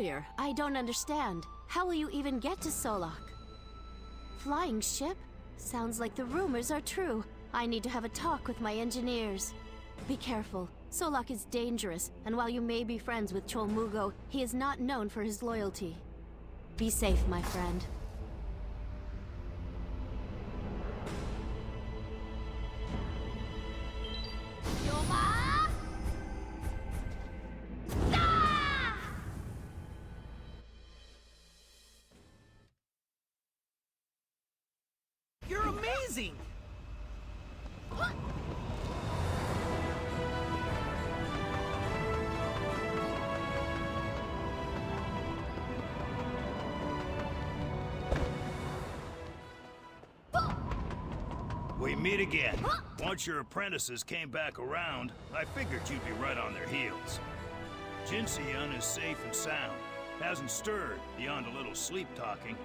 warrior. I don't understand. How will you even get to Solok? Flying ship? Sounds like the rumors are true. I need to have a talk with my engineers. Be careful. Solok is dangerous, and while you may be friends with Cholmugo, he is not known for his loyalty. Be safe, my friend. You're amazing! We meet again. Once your apprentices came back around, I figured you'd be right on their heels. Jinseon is safe and sound. Hasn't stirred beyond a little sleep-talking.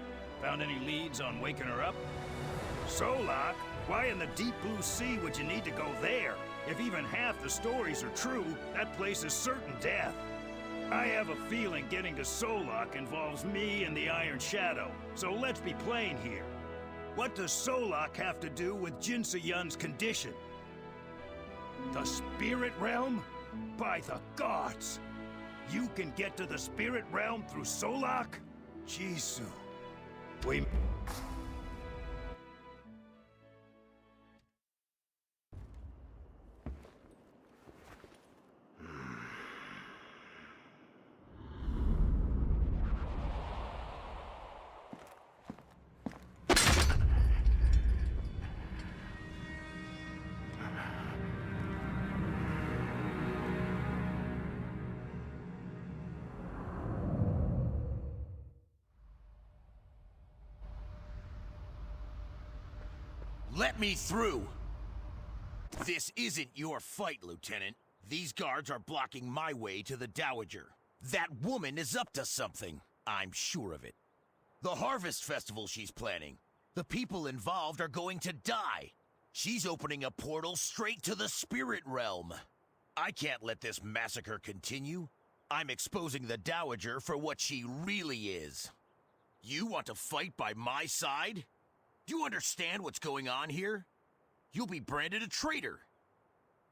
Found any leads on waking her up? Solok? Why in the deep blue sea would you need to go there? If even half the stories are true, that place is certain death. I have a feeling getting to Solok involves me and the Iron Shadow, so let's be plain here. What does Solok have to do with Jinseon's condition? The spirit realm? By the gods! You can get to the spirit realm through Solok? Jisoo. We... Let me through! This isn't your fight, Lieutenant. These guards are blocking my way to the Dowager. That woman is up to something. I'm sure of it. The Harvest Festival she's planning. The people involved are going to die. She's opening a portal straight to the spirit realm. I can't let this massacre continue. I'm exposing the Dowager for what she really is. You want to fight by my side? Do you understand what's going on here? You'll be branded a traitor.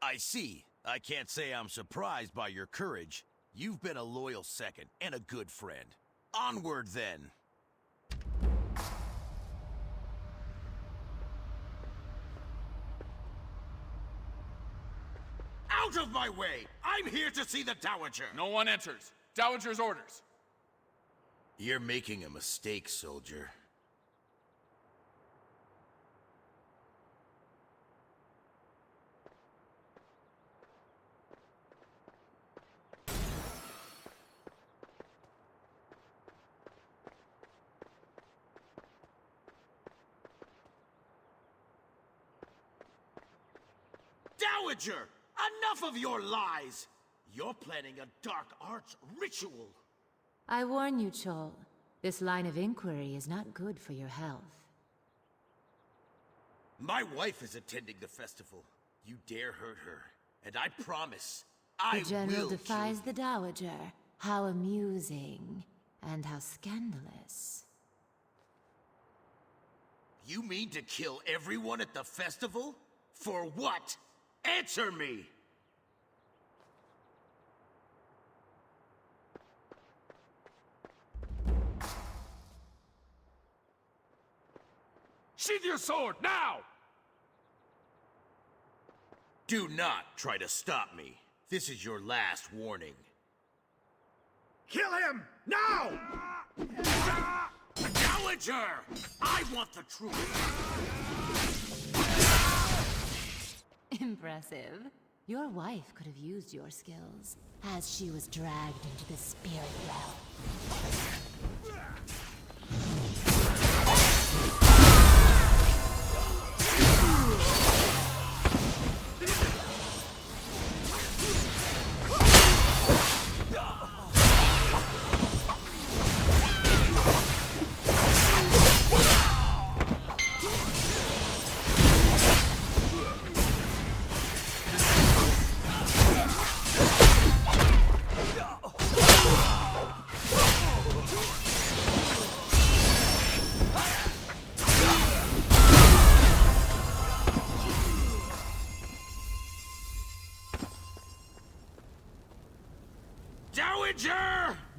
I see. I can't say I'm surprised by your courage. You've been a loyal second and a good friend. Onward, then. Out of my way! I'm here to see the Dowager! No one enters. Dowager's orders. You're making a mistake, soldier. Dowager! Enough of your lies! You're planning a dark arts ritual! I warn you, Chol. This line of inquiry is not good for your health. My wife is attending the festival. You dare hurt her, and I promise, I will The General kill defies you. the Dowager. How amusing. And how scandalous. You mean to kill everyone at the festival? For what? Answer me! Sheath your sword, now! Do not try to stop me. This is your last warning. Kill him! Now! Dowager! I want the truth! Impressive. Your wife could have used your skills, as she was dragged into the spirit realm.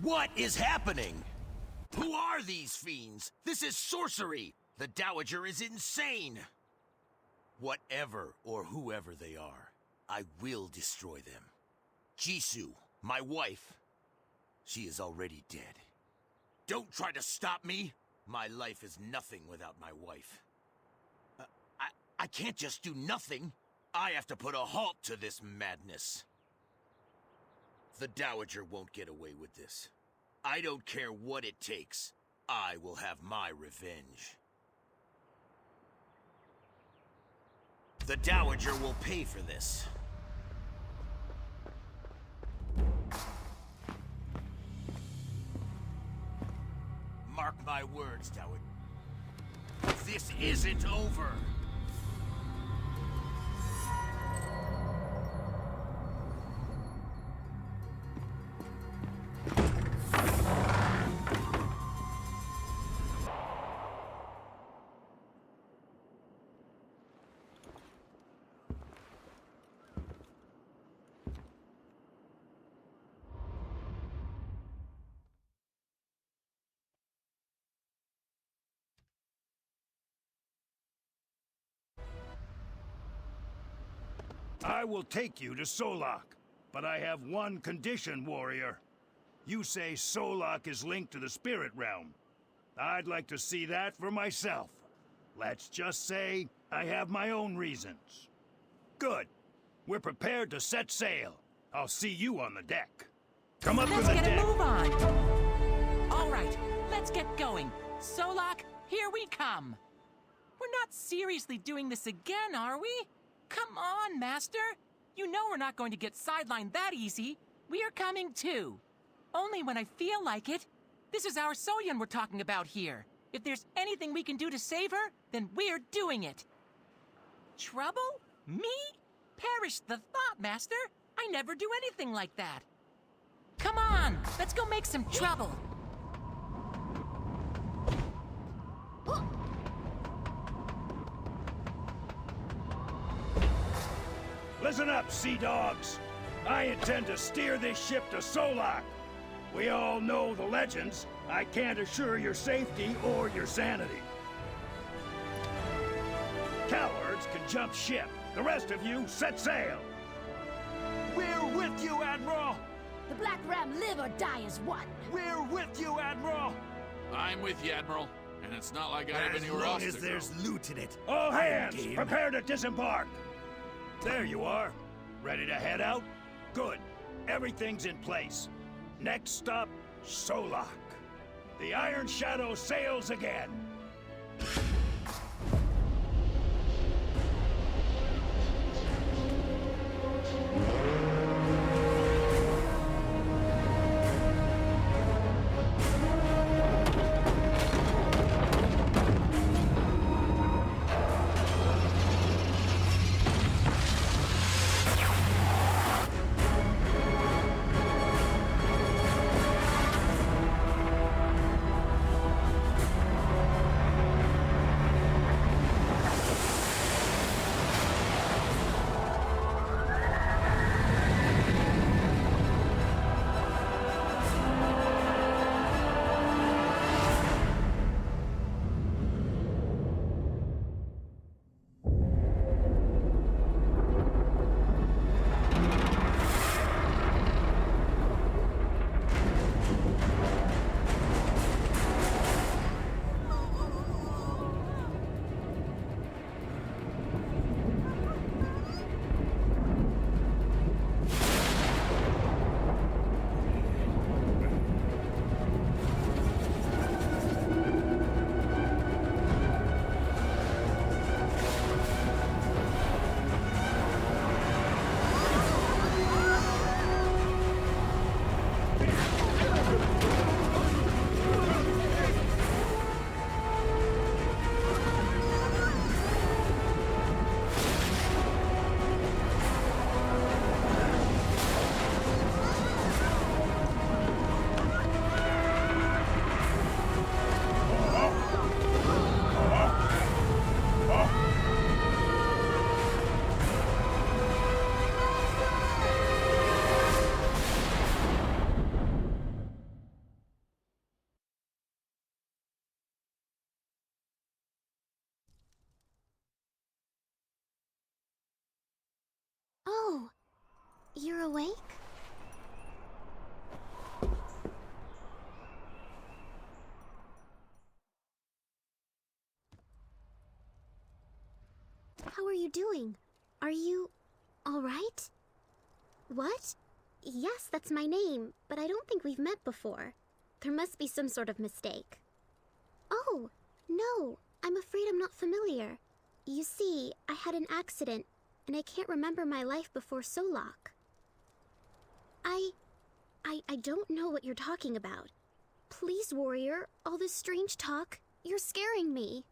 What is happening? Who are these fiends? This is sorcery! The Dowager is insane! Whatever or whoever they are, I will destroy them. Jisoo, my wife, she is already dead. Don't try to stop me! My life is nothing without my wife. I can't just do nothing. I have to put a halt to this madness. The Dowager won't get away with this. I don't care what it takes. I will have my revenge. The Dowager will pay for this. Mark my words, Dowager. This isn't over. I will take you to Solok, but I have one condition, warrior. You say Solok is linked to the spirit realm. I'd like to see that for myself. Let's just say I have my own reasons. Good. We're prepared to set sail. I'll see you on the deck. Come up to the deck. Let's get a move on. All right, let's get going. Solok, here we come. We're not seriously doing this again, are we? Come on, Master. You know we're not going to get sidelined that easy. We are coming too. Only when I feel like it. This is our Soyeon we're talking about here. If there's anything we can do to save her, then we're doing it. Trouble? Me? Perish the thought, Master. I never do anything like that. Come on, let's go make some trouble. Listen up, sea dogs. I intend to steer this ship to Solok. We all know the legends. I can't assure your safety or your sanity. Cowards can jump ship. The rest of you, set sail. We're with you, Admiral! The Black Ram live or die as one. We're with you, Admiral! I'm with you, Admiral. And it's not like I have anywhere else to go. loot in it. All hands, prepare to disembark. There you are. Ready to head out? Good. Everything's in place. Next stop, Solok. The Iron Shadow sails again. Oh, you're awake? How are you doing? Are you all right? What? Yes, that's my name, but I don't think we've met before. There must be some sort of mistake. Oh, no, I'm afraid I'm not familiar. You see, I had an accident, and I can't remember my life before Solok. I don't know what you're talking about. Please, warrior, all this strange talk, you're scaring me.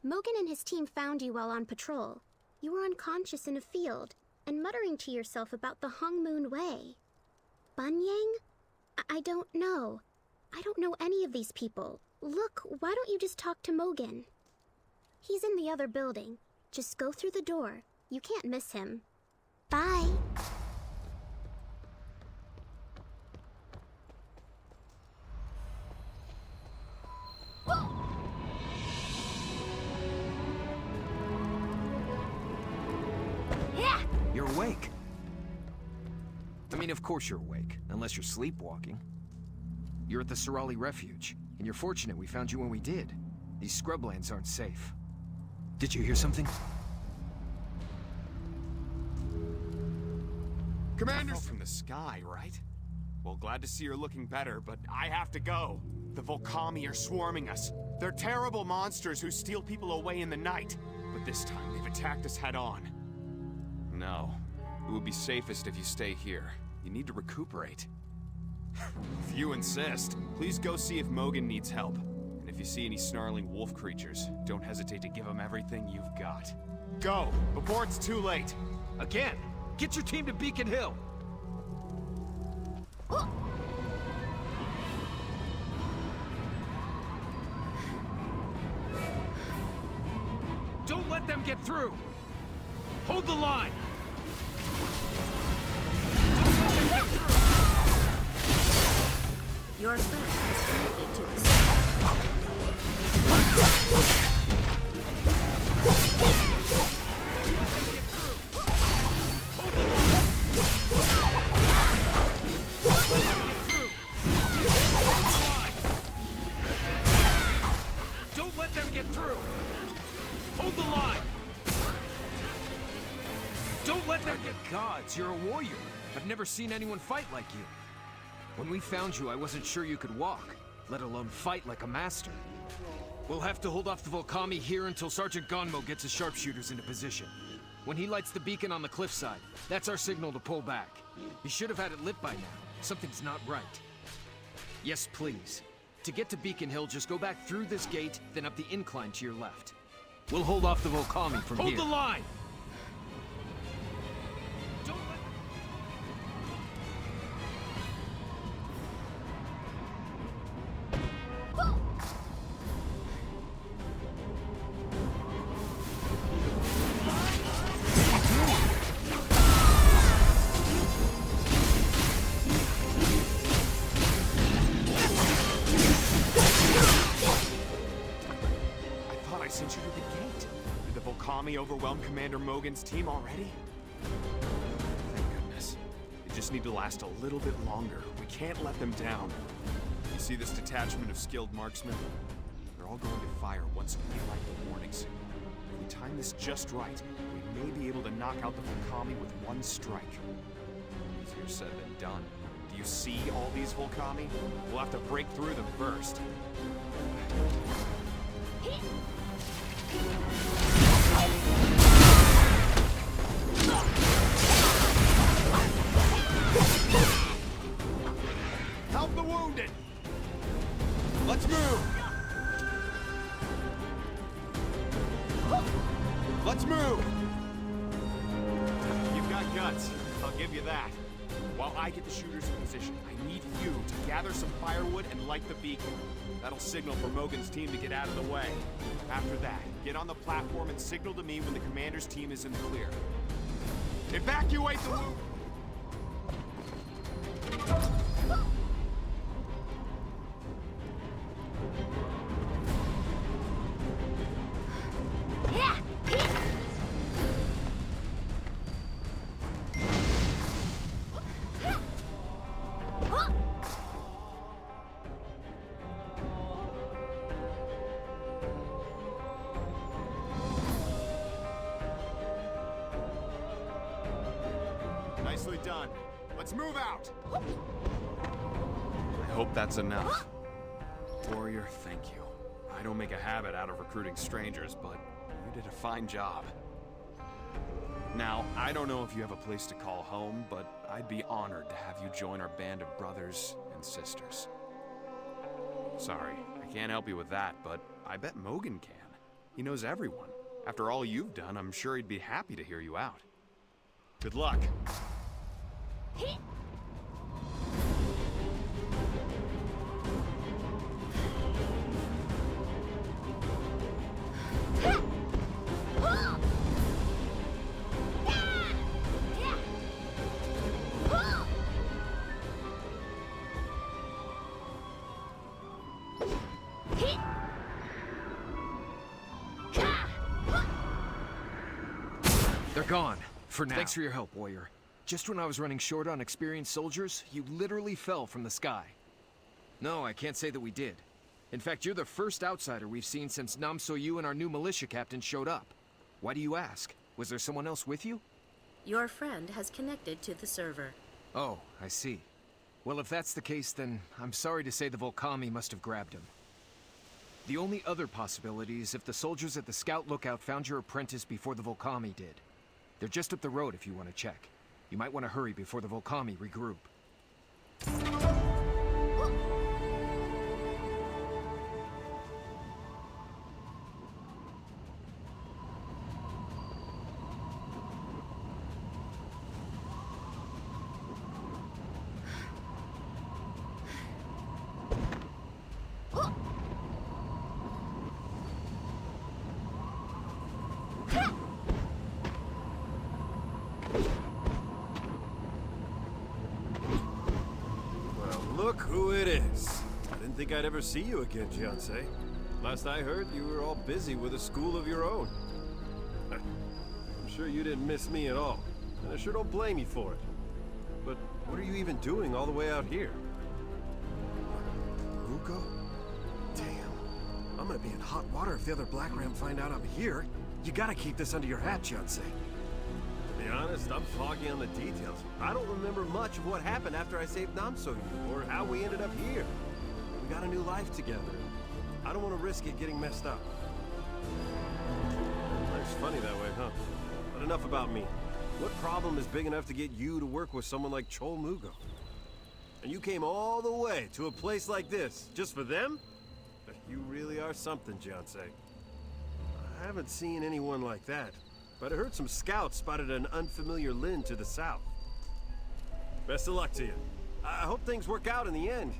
Mogan and his team found you while on patrol. You were unconscious in a field, and muttering to yourself about the Hung Moon Way. Bunyang? I don't know. I don't know any of these people. Look, why don't you just talk to Mogan? He's in the other building. Just go through the door. You can't miss him. Bye. You're awake. I mean, of course you're awake, unless you're sleepwalking. You're at the Sorali Refuge, and you're fortunate we found you when we did. These scrublands aren't safe. Did you hear something? Commander from the sky, right? Well, glad to see you're looking better, but I have to go. The Volcami are swarming us. They're terrible monsters who steal people away in the night. But this time, they've attacked us head-on. No. It would be safest if you stay here. You need to recuperate. If you insist, please go see if Mogan needs help. And if you see any snarling wolf creatures, don't hesitate to give them everything you've got. Go, before it's too late. Again! Get your team to Beacon Hill! Don't let them get through! Hold the line! Your friend has committed to us. Don't let them get through! Hold the line! Don't let them get... Gods, you're a warrior. I've never seen anyone fight like you. When we found you, I wasn't sure you could walk, let alone fight like a master. We'll have to hold off the Volcami here until Sergeant Gonmo gets his sharpshooters into position. When he lights the beacon on the cliffside, that's our signal to pull back. He should have had it lit by now. Something's not right. Yes, please. To get to Beacon Hill, just go back through this gate, then up the incline to your left. We'll hold off the Volcami from here. Hold the line! Overwhelm Commander Mogan's team already? Thank goodness. They just need to last a little bit longer. We can't let them down. You see this detachment of skilled marksmen? They're all going to fire once we light the warning signal. If we time this just right, we may be able to knock out the Volcami with one strike. Easier said than done. Do you see all these Volcami? We'll have to break through them first. Help the wounded! Let's move! Let's move! You've got guts, I'll give you that. While I get the shooters in position, I need you to gather some firewood and light the beacon. That'll signal for Mogan's team to get out of the way. After that, get on the platform and signal to me when the commander's team is in the clear. Evacuate the wounded! Nicely done. Let's move out! I hope that's enough. Warrior, thank you. I don't make a habit out of recruiting strangers, but you did a fine job. Now, I don't know if you have a place to call home, but I'd be honored to have you join our band of brothers and sisters. Sorry, I can't help you with that, but I bet Mogan can. He knows everyone. After all you've done, I'm sure he'd be happy to hear you out. Good luck. They're gone. For now. Thanks for your help, Warrior. Just when I was running short on experienced soldiers, you literally fell from the sky. No, I can't say that we did. In fact, you're the first outsider we've seen since Nam So-yu and our new militia captain showed up. Why do you ask? Was there someone else with you? Your friend has connected to the server. Oh, I see. Well, if that's the case, then I'm sorry to say the Volcami must have grabbed him. The only other possibility is if the soldiers at the scout lookout found your apprentice before the Volcami did. They're just up the road if you want to check. You might want to hurry before the Volcami regroup. Look who it is. I didn't think I'd ever see you again, Jiansei. Last I heard, you were all busy with a school of your own. I'm sure you didn't miss me at all, and I sure don't blame you for it. But what are you even doing all the way out here? Mugo? Damn. I'm gonna be in hot water if the other Black Ram find out I'm here. You gotta keep this under your hat, Jiansei. To be honest, I'm foggy on the details. I don't remember much of what happened after I saved Nam So-yu, or how we ended up here. We got a new life together. I don't want to risk it getting messed up. Life's funny that way, huh? But enough about me. What problem is big enough to get you to work with someone like Chol Mugo? And you came all the way to a place like this, just for them? You really are something, Jiansei. I haven't seen anyone like that. But I heard some scouts spotted an unfamiliar Lin to the south. Best of luck to you. I hope things work out in the end.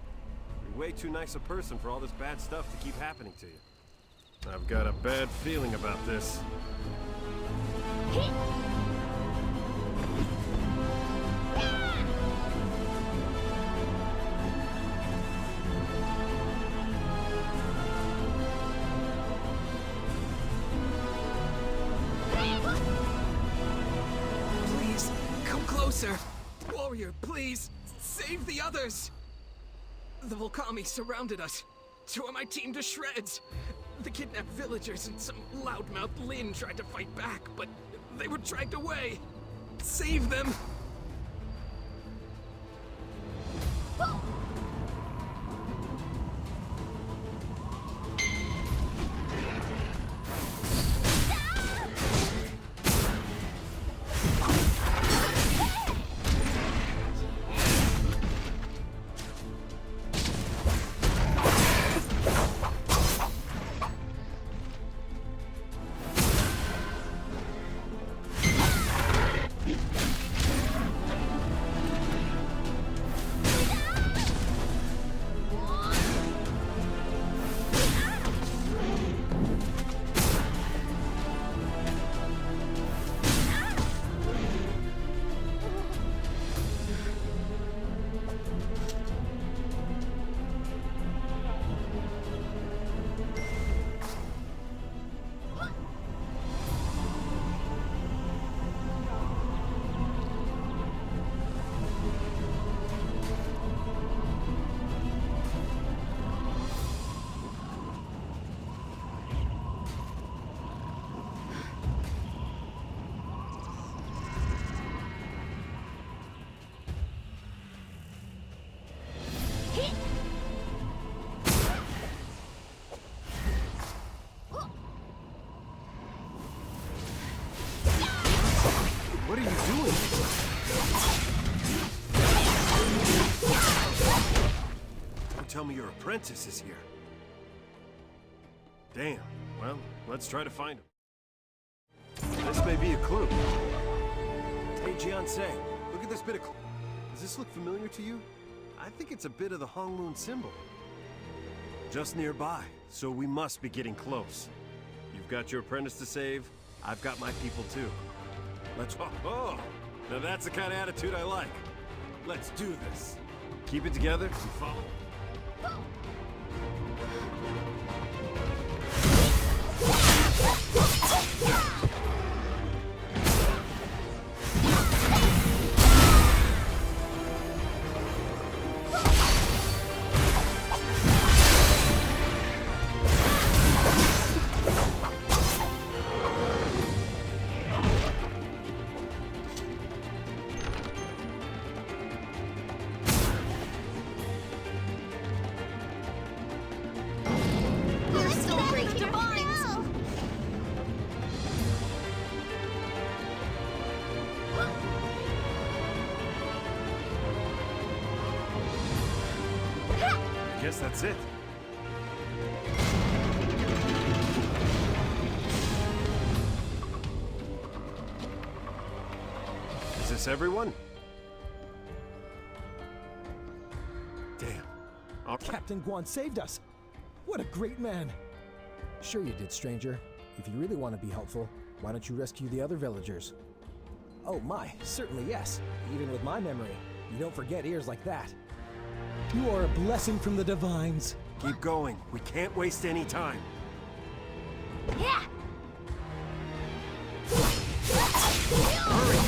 You're way too nice a person for all this bad stuff to keep happening to you. I've got a bad feeling about this. Closer! Warrior, please! Save the others! The Volcami surrounded us. Tore my team to shreds. The kidnapped villagers and some loudmouth Lin tried to fight back, but they were dragged away. Save them! apprentice is here. Damn. Well, let's try to find him. This may be a clue. Hey, Jiansei, look at this bit of Does this look familiar to you? I think it's a bit of the Hong Moon symbol. Just nearby, so we must be getting close. You've got your apprentice to save, I've got my people too. Let's... Oh! Now that's the kind of attitude I like. Let's do this. Keep it together and follow. Guess that's it. Is this everyone? Damn. Captain Guan saved us. What a great man. Sure you did, stranger. If you really want to be helpful, why don't you rescue the other villagers? Oh my, certainly yes. Even with my memory, you don't forget ears like that. You are a blessing from the divines. Keep going. We can't waste any time. Yeah! Hurry!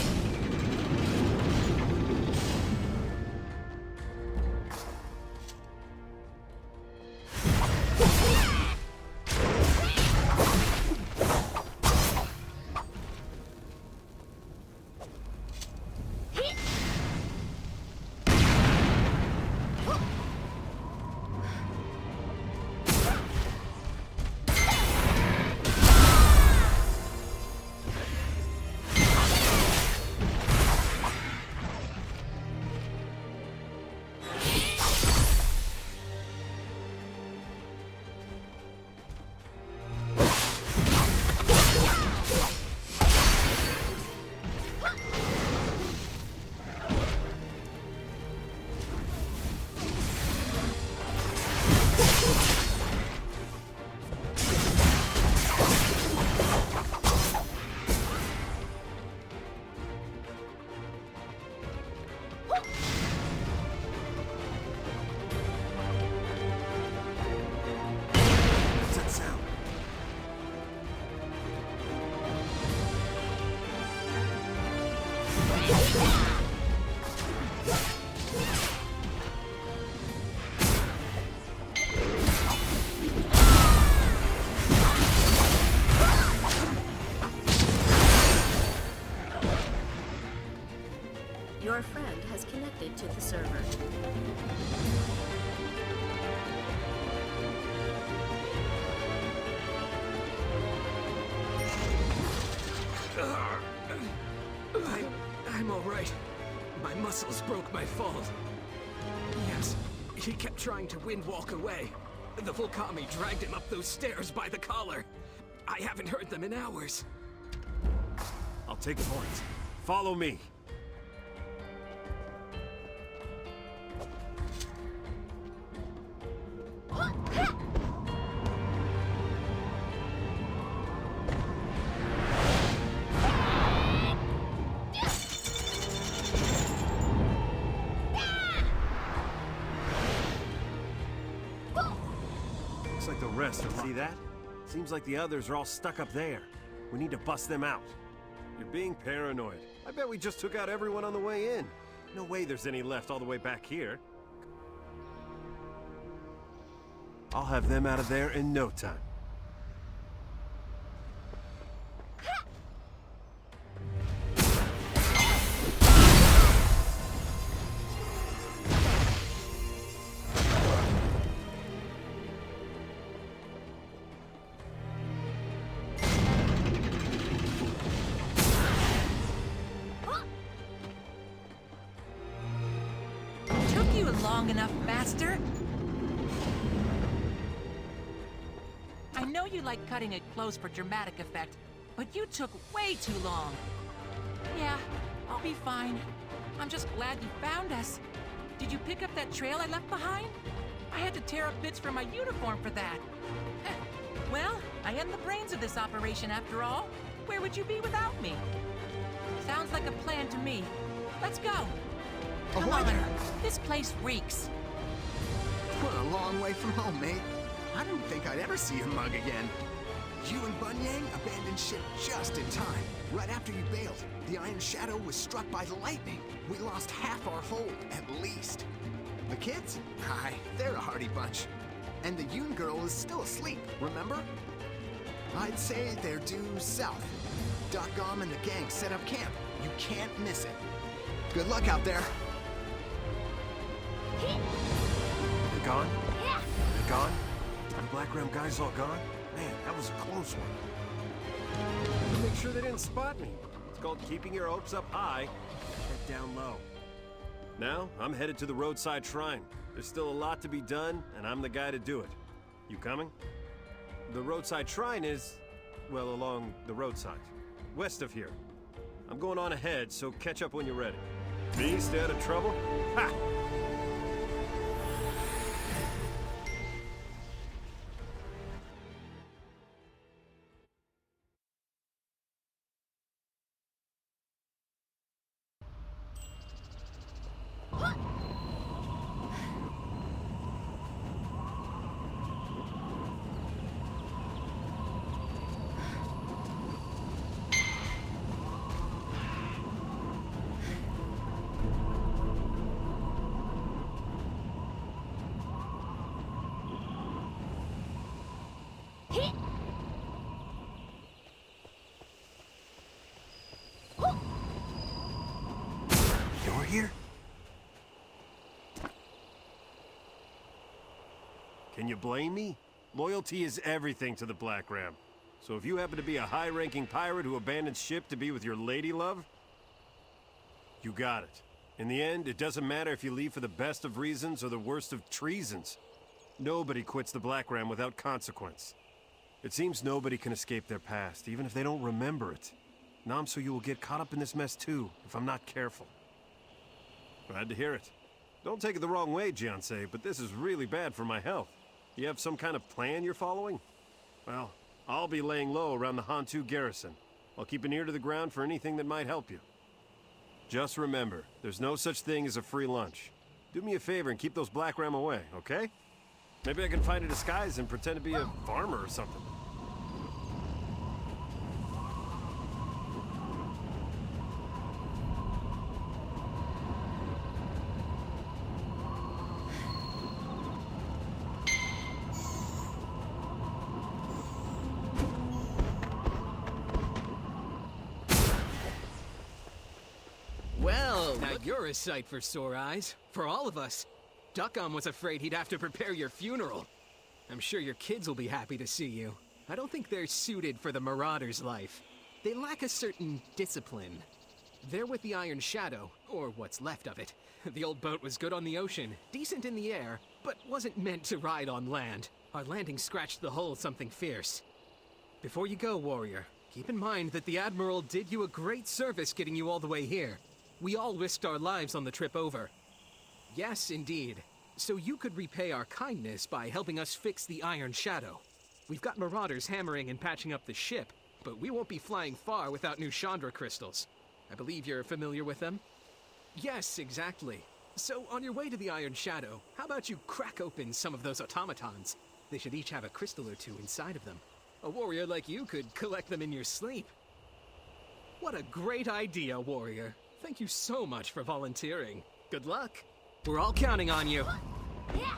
Your friend has connected to the server. I'm all right. My muscles broke my fall. Yes, he kept trying to wind-walk away. The Volcami dragged him up those stairs by the collar. I haven't heard them in hours. I'll take point. Follow me. Looks like the rest are... See that? Seems like the others are all stuck up there. We need to bust them out. You're being paranoid. I bet we just took out everyone on the way in. No way there's any left all the way back here. I'll have them out of there in no time. Long enough, Master? I know you like cutting it close for dramatic effect, but you took way too long. Yeah, I'll be fine. I'm just glad you found us. Did you pick up that trail I left behind? I had to tear up bits from my uniform for that. Well, I am the brains of this operation after all. Where would you be without me? Sounds like a plan to me. Let's go. Come on, this place reeks. We're a long way from home, mate. I didn't think I'd ever see your mug again. You and Bunyang abandoned ship just in time. Right after you bailed, the Iron Shadow was struck by lightning. We lost half our hold, at least. The kids? Hi, they're a hardy bunch. And the Yoon girl is still asleep, remember? I'd say they're due south. Doc Gom and the gang set up camp. You can't miss it. Good luck out there. They're gone? They're gone? The Black Ram guys all gone? Man, that was a close one. Make sure they didn't spot me. It's called keeping your hopes up high, head down low. Now, I'm headed to the roadside shrine. There's still a lot to be done, and I'm the guy to do it. You coming? The roadside shrine is, well, along the roadside, west of here. I'm going on ahead, so catch up when you're ready. Me, stay out of trouble? Ha! You're here? Can you blame me? Loyalty is everything to the Black Ram. So if you happen to be a high-ranking pirate who abandons ship to be with your lady love, you got it. In the end, it doesn't matter if you leave for the best of reasons or the worst of treasons. Nobody quits the Black Ram without consequence. It seems nobody can escape their past, even if they don't remember it. Namso, you will get caught up in this mess too, if I'm not careful. Glad to hear it. Don't take it the wrong way, Jiansei, but this is really bad for my health. You have some kind of plan you're following? Well, I'll be laying low around the Hantu garrison. I'll keep an ear to the ground for anything that might help you. Just remember, there's no such thing as a free lunch. Do me a favor and keep those Black Ram away, okay? Maybe I can find a disguise and pretend to be a farmer or something. Well, now you're a sight for sore eyes. For all of us. Duckum was afraid he'd have to prepare your funeral. I'm sure your kids will be happy to see you. I don't think they're suited for the Marauder's life. They lack a certain discipline. They're with the Iron Shadow, or what's left of it. The old boat was good on the ocean, decent in the air, but wasn't meant to ride on land. Our landing scratched the hull something fierce. Before you go, warrior, keep in mind that the Admiral did you a great service getting you all the way here. We all risked our lives on the trip over. Yes, indeed. So you could repay our kindness by helping us fix the Iron Shadow. We've got marauders hammering and patching up the ship, but we won't be flying far without new Chandra crystals. I believe you're familiar with them? Yes, exactly. So on your way to the Iron Shadow, how about you crack open some of those automatons? They should each have a crystal or two inside of them. A warrior like you could collect them in your sleep. What a great idea, warrior. Thank you so much for volunteering. Good luck. We're all counting on you. Yeah.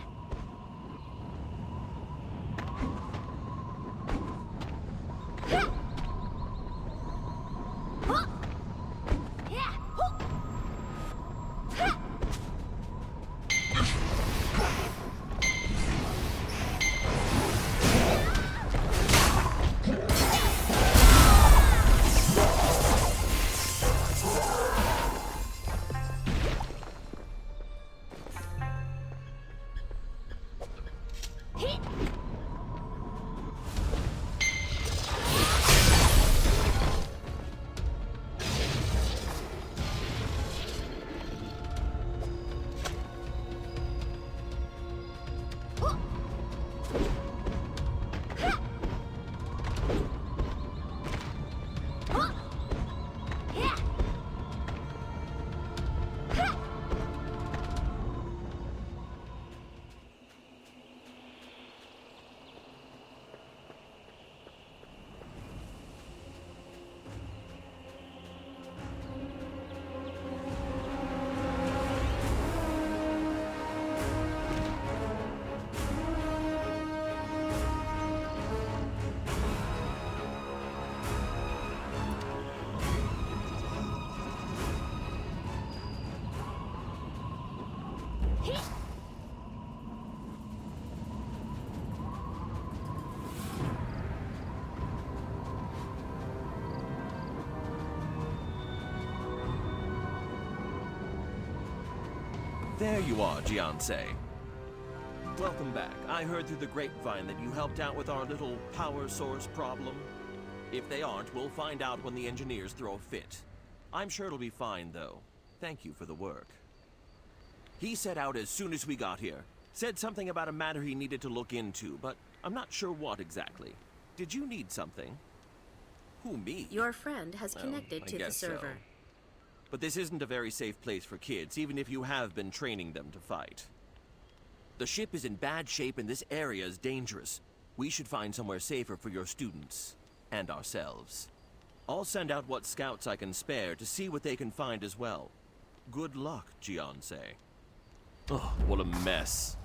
There you are, Jiansei. Welcome back. I heard through the grapevine that you helped out with our little power source problem. If they aren't, we'll find out when the engineers throw a fit. I'm sure it'll be fine, though. Thank you for the work. He set out as soon as we got here. Said something about a matter he needed to look into, but I'm not sure what exactly. Did you need something? Who, me? Your friend has connected I to the guess so. server. But this isn't a very safe place for kids, even if you have been training them to fight. The ship is in bad shape and this area is dangerous. We should find somewhere safer for your students. And ourselves. I'll send out what scouts I can spare to see what they can find as well. Good luck, Jiansei. Oh, what a mess.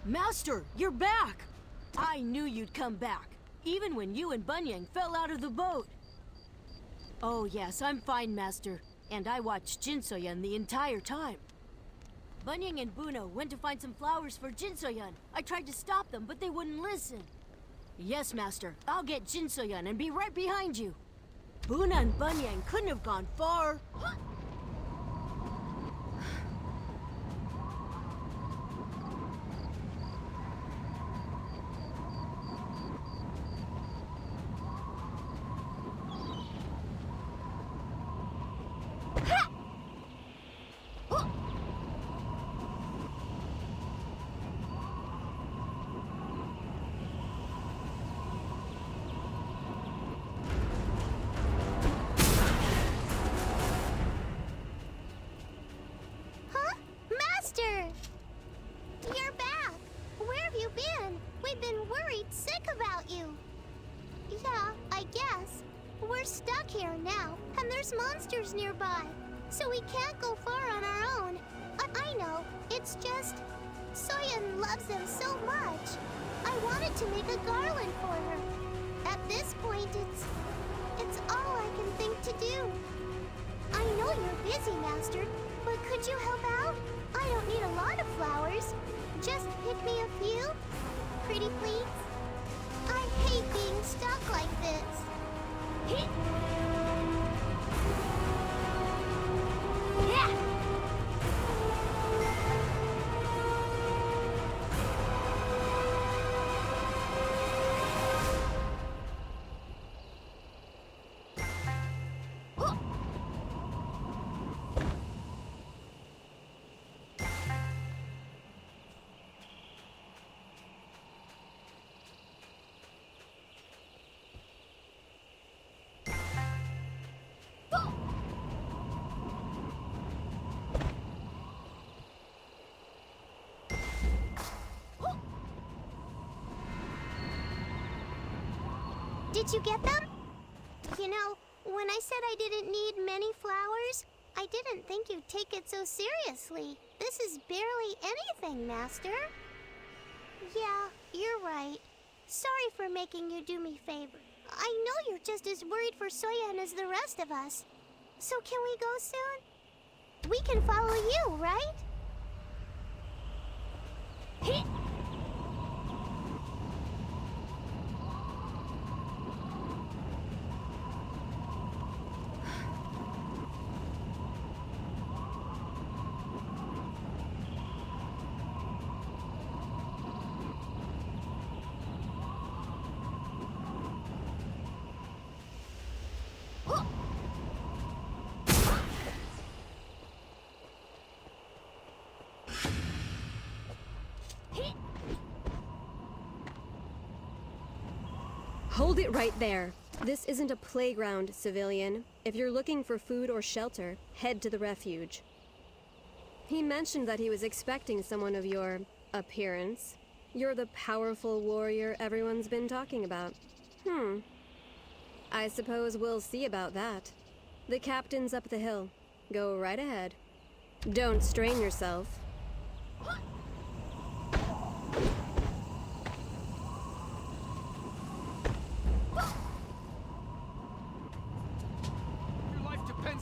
Master, you're back! I knew you'd come back, even when you and Bunyang fell out of the boat. Oh yes, I'm fine, Master. And I watched Jinsoyun the entire time. Bunyang and Buno went to find some flowers for Jinsoyun. I tried to stop them, but they wouldn't listen. Yes, Master. I'll get Jinsoyun and be right behind you. Buna and Bunyang couldn't have gone far. Monsters nearby, so we can't go far on our own. I know, it's just... Soyun loves them so much. I wanted to make a garland for her. At this point, it's all I can think to do. I know you're busy, Master, but could you help out? I don't need a lot of flowers. Just pick me a few. Pretty please? I hate being stuck like this. Did you get them? You know, when I said I didn't need many flowers, I didn't think you'd take it so seriously. This is barely anything, Master. Yeah, you're right. Sorry for making you do me favor. I know you're just as worried for Soyun as the rest of us. So can we go soon? We can follow you, right? Hold it right there. This isn't a playground, civilian. If you're looking for food or shelter, head to the refuge. He mentioned that he was expecting someone of your appearance. You're the powerful warrior everyone's been talking about. I suppose we'll see about that. The captain's up the hill. Go right ahead. Don't strain yourself.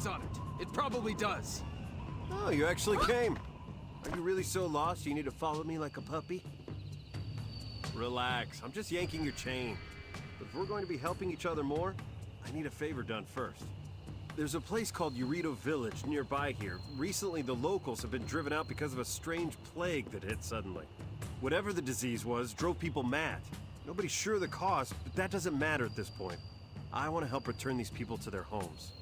On it. It probably does. Oh, you actually came. Are you really so lost you need to follow me like a puppy? Relax, I'm just yanking your chain. But if we're going to be helping each other more, I need a favor done first. There's a place called UE4 Village nearby here. Recently, the locals have been driven out because of a strange plague that hit suddenly. Whatever the disease was, drove people mad. Nobody's sure the cause, but that doesn't matter at this point. I want to help return these people to their homes.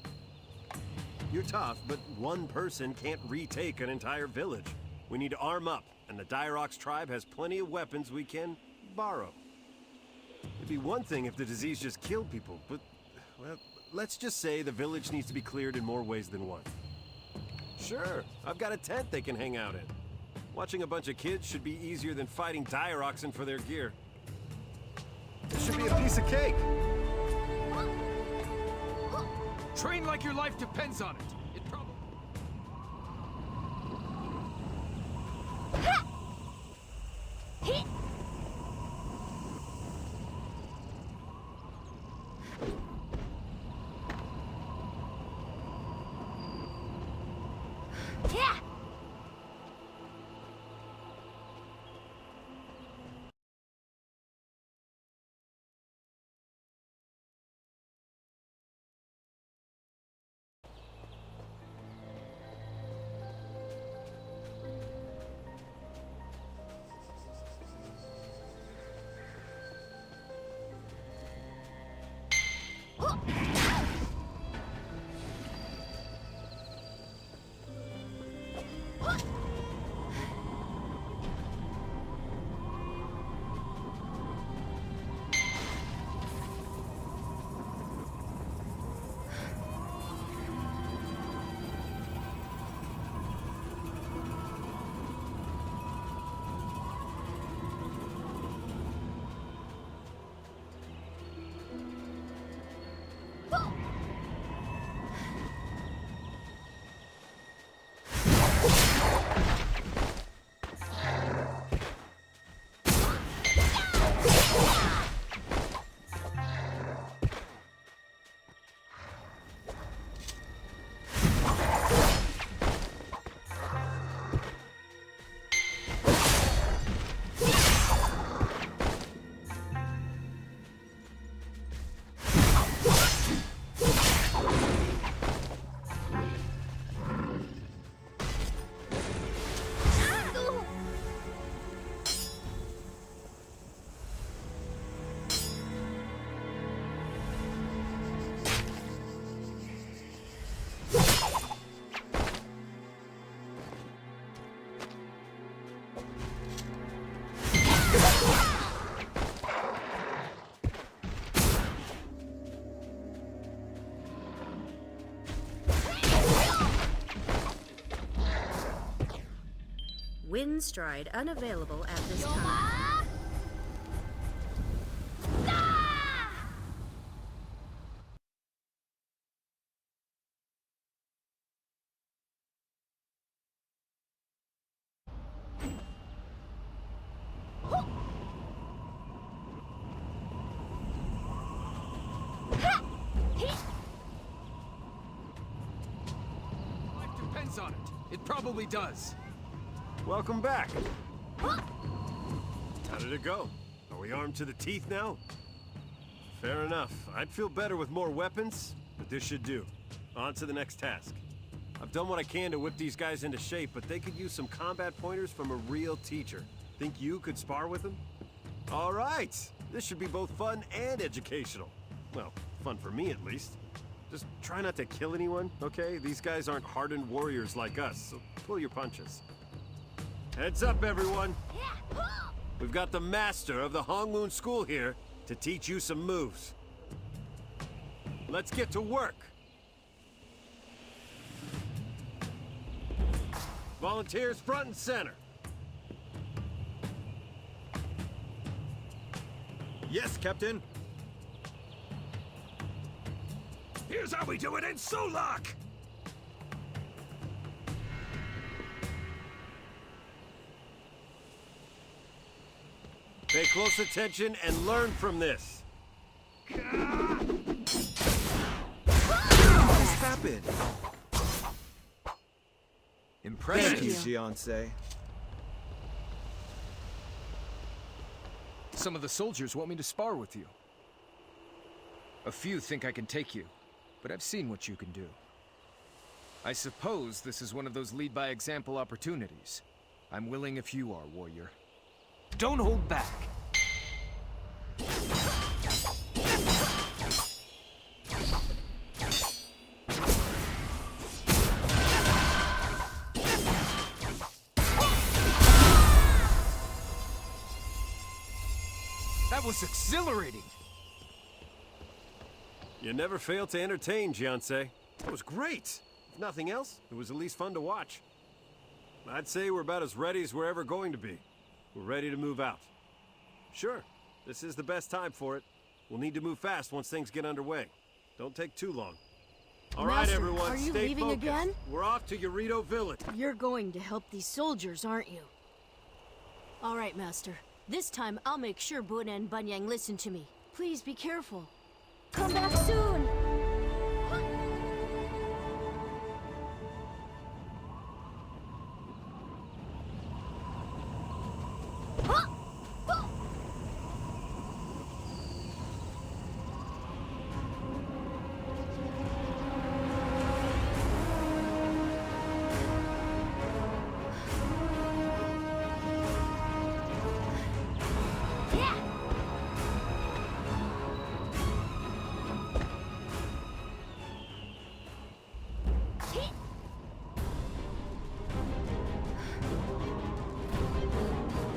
You're tough, but one person can't retake an entire village. We need to arm up, and the Dirox tribe has plenty of weapons we can borrow. It'd be one thing if the disease just killed people, but, well, let's just say the village needs to be cleared in more ways than one. Sure, I've got a tent they can hang out in. Watching a bunch of kids should be easier than fighting Diroxin for their gear. It should be a piece of cake. Train like your life depends on it. It probably... Windstride unavailable at this time. Life depends on it. It probably does. Welcome back. How did it go? Are we armed to the teeth now? Fair enough. I'd feel better with more weapons, but this should do. On to the next task. I've done what I can to whip these guys into shape, but they could use some combat pointers from a real teacher. Think you could spar with them? All right. This should be both fun and educational. Well, fun for me at least. Just try not to kill anyone, okay? These guys aren't hardened warriors like us, so pull your punches. Heads up, everyone. We've got the master of the Hongloon School here to teach you some moves. Let's get to work. Volunteers front and center. Yes, Captain. Here's how we do it in Solok! Pay close attention and learn from this. What just happened? Impressive. Thank you, fiancé. Some of the soldiers want me to spar with you. A few think I can take you, but I've seen what you can do. I suppose this is one of those lead-by-example opportunities. I'm willing if you are, warrior. Don't hold back! That was exhilarating! You never fail to entertain, Jiansei. That was great! If nothing else, it was at least fun to watch. I'd say we're about as ready as we're ever going to be. We're ready to move out. Sure, this is the best time for it. We'll need to move fast once things get underway. Don't take too long. All right, Master, everyone, are you stay leaving focused. again? We're off to Yorito Village. You're going to help these soldiers, aren't you? All right, Master. This time, I'll make sure Buna and Bunyang listen to me. Please be careful. Come back soon!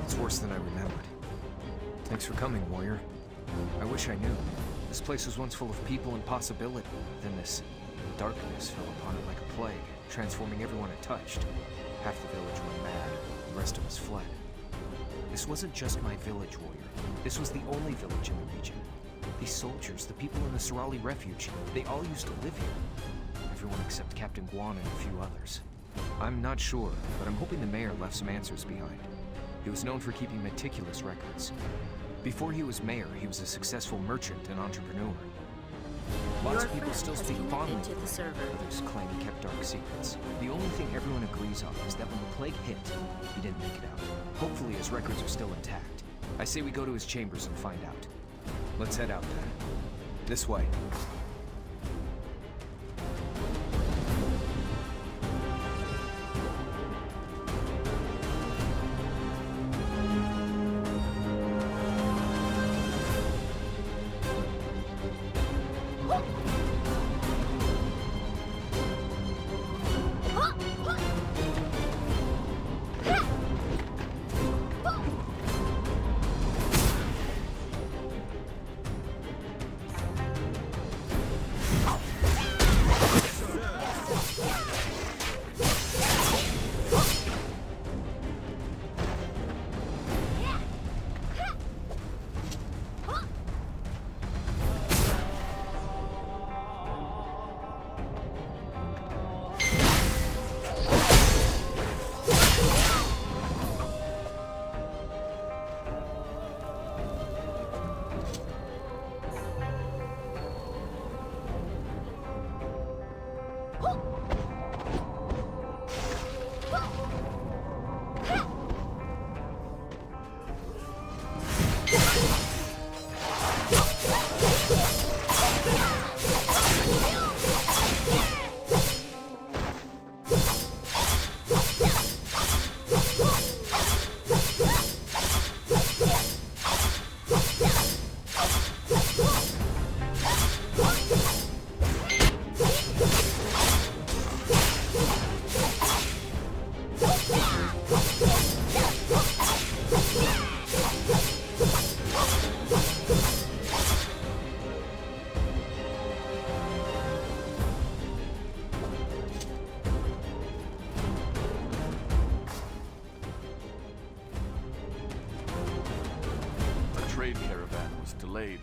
It's worse than I remembered. Thanks for coming, warrior. I wish I knew. This place was once full of people and possibility. Then this darkness fell upon it like a plague, transforming everyone it touched. Half the village went mad, the rest of us fled. This wasn't just my village, warrior. This was the only village in the region. These soldiers, the people in the Surali refuge, they all used to live here. Everyone except Captain Guan and a few others. I'm not sure, but I'm hoping the mayor left some answers behind. He was known for keeping meticulous records. Before he was mayor, he was a successful merchant and entrepreneur. Lots of people still speak fondly of him. Others claim he kept dark secrets. The only thing everyone agrees on is that when the plague hit, he didn't make it out. Hopefully his records are still intact. I say we go to his chambers and find out. Let's head out then. This way.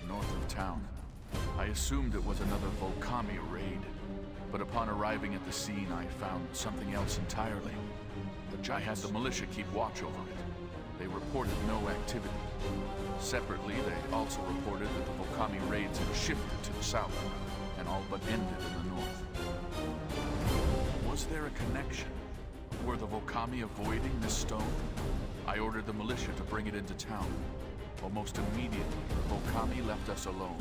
North of town. I assumed it was another Volcami raid, but upon arriving at the scene I found something else entirely. I had the militia keep watch over it. They reported no activity. Separately, they also reported that the Volcami raids had shifted to the south, and all but ended in the north. Was there a connection? Were the Volcami avoiding this stone? I ordered the militia to bring it into town. Almost immediately, Volcami left us alone.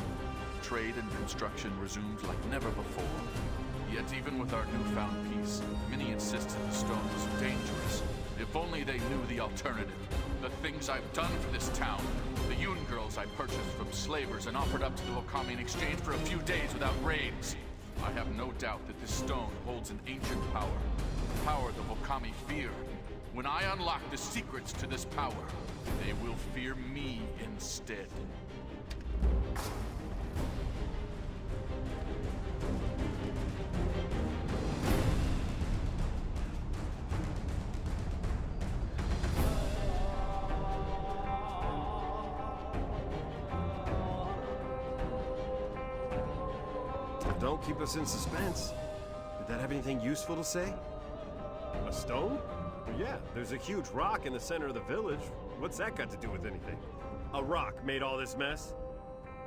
Trade and construction resumed like never before. Yet even with our newfound peace, many insisted the stone was dangerous. If only they knew the alternative. The things I've done for this town. The Yun girls I purchased from slavers and offered up to the Volcami in exchange for a few days without raids. I have no doubt that this stone holds an ancient power. Power the Volcami fear. When I unlock the secrets to this power, they will fear me instead. Don't keep us in suspense. Did that have anything useful to say? A stone? Well, yeah, there's a huge rock in the center of the village. What's that got to do with anything? A rock made all this mess?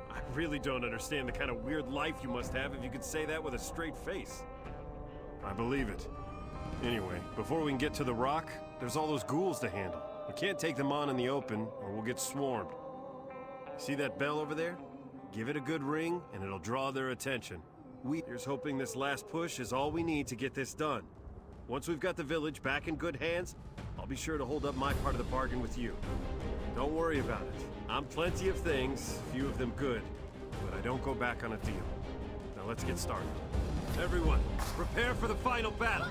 I really don't understand the kind of weird life you must have if you could say that with a straight face. I believe it. Anyway, before we can get to the rock, there's all those ghouls to handle. We can't take them on in the open, or we'll get swarmed. See that bell over there? Give it a good ring, and it'll draw their attention. Here's hoping this last push is all we need to get this done. Once we've got the village back in good hands, I'll be sure to hold up my part of the bargain with you. Don't worry about it. I'm plenty of things, few of them good, but I don't go back on a deal. Now let's get started. Everyone, prepare for the final battle!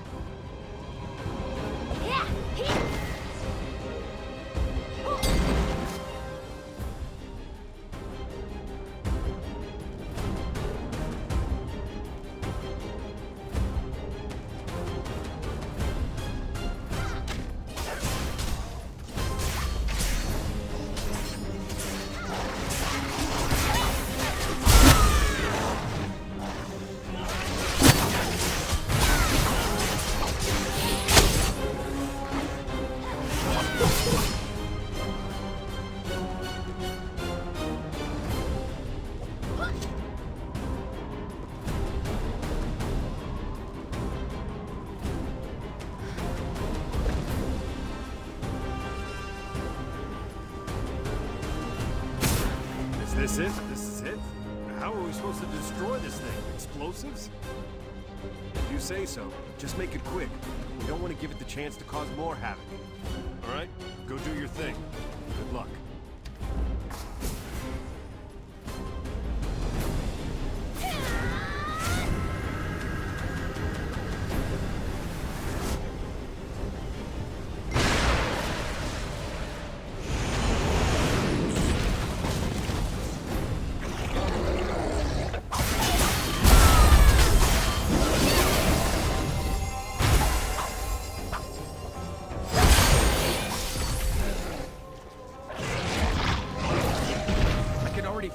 Is this it? This is it? How are we supposed to destroy this thing? Explosives? If you say so, just make it quick. We don't want to give it the chance to cause more havoc. All right? Go do your thing. Good luck.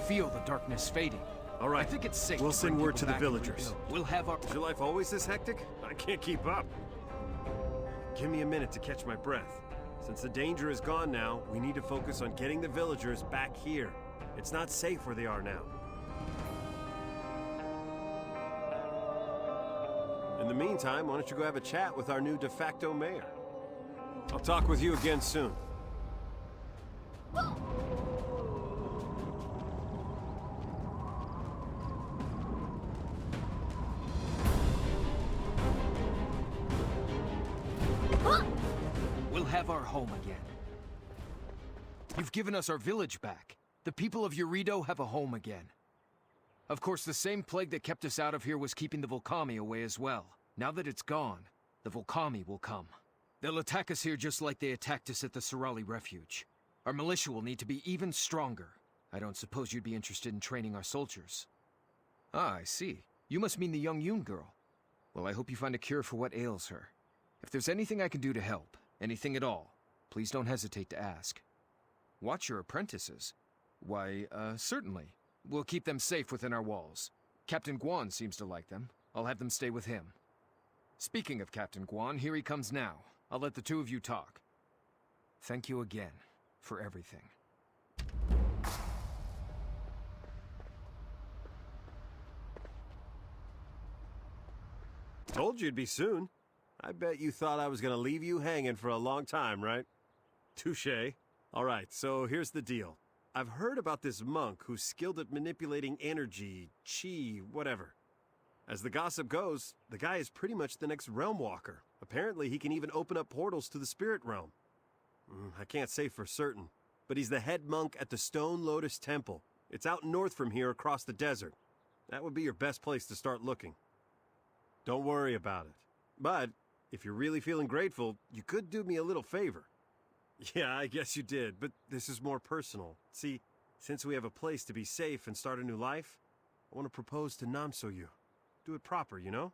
Feel the darkness fading. All right, I think it's safe. We'll send word to the villagers. We'll have our... Is your life always this hectic? I can't keep up. Give me a minute to catch my breath. Since the danger is gone now, we need to focus on getting the villagers back here. It's not safe where they are now. In the meantime, why don't you go have a chat with our new de facto mayor? I'll talk with you again soon. Have our home again. You've given us our village back. The people of Urido have a home again. Of course, the same plague that kept us out of here was keeping the Volcami away as well. Now that it's gone, the Volcami will come. They'll attack us here just like they attacked us at the Surali Refuge. Our militia will need to be even stronger. I don't suppose you'd be interested in training our soldiers. Ah, I see. You must mean the young Yun girl. Well, I hope you find a cure for what ails her. If there's anything I can do to help, anything at all, please don't hesitate to ask. Watch your apprentices? Why, certainly. We'll keep them safe within our walls. Captain Guan seems to like them. I'll have them stay with him. Speaking of Captain Guan, here he comes now. I'll let the two of you talk. Thank you again for everything. Told you it'd be soon. I bet you thought I was gonna leave you hanging for a long time, right? Touché. Alright, so here's the deal. I've heard about this monk who's skilled at manipulating energy, chi, whatever. As the gossip goes, the guy is pretty much the next realm walker. Apparently, he can even open up portals to the spirit realm. I can't say for certain, but he's the head monk at the Stone Lotus Temple. It's out north from here across the desert. That would be your best place to start looking. Don't worry about it. But if you're really feeling grateful, you could do me a little favor. Yeah, I guess you did, but this is more personal. See, since we have a place to be safe and start a new life, I want to propose to Namso-yu. Do it proper, you know?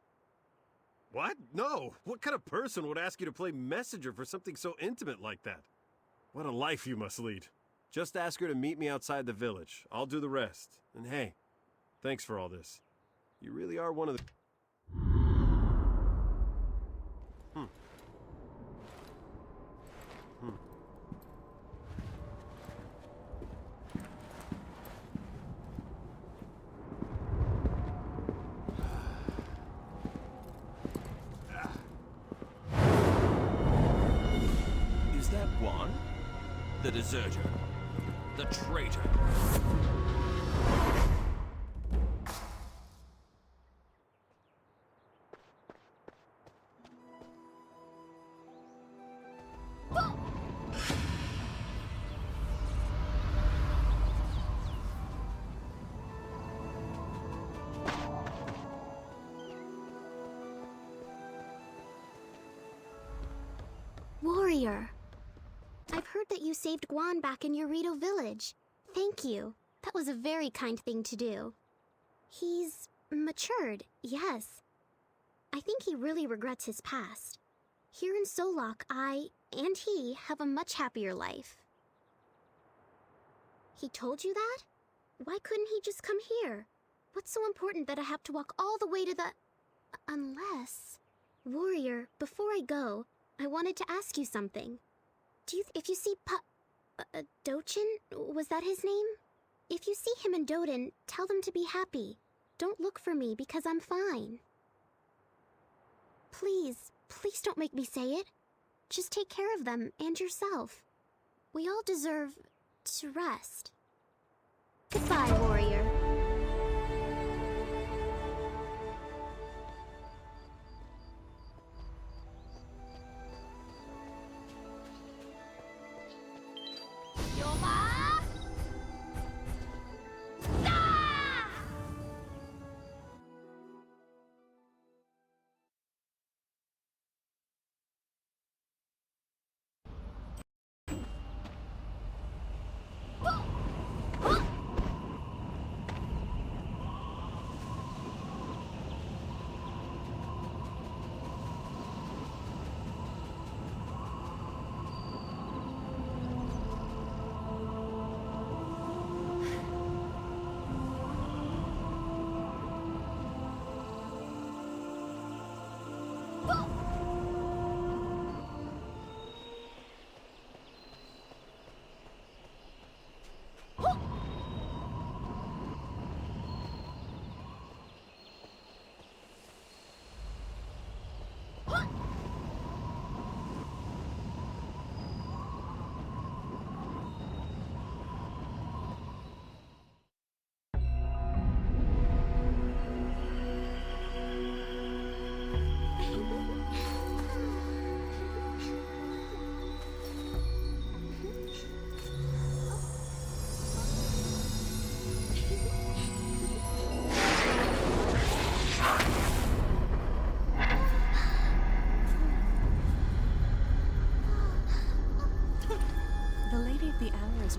What? No! What kind of person would ask you to play messenger for something so intimate like that? What a life you must lead. Just ask her to meet me outside the village. I'll do the rest. And hey, thanks for all this. You really are one of the... Is that one? The deserter. The traitor. Warrior. I've heard that you saved Guan back in your Rito village. Thank you. That was a very kind thing to do. He's matured, yes. I think he really regrets his past. Here in Solok, I and he have a much happier life. He told you that? Why couldn't he just come here? What's so important that I have to walk all the way to the... Unless... Warrior, before I go, I wanted to ask you something. If you see Dochin, was that his name? If you see him and Doden, tell them to be happy. Don't look for me because I'm fine. Please, please don't make me say it. Just take care of them and yourself. We all deserve to rest. Goodbye, warrior.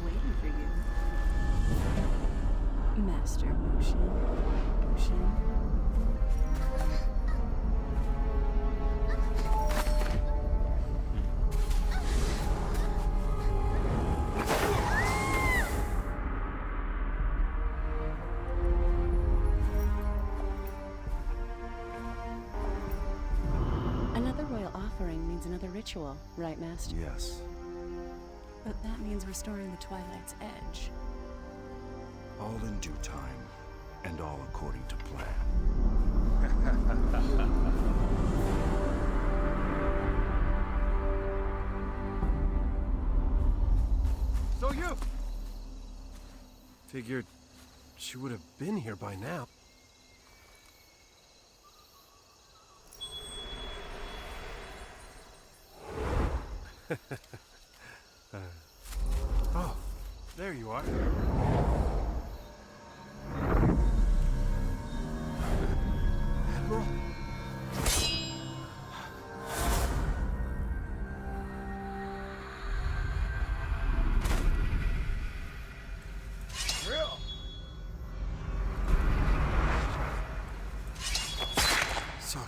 Waiting for you. Master Motion. Another royal offering means another ritual, right, Master? Yes. But that means restoring the Twilight's edge. All in due time, and all according to plan. So you! Figured she would have been here by now. Oh, there you are. Admiral? Real? So you...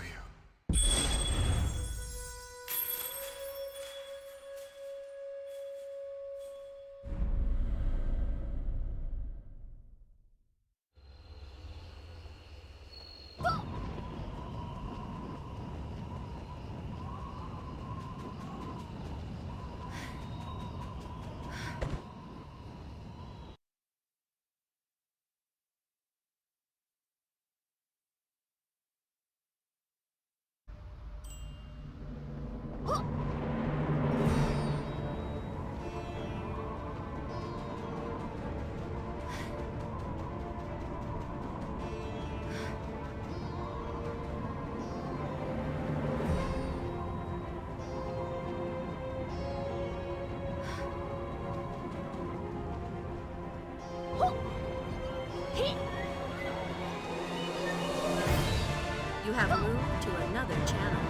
You have moved to another channel.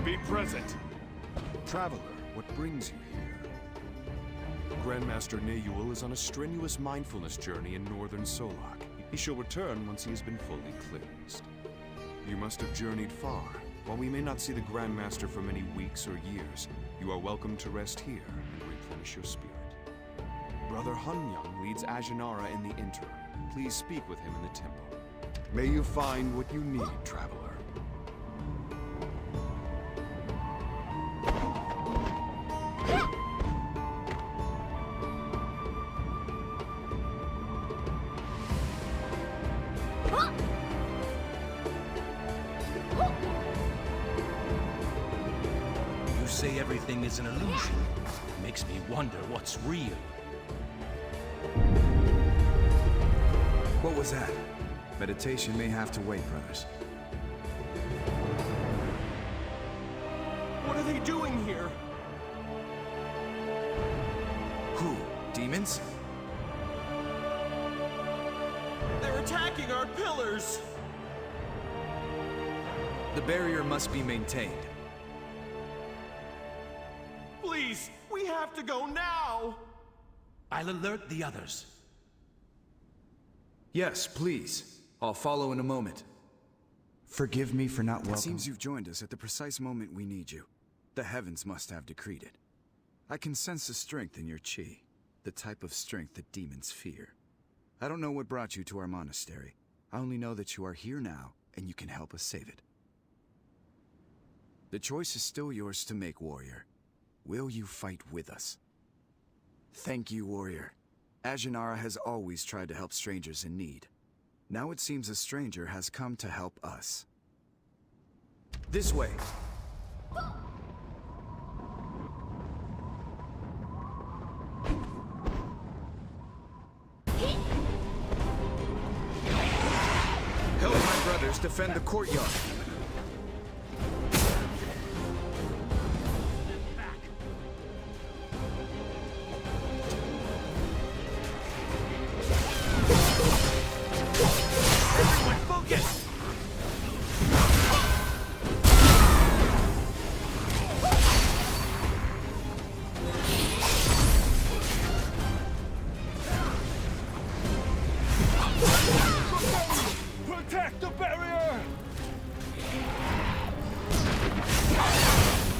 Be present. Traveler, what brings you here? Grandmaster Neyul is on a strenuous mindfulness journey in northern Solak. He shall return once he has been fully cleansed. You must have journeyed far. While we may not see the Grandmaster for many weeks or years, you are welcome to rest here and replenish your spirit. Brother Hunyang leads Ajanara in the interim. Please speak with him in the temple. May you find what you need, traveler. You say everything is an illusion. Makes me wonder what's real. What was that? Meditation may have to wait, brothers. What are they doing here? Who? Demons? They're attacking our pillars! The barrier must be maintained. Please, we have to go now! I'll alert the others. Yes, please. I'll follow in a moment. Forgive me for not welcoming. It seems you've joined us at the precise moment we need you. The heavens must have decreed it. I can sense the strength in your chi, the type of strength that demons fear. I don't know what brought you to our monastery. I only know that you are here now, and you can help us save it. The choice is still yours to make, warrior. Will you fight with us? Thank you, warrior. Ajanara has always tried to help strangers in need. Now it seems a stranger has come to help us. This way! Help my brothers defend the courtyard. Protect the barrier!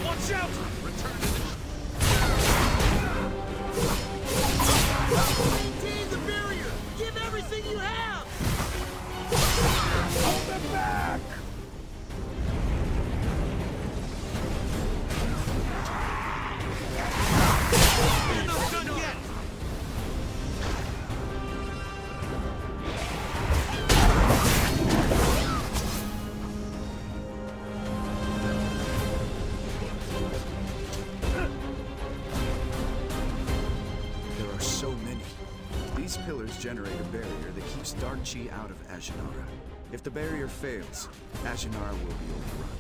Watch out! Return to the... Maintain the barrier! Give everything you have! Hold it back! These pillars generate a barrier that keeps dark chi out of Ajinara. If the barrier fails, Ajinara will be overrun.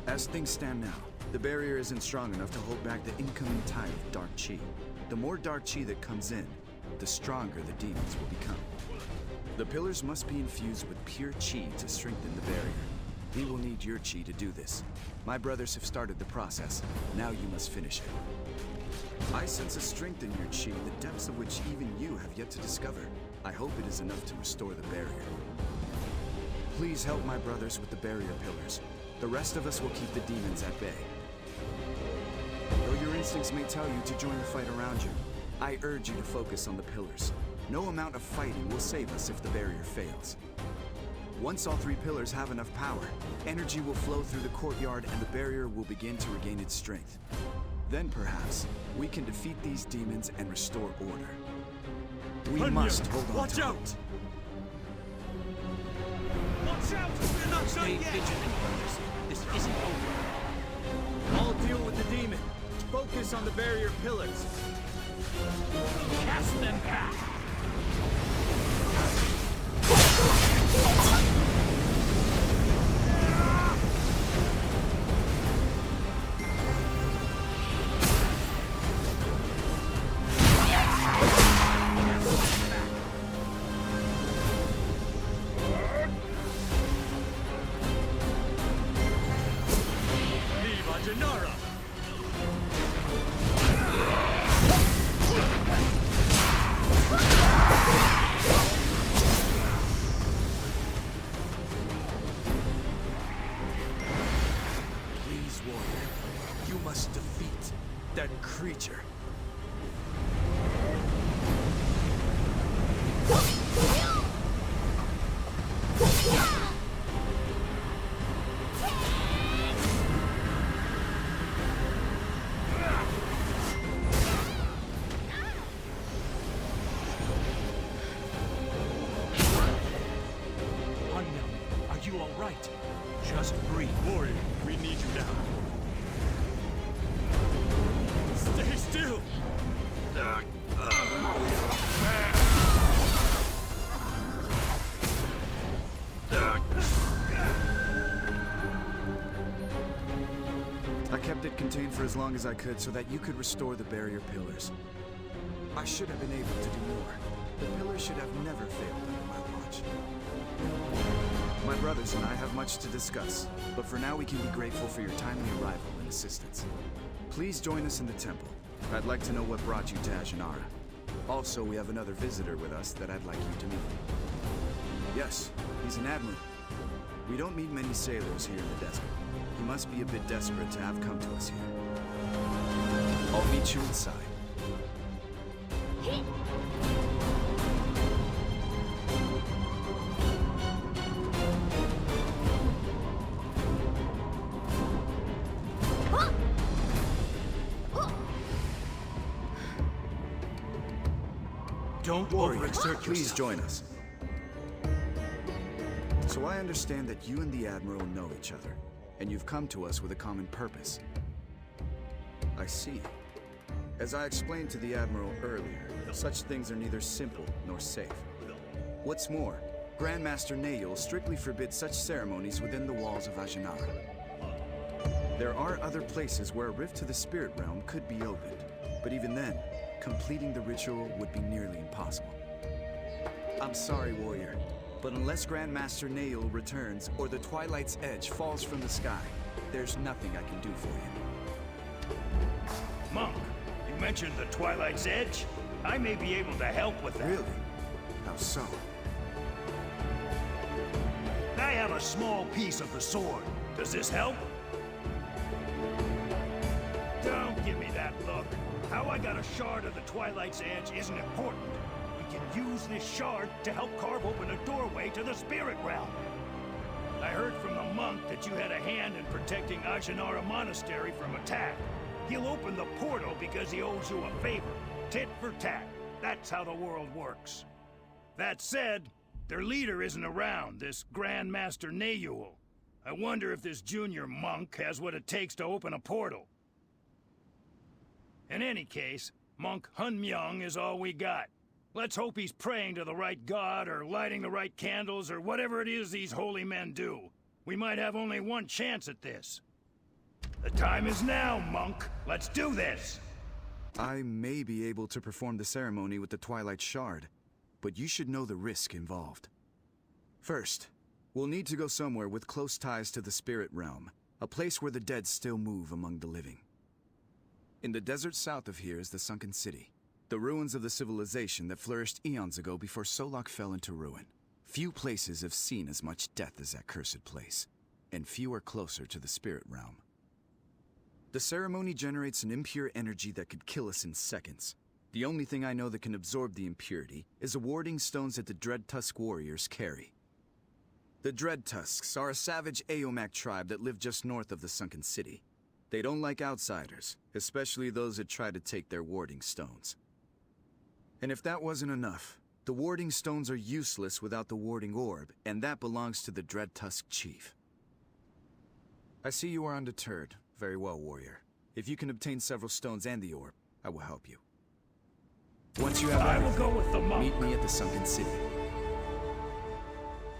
As things stand now, the barrier isn't strong enough to hold back the incoming tide of dark chi. The more dark chi that comes in, the stronger the demons will become. The pillars must be infused with pure chi to strengthen the barrier. We will need your chi to do this. My brothers have started the process. Now you must finish it. I sense a strength in your chi, the depths of which even you have yet to discover. I hope it is enough to restore the barrier. Please help my brothers with the barrier pillars. The rest of us will keep the demons at bay. Though your instincts may tell you to join the fight around you, I urge you to focus on the pillars. No amount of fighting will save us if the barrier fails. Once all three pillars have enough power, energy will flow through the courtyard and the barrier will begin to regain its strength. Then perhaps, we can defeat these demons and restore order. We must hold on to Watch out! hope. Watch out! We're not Stay done yet! vigilant, brothers. This isn't over. I'll deal with the demon. Focus on the barrier pillars. Cast them back! Viva Gennaro! Please, warrior, you must defeat that creature. Unknown, are you all right? Just breathe. Warrior, we need you now. Stay still! I kept it contained for as long as I could so that you could restore the barrier pillars. I should have been able to do more. The pillars should have never failed under my watch. My brothers and I have much to discuss, but for now we can be grateful for your timely arrival and assistance. Please join us in the temple. I'd like to know what brought you to Ajinara. Also, we have another visitor with us that I'd like you to meet. Yes, he's an admiral. We don't meet many sailors here in the desert. He must be a bit desperate to have come to us here. I'll meet you inside. Don't Warrior, overexert please yourself. join us. So I understand that you and the Admiral know each other, and you've come to us with a common purpose. I see. As I explained to the Admiral earlier, such things are neither simple nor safe. What's more, Grandmaster Nayul strictly forbids such ceremonies within the walls of Ajinara. There are other places where a rift to the spirit realm could be opened, but even then, completing the ritual would be nearly impossible. I'm sorry, Warrior, but unless Grandmaster Nayul returns or the Twilight's Edge falls from the sky, there's nothing I can do for you. Monk, you mentioned the Twilight's Edge? I may be able to help with that. Really? How so? I have a small piece of the sword. Does this help? Don't give me that look. How I got a shard of the Twilight's Edge isn't important. We can use this shard to help carve open a doorway to the spirit realm. I heard from the monk that you had a hand in protecting Ajinara Monastery from attack. He'll open the portal because he owes you a favor. Tit for tat. That's how the world works. That said, their leader isn't around, this Grandmaster Nayul. I wonder if this junior monk has what it takes to open a portal. In any case, Monk Hunmyung is all we got. Let's hope he's praying to the right god or lighting the right candles or whatever it is these holy men do. We might have only one chance at this. The time is now, monk. Let's do this! I may be able to perform the ceremony with the Twilight Shard, but you should know the risk involved. First, we'll need to go somewhere with close ties to the spirit realm, a place where the dead still move among the living. In the desert south of here is the Sunken City, the ruins of the civilization that flourished eons ago before Solok fell into ruin. Few places have seen as much death as that cursed place, and few are closer to the spirit realm. The ceremony generates an impure energy that could kill us in seconds. The only thing I know that can absorb the impurity is the warding stones that the Dread Tusk warriors carry. The Dread Tusks are a savage Aomak tribe that live just north of the Sunken City. They don't like outsiders, especially those that try to take their warding stones. And if that wasn't enough, the warding stones are useless without the warding orb, and that belongs to the Dread Tusk chief. I see you are undeterred. Very well, warrior. If you can obtain several stones and the orb, I will help you. Once you have I will go with the monk. Meet me at the Sunken City.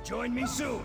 Join me soon.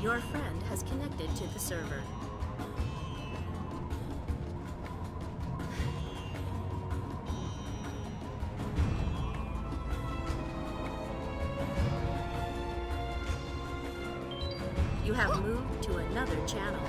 Your friend has connected to the server. You have moved to another channel.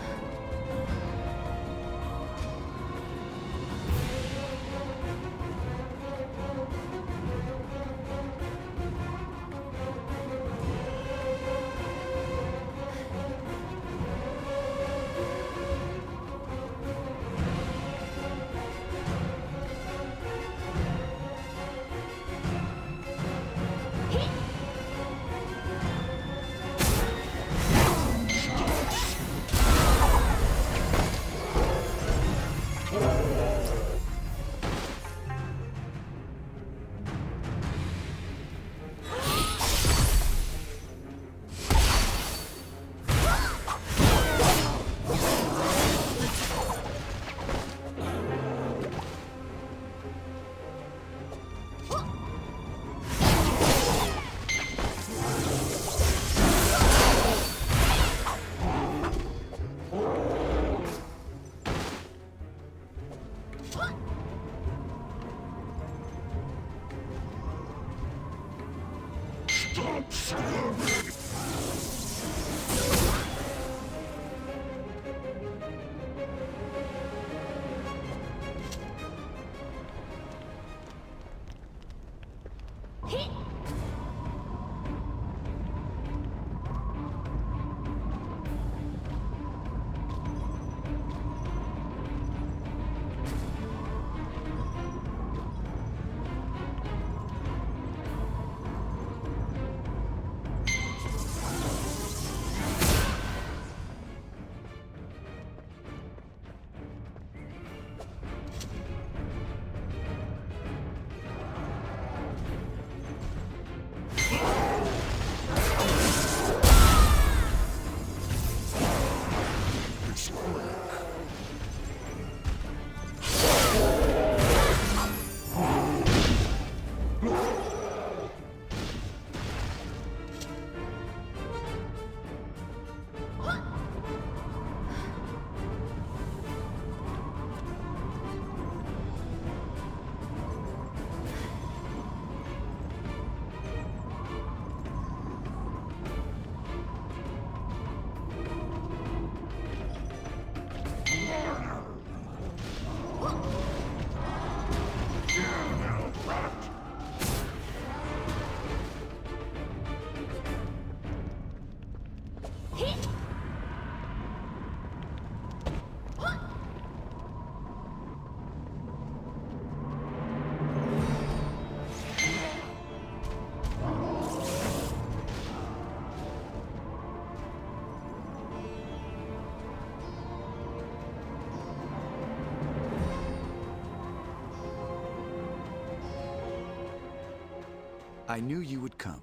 I knew you would come.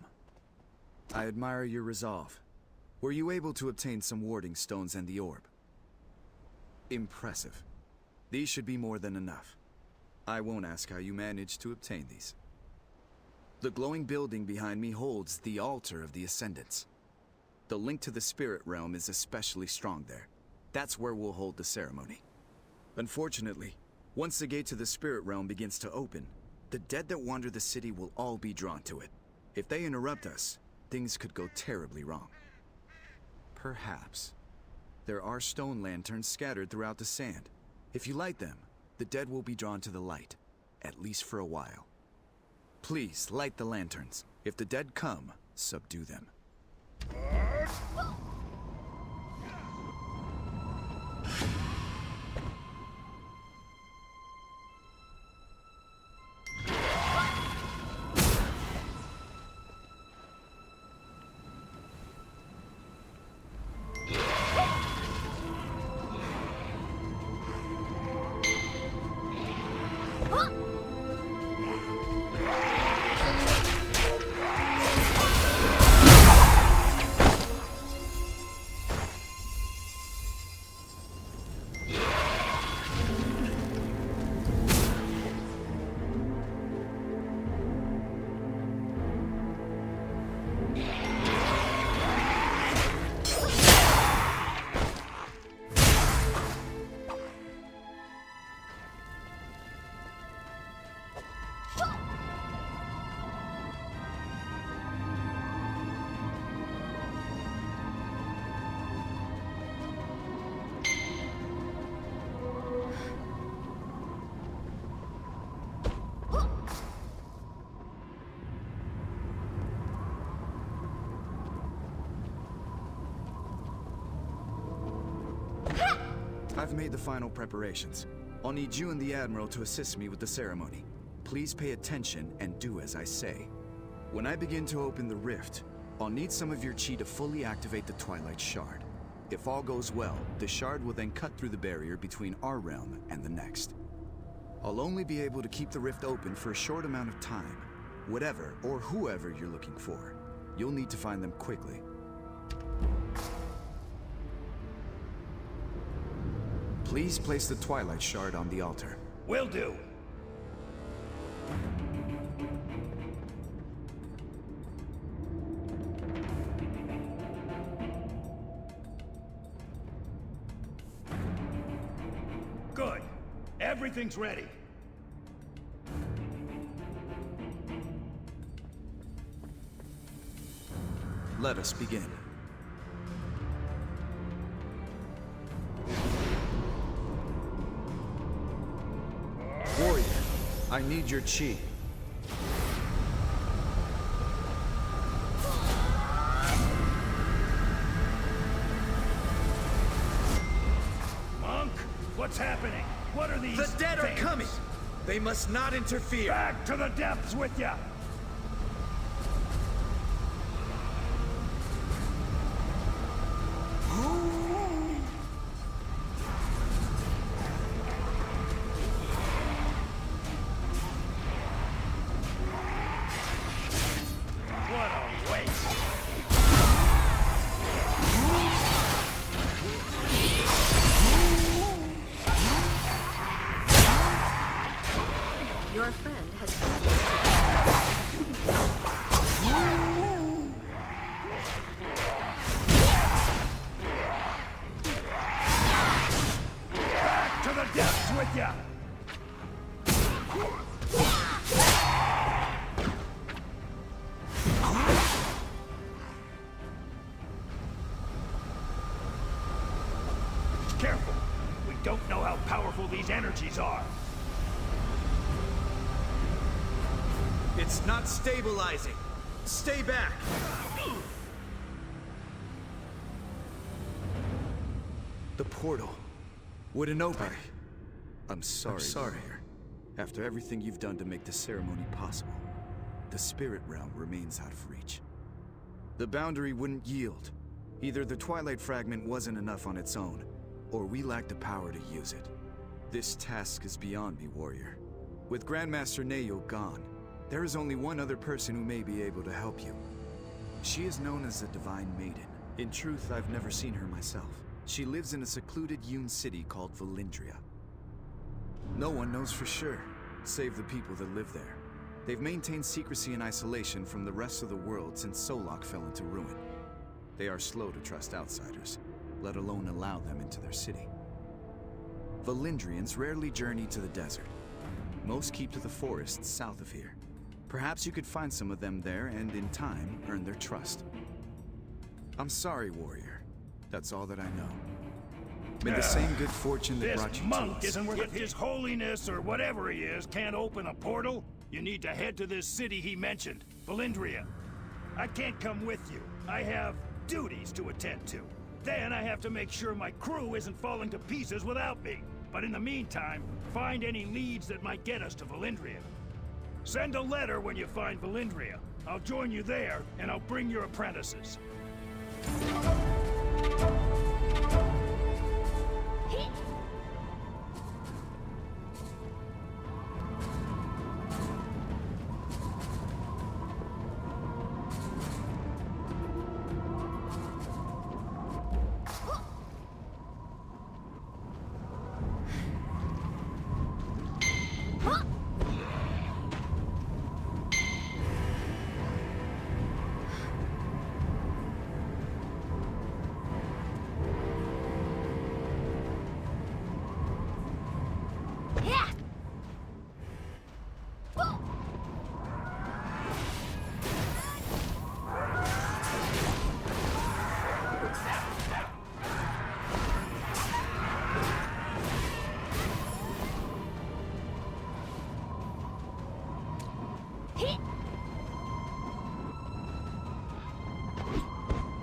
I admire your resolve. Were you able to obtain some warding stones and the orb? Impressive. These should be more than enough. I won't ask how you managed to obtain these. The glowing building behind me holds the altar of the Ascendants. The link to the spirit realm is especially strong there. That's where we'll hold the ceremony. Unfortunately, once the gate to the spirit realm begins to open, the dead that wander the city will all be drawn to it. If they interrupt us, things could go terribly wrong. Perhaps. There are stone lanterns scattered throughout the sand. If you light them, the dead will be drawn to the light, at least for a while. Please, light the lanterns. If the dead come, subdue them. I've made the final preparations. I'll need you and the Admiral to assist me with the ceremony. Please pay attention and do as I say. When I begin to open the rift, I'll need some of your chi to fully activate the Twilight Shard. If all goes well, the shard will then cut through the barrier between our realm and the next. I'll only be able to keep the rift open for a short amount of time. Whatever or whoever you're looking for, you'll need to find them quickly. Please place the Twilight Shard on the altar. Will do. Good. Everything's ready. Let us begin. Warrior, I need your chi. Monk, what's happening? What are these The dead are things? coming! They must not interfere! Back to the depths with ya! Your friend has Back to the depths with ya! Careful! We don't know how powerful these energies are. It's not stabilizing. Stay back. The portal wouldn't open. I'm sorry. After everything you've done to make the ceremony possible, the spirit realm remains out of reach. The boundary wouldn't yield. Either the Twilight Fragment wasn't enough on its own, or we lacked the power to use it. This task is beyond me, warrior. With Grandmaster Neyo gone, There is only one other person who may be able to help you. She is known as the Divine Maiden. In truth, I've never seen her myself. She lives in a secluded Yun city called Valindria. No one knows for sure, save the people that live there. They've maintained secrecy and isolation from the rest of the world since Solok fell into ruin. They are slow to trust outsiders, let alone allow them into their city. Valindrians rarely journey to the desert. Most keep to the forests south of here. Perhaps you could find some of them there and, in time, earn their trust. I'm sorry, warrior. That's all that I know. May the same good fortune that brought you to us. This monk isn't worth it. If His Holiness or whatever he is can't open a portal, you need to head to this city he mentioned, Valindria. I can't come with you. I have duties to attend to. Then I have to make sure my crew isn't falling to pieces without me. But in the meantime, find any leads that might get us to Valindria. Send a letter when you find Valindria. I'll join you there, and I'll bring your apprentices.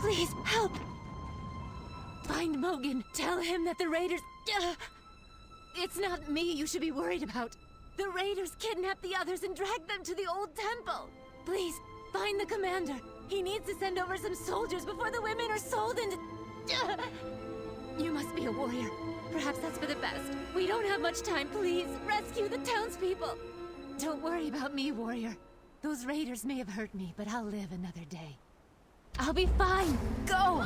Please, help! Find Mogan. Tell him that the raiders... It's not me you should be worried about. The raiders kidnapped the others and dragged them to the old temple. Please, find the commander. He needs to send over some soldiers before the women are sold into... You must be a warrior. Perhaps that's for the best. We don't have much time. Please, rescue the townspeople. Don't worry about me, warrior. Those raiders may have hurt me, but I'll live another day. I'll be fine. Go!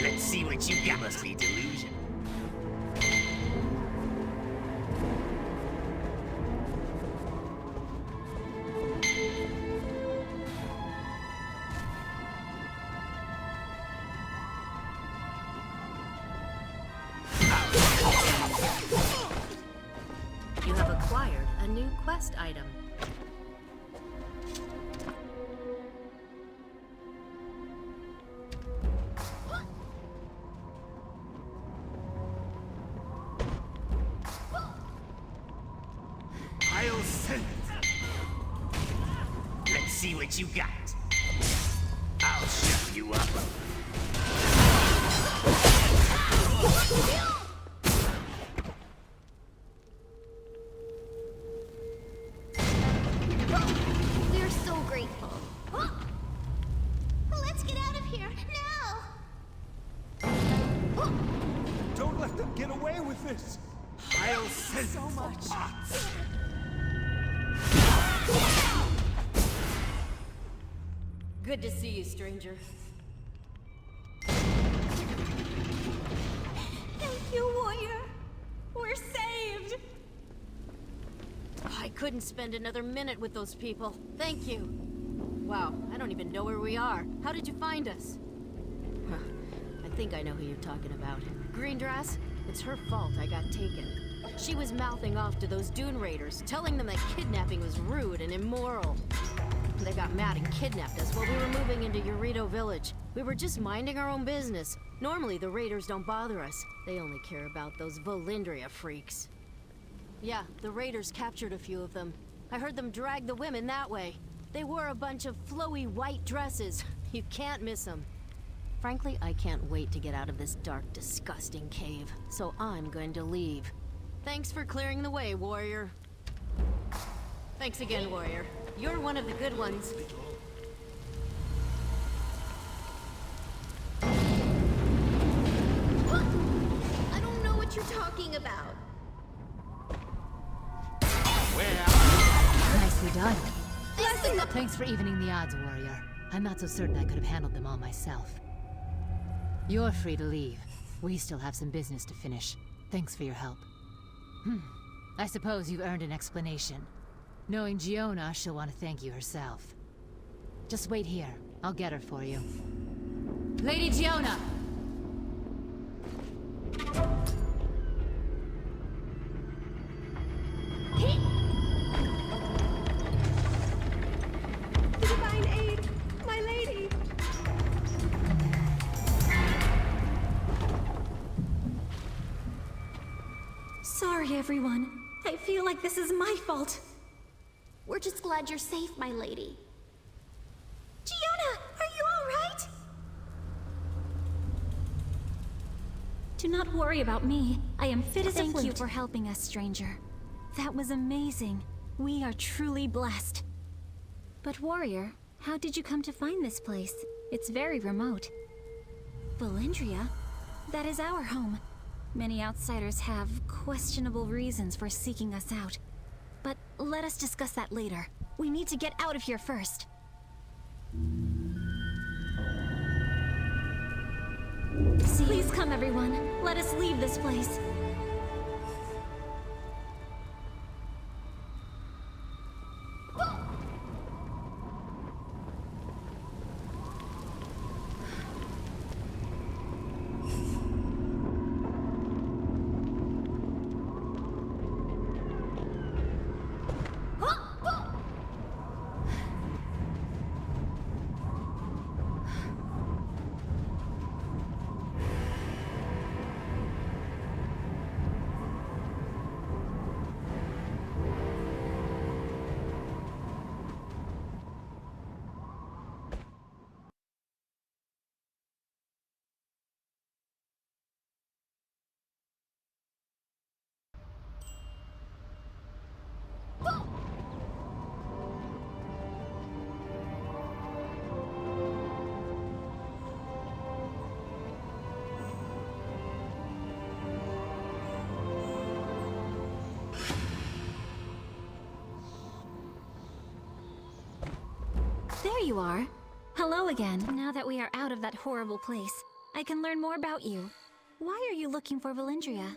Let's see what you got. Must be delusion. You have acquired a new quest item. I'll send it. Let's see what you got. I'll shut you up. We're so grateful. Let's get out of here, now! Don't let them get away with this! I'll send so much. Good to see you, stranger. Thank you, warrior! We're saved! I couldn't spend another minute with those people. Thank you. Wow, I don't even know where we are. How did you find us? Huh, I think I know who you're talking about. Green Dress? It's her fault I got taken. She was mouthing off to those Dune Raiders, telling them that kidnapping was rude and immoral. They got mad and kidnapped us while we were moving into Eurito Village. We were just minding our own business. Normally, the Raiders don't bother us. They only care about those Valindria freaks. Yeah, the Raiders captured a few of them. I heard them drag the women that way. They wore a bunch of flowy white dresses. You can't miss them. Frankly, I can't wait to get out of this dark, disgusting cave. So I'm going to leave. Thanks for clearing the way, warrior. Thanks again, warrior. You're one of the good ones. I don't know what you're talking about. done. Thanks for evening the odds, warrior. I'm not so certain I could have handled them all myself. You're free to leave. We still have some business to finish. Thanks for your help. I suppose you've earned an explanation. Knowing Giona, she'll want to thank you herself. Just wait here. I'll get her for you. Lady Giona! Divine aid! My lady! Sorry, everyone. I feel like this is my fault. We're just glad you're safe, my lady. Giona, are you all right? Do not worry about me. I am fit as a flint. Thank you for helping us, stranger. That was amazing. We are truly blessed. But warrior, how did you come to find this place? It's very remote. Valendria? That is our home. Many outsiders have questionable reasons for seeking us out. But let us discuss that later. We need to get out of here first. Please come, everyone. Let us leave this place. There you are. Hello again. Now that we are out of that horrible place, I can learn more about you. Why are you looking for Valendria?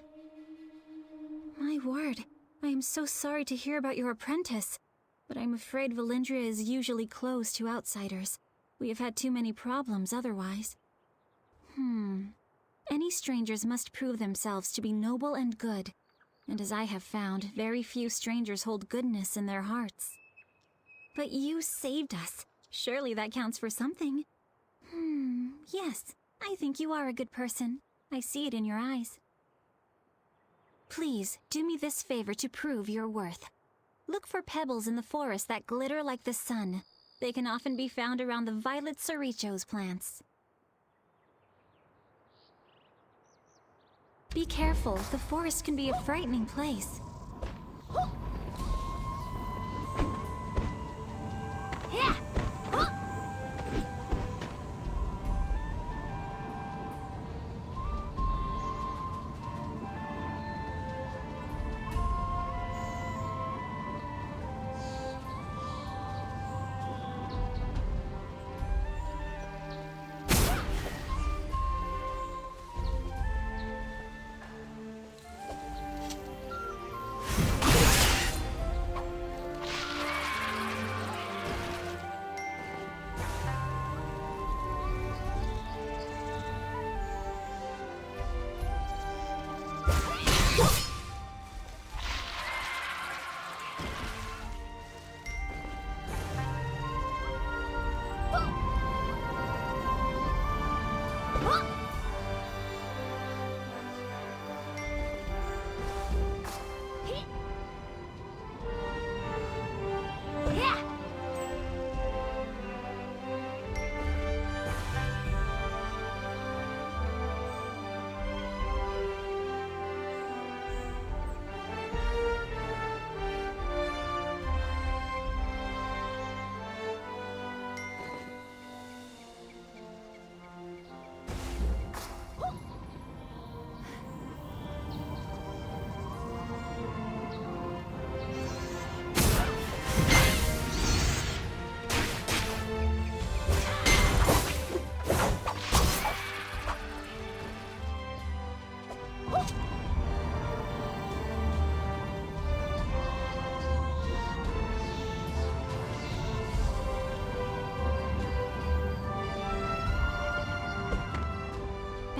My word, I am so sorry to hear about your apprentice, but I'm afraid Valendria is usually closed to outsiders. We have had too many problems otherwise. Any strangers must prove themselves to be noble and good, and as I have found, very few strangers hold goodness in their hearts. But you saved us. Surely that counts for something. Yes, I think you are a good person. I see it in your eyes. Please, do me this favor to prove your worth. Look for pebbles in the forest that glitter like the sun. They can often be found around the violet sorichos plants. Be careful, the forest can be a frightening place.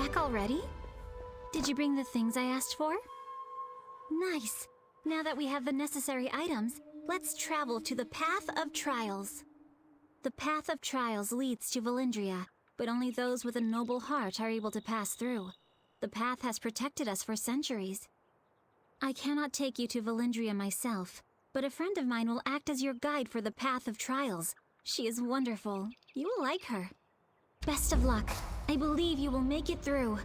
back already? Did you bring the things I asked for? Nice. Now that we have the necessary items, let's travel to the Path of Trials. The Path of Trials leads to Valindria, but only those with a noble heart are able to pass through. The path has protected us for centuries. I cannot take you to Valindria myself, but a friend of mine will act as your guide for the Path of Trials. She is wonderful. You will like her. Best of luck. I believe you will make it through.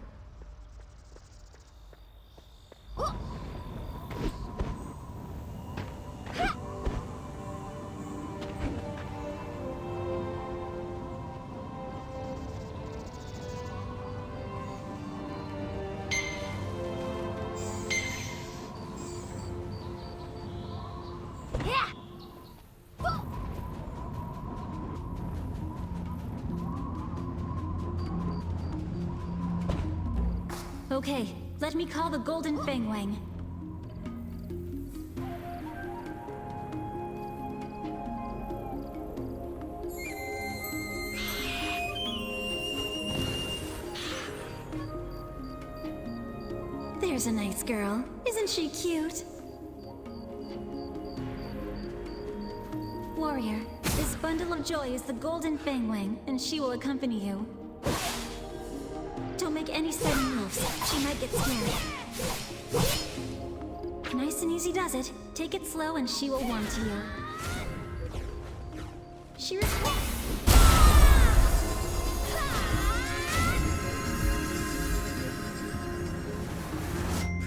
Okay, let me call the Golden Fangwang. There's a nice girl. Isn't she cute? Warrior, this bundle of joy is the Golden Fangwang, and she will accompany you. Don't make any sudden moves. She might get scared. Nice and easy does it. Take it slow and she will warm to you. She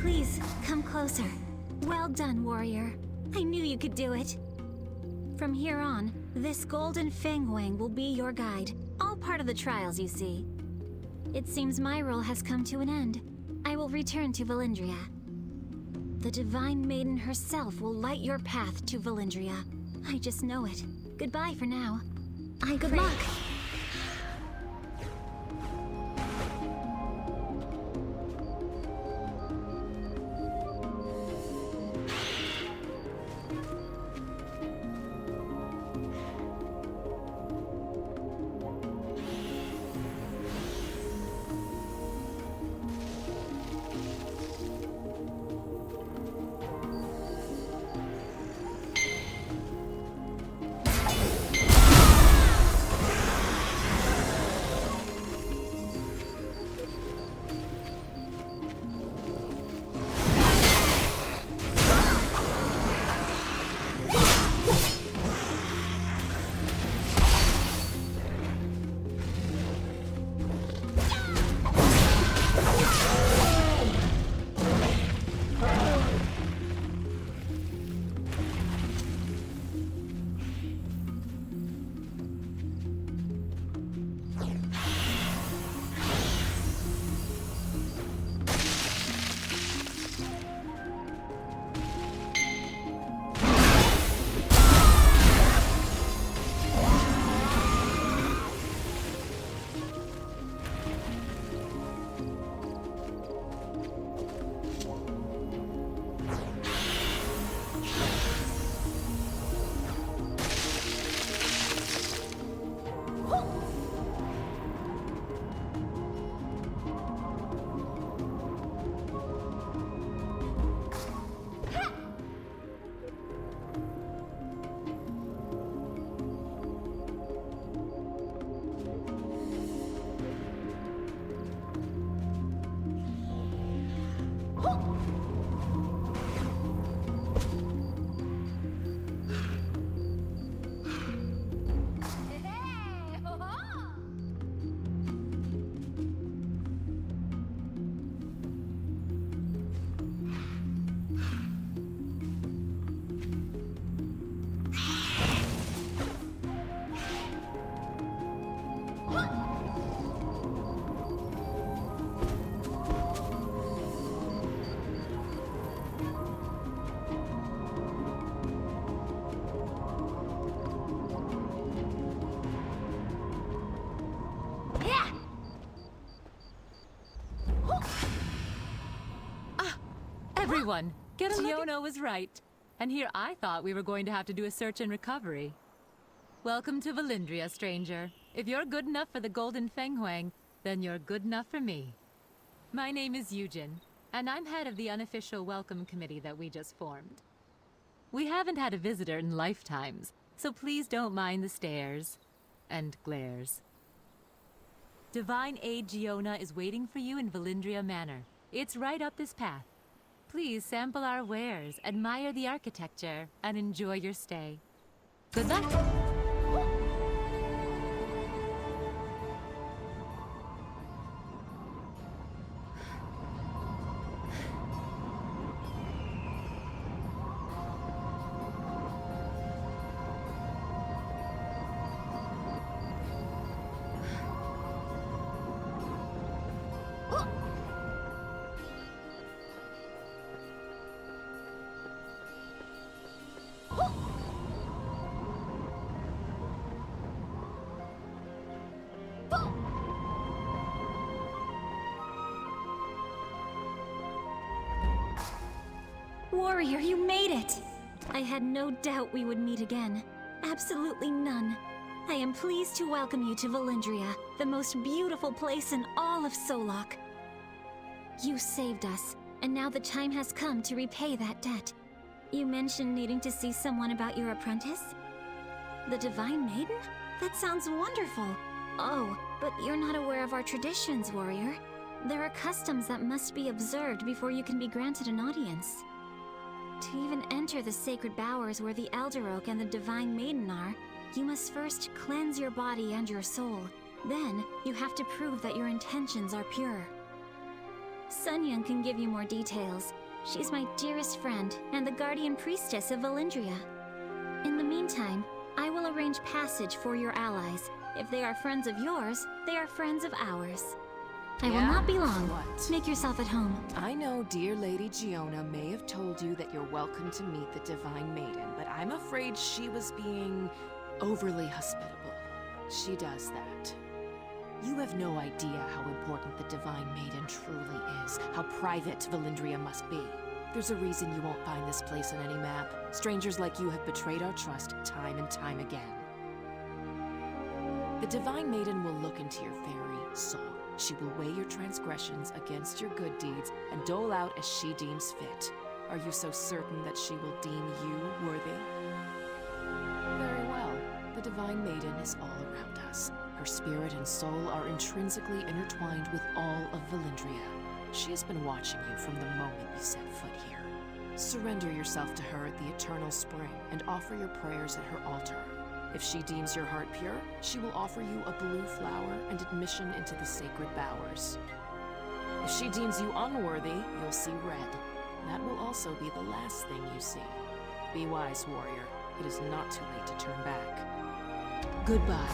Please, come closer. Well done, warrior. I knew you could do it. From here on, this Golden Fangwang will be your guide. All part of the trials, you see. It seems my role has come to an end. I will return to Valindria. The Divine Maiden herself will light your path to Valindria. I just know it. Goodbye for now. Good luck. Everyone, Giono was right. And here I thought we were going to have to do a search and recovery. Welcome to Valindria, stranger. If you're good enough for the Golden Fangwang, then you're good enough for me. My name is Eugen, and I'm head of the unofficial welcome committee that we just formed. We haven't had a visitor in lifetimes, so please don't mind the stares and glares. Divine Aid Giona is waiting for you in Valindria Manor. It's right up this path. Please sample our wares, admire the architecture, and enjoy your stay. Good luck! Warrior, you made it! I had no doubt we would meet again. Absolutely none. I am pleased to welcome you to Valindria, the most beautiful place in all of Solok. You saved us, and now the time has come to repay that debt. You mentioned needing to see someone about your apprentice? The Divine Maiden? That sounds wonderful. Oh, but you're not aware of our traditions, Warrior. There are customs that must be observed before you can be granted an audience. To even enter the sacred bowers where the Elder Oak and the Divine Maiden are, you must first cleanse your body and your soul. Then, you have to prove that your intentions are pure. Sunyun can give you more details. She's my dearest friend and the guardian priestess of Valindria. In the meantime, I will arrange passage for your allies. If they are friends of yours, they are friends of ours. I will not be long. What? Make yourself at home. I know dear Lady Giona may have told you that you're welcome to meet the Divine Maiden, but I'm afraid she was being overly hospitable. She does that. You have no idea how important the Divine Maiden truly is, how private Valindria must be. There's a reason you won't find this place on any map. Strangers like you have betrayed our trust time and time again. The Divine Maiden will look into your very soul. She will weigh your transgressions against your good deeds and dole out as she deems fit. Are you so certain that she will deem you worthy? Very well. The Divine Maiden is all around us. Her spirit and soul are intrinsically intertwined with all of Valindria. She has been watching you from the moment you set foot here. Surrender yourself to her at the Eternal Spring and offer your prayers at her altar. If she deems your heart pure, she will offer you a blue flower and admission into the sacred bowers. If she deems you unworthy, you'll see red. That will also be the last thing you see. Be wise, warrior. It is not too late to turn back. Goodbye.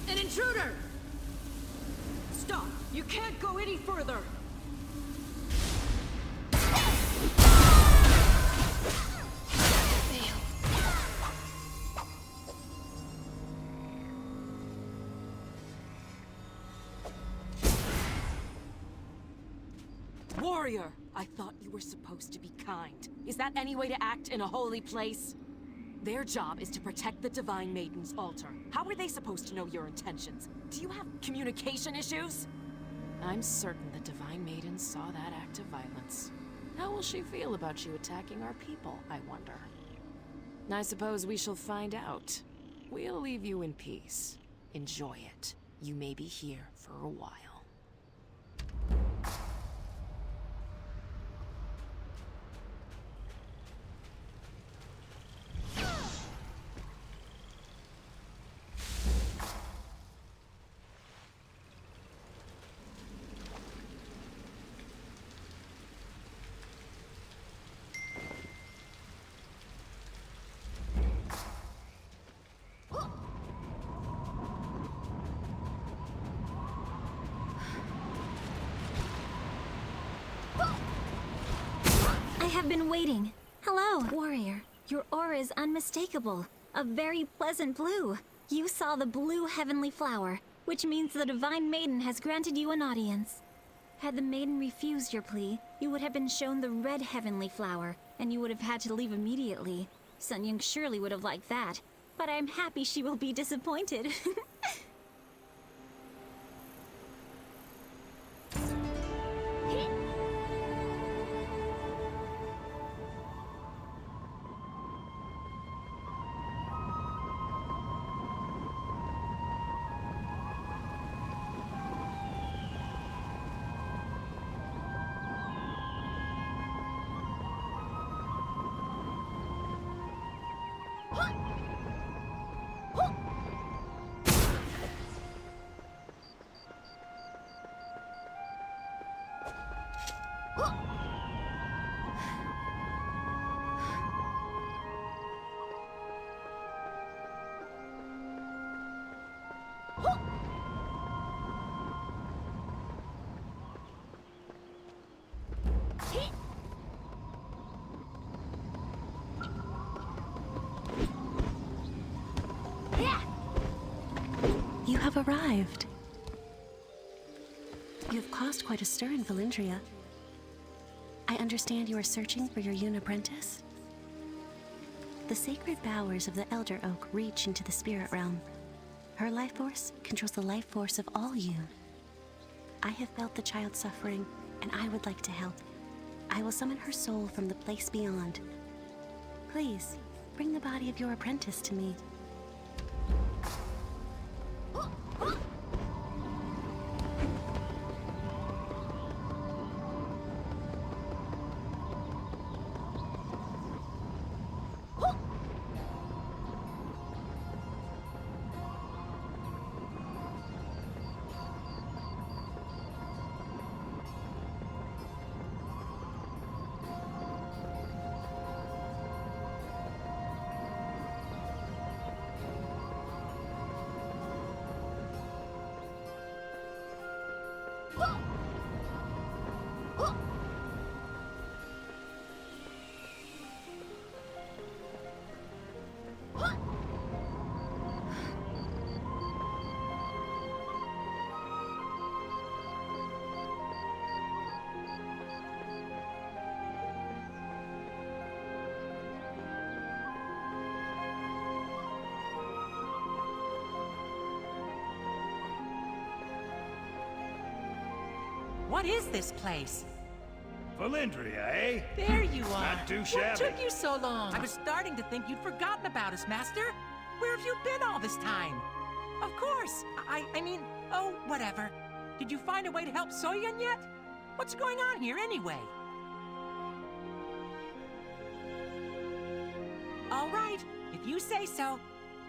An intruder! Stop! You can't go any further! Warrior! I thought you were supposed to be kind. Is that any way to act in a holy place? Their job is to protect the Divine Maiden's altar. How are they supposed to know your intentions? Do you have communication issues? I'm certain the Divine Maiden saw that act of violence. How will she feel about you attacking our people, I wonder? I suppose we shall find out. We'll leave you in peace. Enjoy it. You may be here for a while. I have been waiting. Hello, warrior. Your aura is unmistakable. A very pleasant blue. You saw the blue heavenly flower, which means the Divine Maiden has granted you an audience. Had the maiden refused your plea, you would have been shown the red heavenly flower, and you would have had to leave immediately. Sun Yung surely would have liked that, but I'm happy she will be disappointed. You have arrived. You have caused quite a stir in Valindria. I understand you are searching for your Yun apprentice? The sacred bowers of the Elder Oak reach into the spirit realm. Her life force controls the life force of all Yun. I have felt the child suffering, and I would like to help. I will summon her soul from the place beyond. Please, bring the body of your apprentice to me. What is this place? Valindria, eh? There you are. Not too shabby. What took you so long? I was starting to think you'd forgotten about us, Master. Where have you been all this time? Of course. I mean, oh, whatever. Did you find a way to help Soyun yet? What's going on here anyway? All right, if you say so.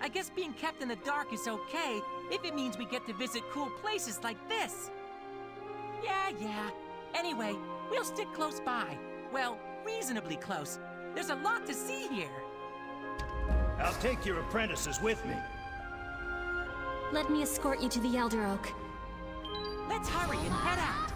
I guess being kept in the dark is okay if it means we get to visit cool places like this. Yeah. Anyway, we'll stick close by. Well, reasonably close. There's a lot to see here. I'll take your apprentices with me. Let me escort you to the Elder Oak. Let's hurry and head out.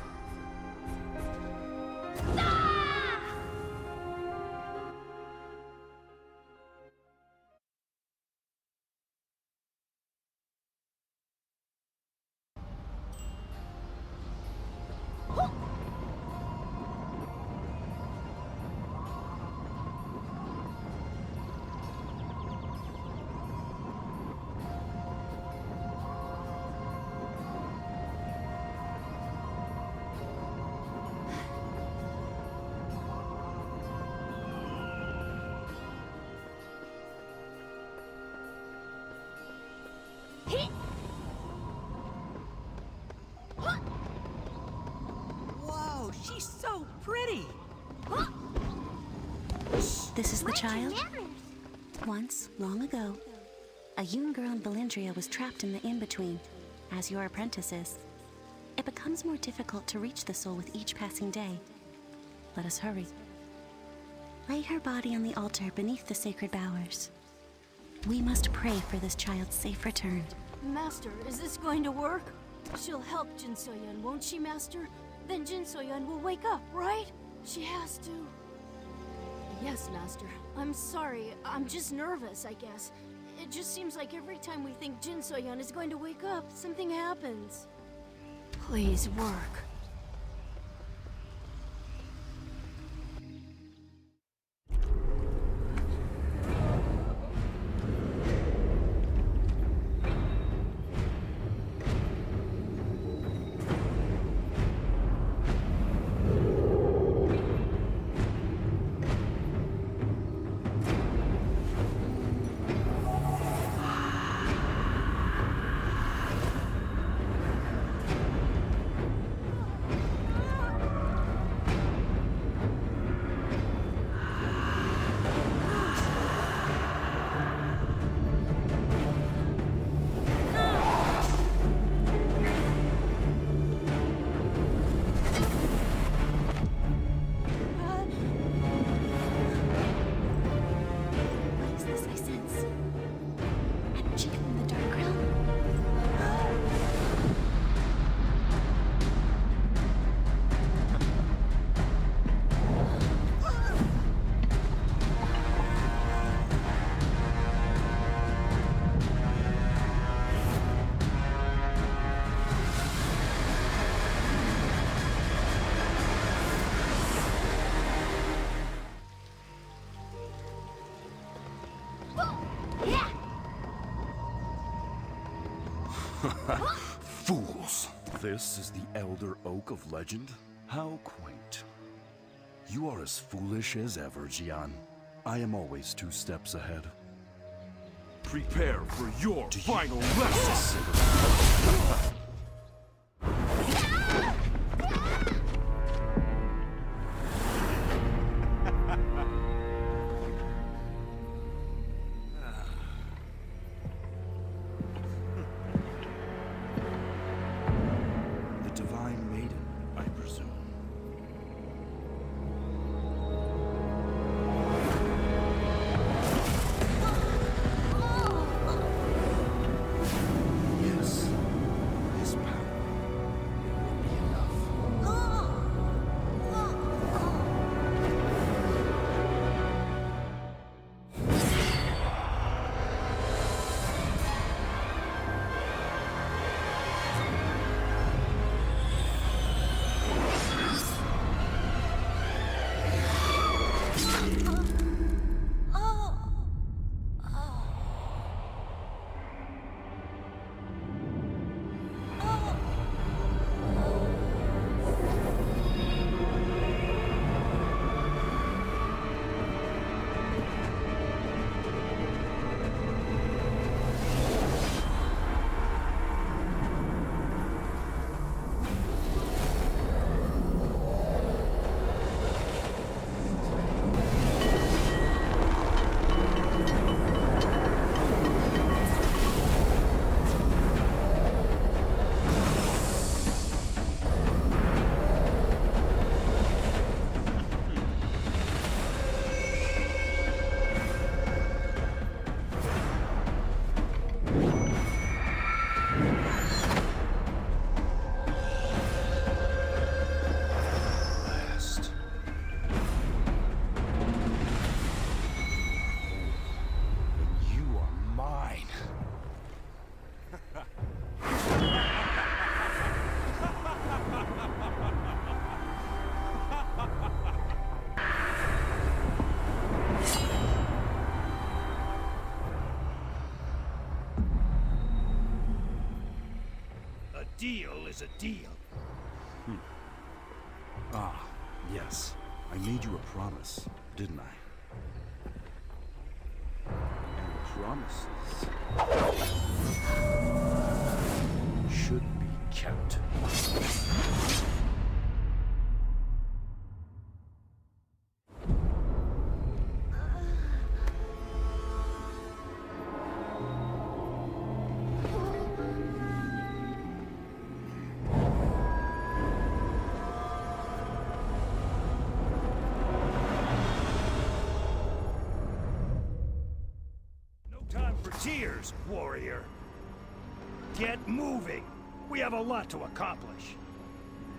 Whoa, she's so pretty! This is the child? Once, long ago, a young girl in Valindria was trapped in the in-between, as your apprentice is. It becomes more difficult to reach the soul with each passing day. Let us hurry. Lay her body on the altar beneath the sacred bowers. We must pray for this child's safe return. Master, is this going to work? She'll help Jin So-yeon, won't she, Master? Then Jin So-yeon will wake up, right? She has to. Yes, Master. I'm sorry. I'm just nervous, I guess. It just seems like every time we think Jin So-yeon is going to wake up, something happens. Please work. Fools! This is the Elder Oak of legend? How quaint. You are as foolish as ever, Jian. I am always 2 steps ahead. Prepare for your final lesson! Deal is a deal. Ah, yes. I made you a promise, didn't I? And promises should be kept. Tears, warrior. Get moving. We have a lot to accomplish.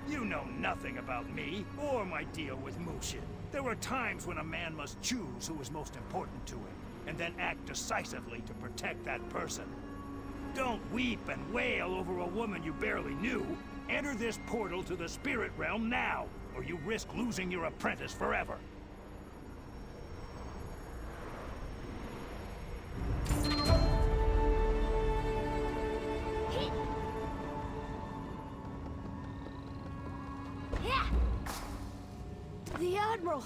You know nothing about me or my deal with Mushin. There are times when a man must choose who is most important to him, and then act decisively to protect that person. Don't weep and wail over a woman you barely knew. Enter this portal to the spirit realm now, or you risk losing your apprentice forever. The Admiral!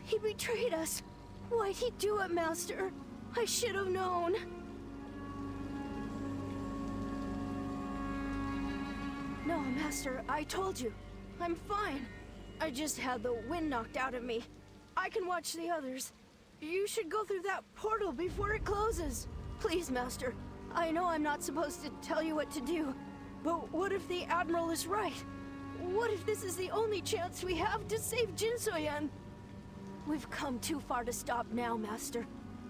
He betrayed us! Why'd he do it, Master? I should have known! No, Master, I told you. I'm fine. I just had the wind knocked out of me. I can watch the others. You should go through that portal before it closes. Please, Master. I know I'm not supposed to tell you what to do, but what if the Admiral is right? What if this is the only chance we have to save Jinsoyan? We've come too far to stop now, Master.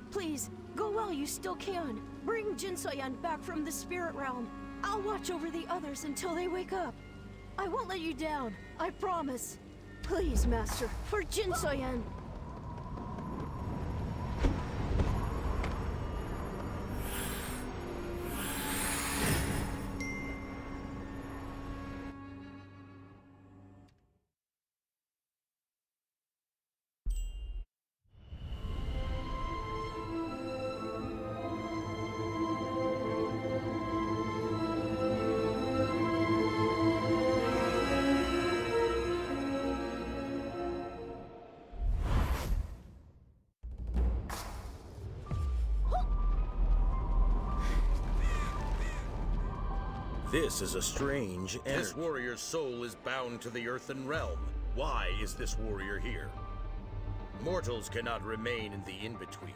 Please, go while you still can. Bring Jinsoyan back from the spirit realm. I'll watch over the others until they wake up. I won't let you down, I promise. Please, Master, for Jinsoyan. This is a strange energy. This warrior's soul is bound to the earthen realm. Why is this warrior here? Mortals cannot remain in the in-between.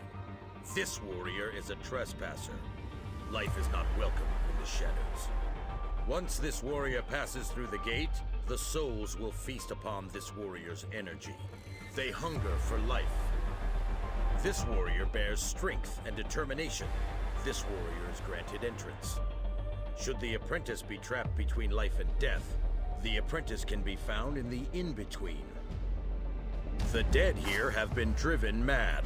This warrior is a trespasser. Life is not welcome in the shadows. Once this warrior passes through the gate, the souls will feast upon this warrior's energy. They hunger for life. This warrior bears strength and determination. This warrior is granted entrance. Should the apprentice be trapped between life and death, the apprentice can be found in the in-between. The dead here have been driven mad.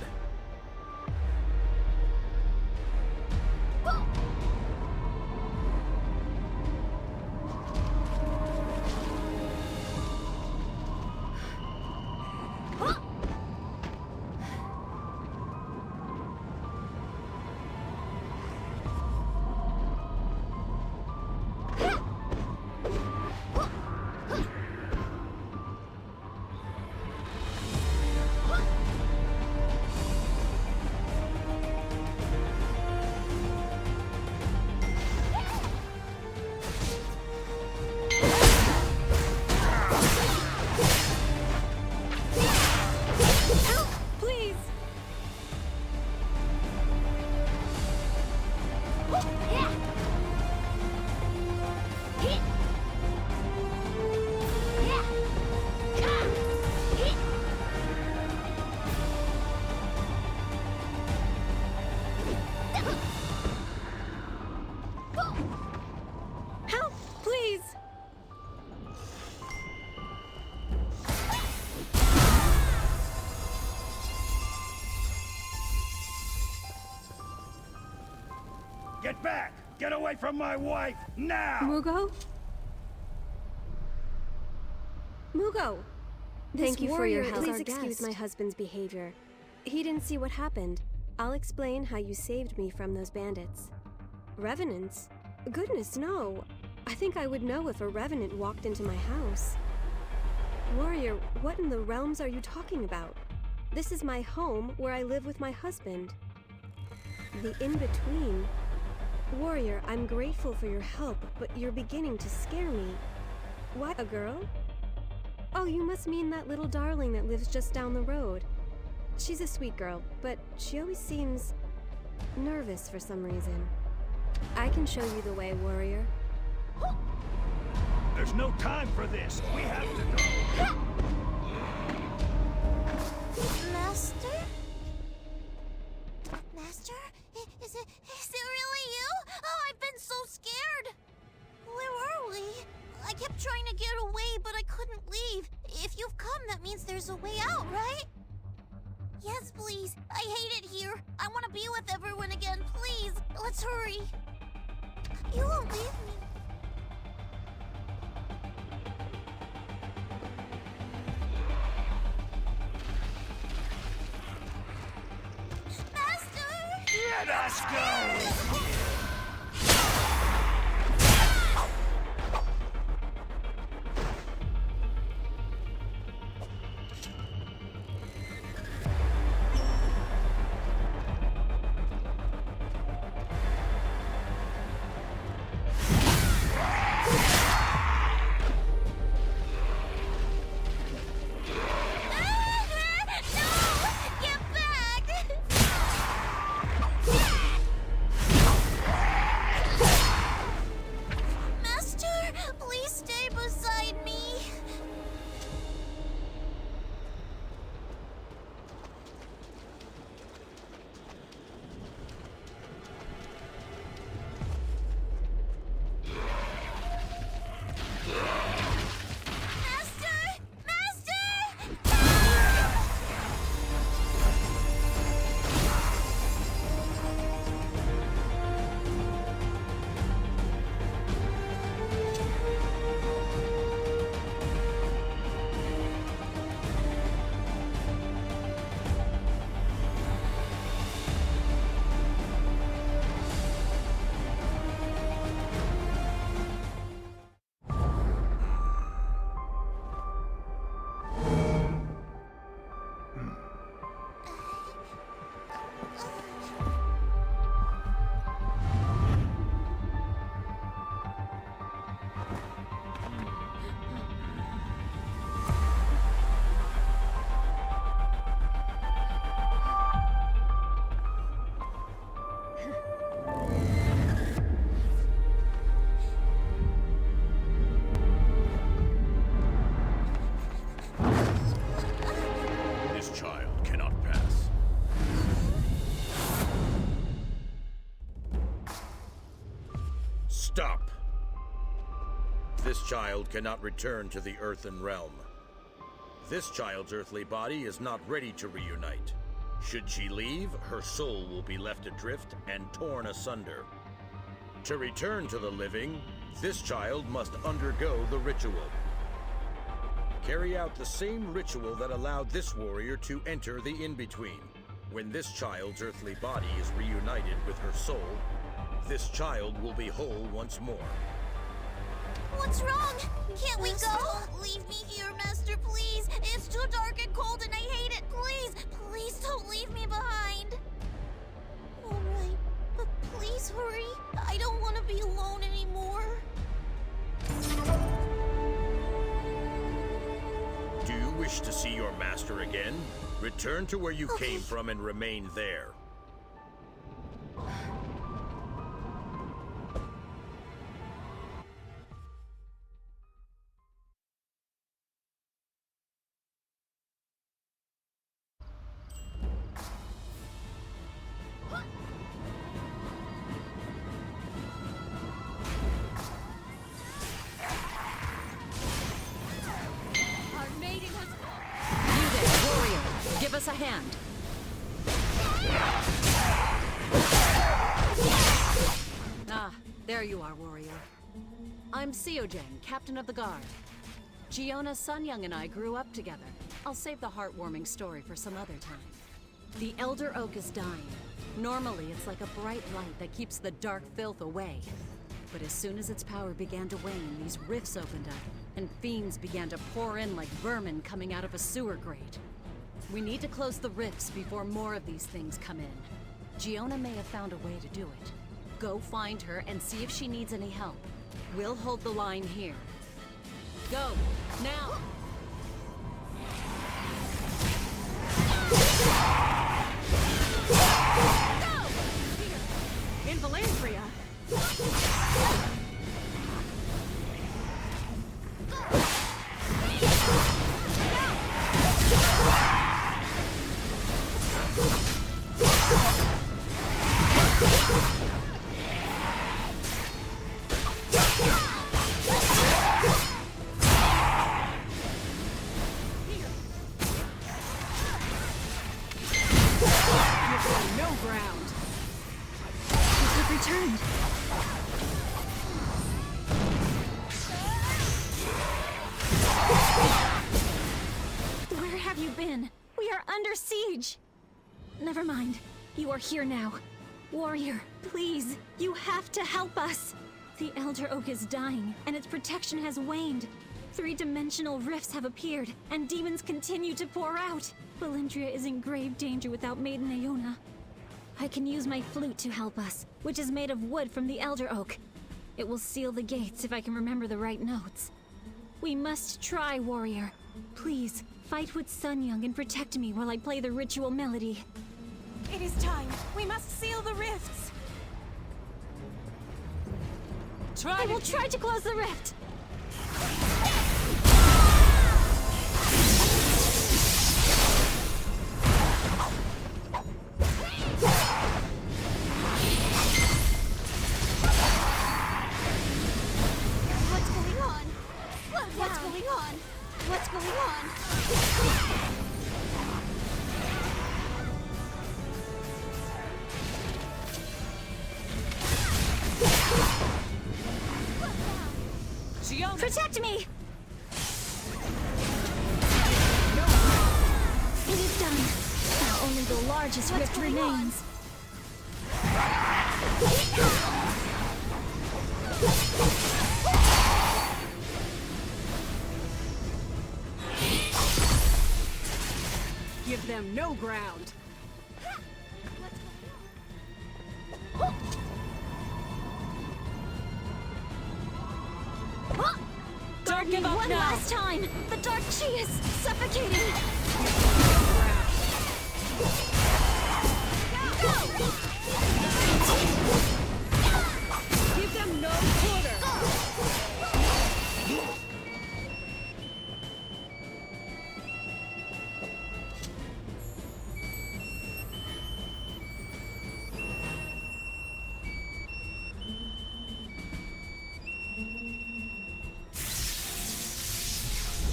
Get back! Get away from my wife, now! Mugo? Mugo! Thank you for your help. Please excuse my husband's behavior. He didn't see what happened. I'll explain how you saved me from those bandits. Revenants? Goodness, no. I think I would know if a revenant walked into my house. Warrior, what in the realms are you talking about? This is my home, where I live with my husband. The in-between. Warrior, I'm grateful for your help, but you're beginning to scare me. What, a girl? Oh, you must mean that little darling that lives just down the road. She's a sweet girl, but she always seems nervous for some reason. I can show you the way, Warrior. There's no time for this. We have to go. Master? Master? Is it really you? Oh, I've been so scared. Where are we? I kept trying to get away, but I couldn't leave. If you've come, that means there's a way out, right? Yes, please. I hate it here. I want to be with everyone again, please. Let's hurry. You won't leave me. Let us go! Stop! This child cannot return to the earthen realm. This child's earthly body is not ready to reunite. Should she leave, her soul will be left adrift and torn asunder. To return to the living, this child must undergo the ritual. Carry out the same ritual that allowed this warrior to enter the in-between. When this child's earthly body is reunited with her soul, this child will be whole once more. What's wrong? Can't we go? Leave me here, Master, please. It's too dark and cold and I hate it. Please, please don't leave me behind. All right, but please hurry. I don't want to be alone anymore. Do you wish to see your master again? Return to where you came from and remain there. Give us a hand. Ah, there you are, warrior. I'm Seojen, captain of the guard. Giona Sunyoung and I grew up together. I'll save the heartwarming story for some other time. The Elder Oak is dying. Normally, it's like a bright light that keeps the dark filth away. But as soon as its power began to wane, these rifts opened up, and fiends began to pour in like vermin coming out of a sewer grate. We need to close the rifts before more of these things come in. Giona may have found a way to do it. Go find her and see if she needs any help. We'll hold the line here. Go, now! Go! Here, in Valentria. Returned. Where have you been? We are under siege. Never mind. You are here now. Warrior, please, you have to help us. The Elder Oak is dying, and its protection has waned. 3-dimensional rifts have appeared, and demons continue to pour out. Valentria is in grave danger without Maiden Aona. I can use my flute to help us, which is made of wood from the Elder Oak. It will seal the gates if I can remember the right notes. We must try, warrior. Please, fight with Sun Young and protect me while I play the ritual melody. It is time. We must seal the rifts. I will try to close the rift. What's going on? Giona! Protect me! It is done. Now only the largest rift remains. Give them no ground. Don't give up one now. Last time. The dark chi is suffocating. Give them no quarter.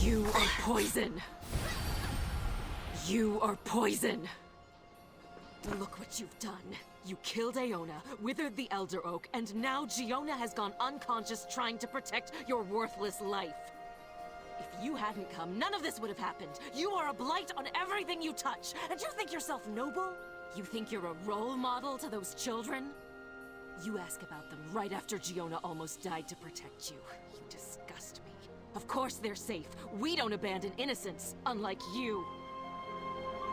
You are poison. You are poison. Look what you've done. You killed Aona, withered the Elder Oak, and now Giona has gone unconscious trying to protect your worthless life. If you hadn't come, none of this would have happened. You are a blight on everything you touch, and you think yourself noble? You think you're a role model to those children? You ask about them right after Giona almost died to protect you. You disgust me. Of course they're safe. We don't abandon innocents, unlike you.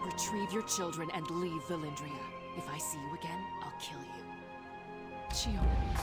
Retrieve your children and leave Valendria. If I see you again, I'll kill you. Giona.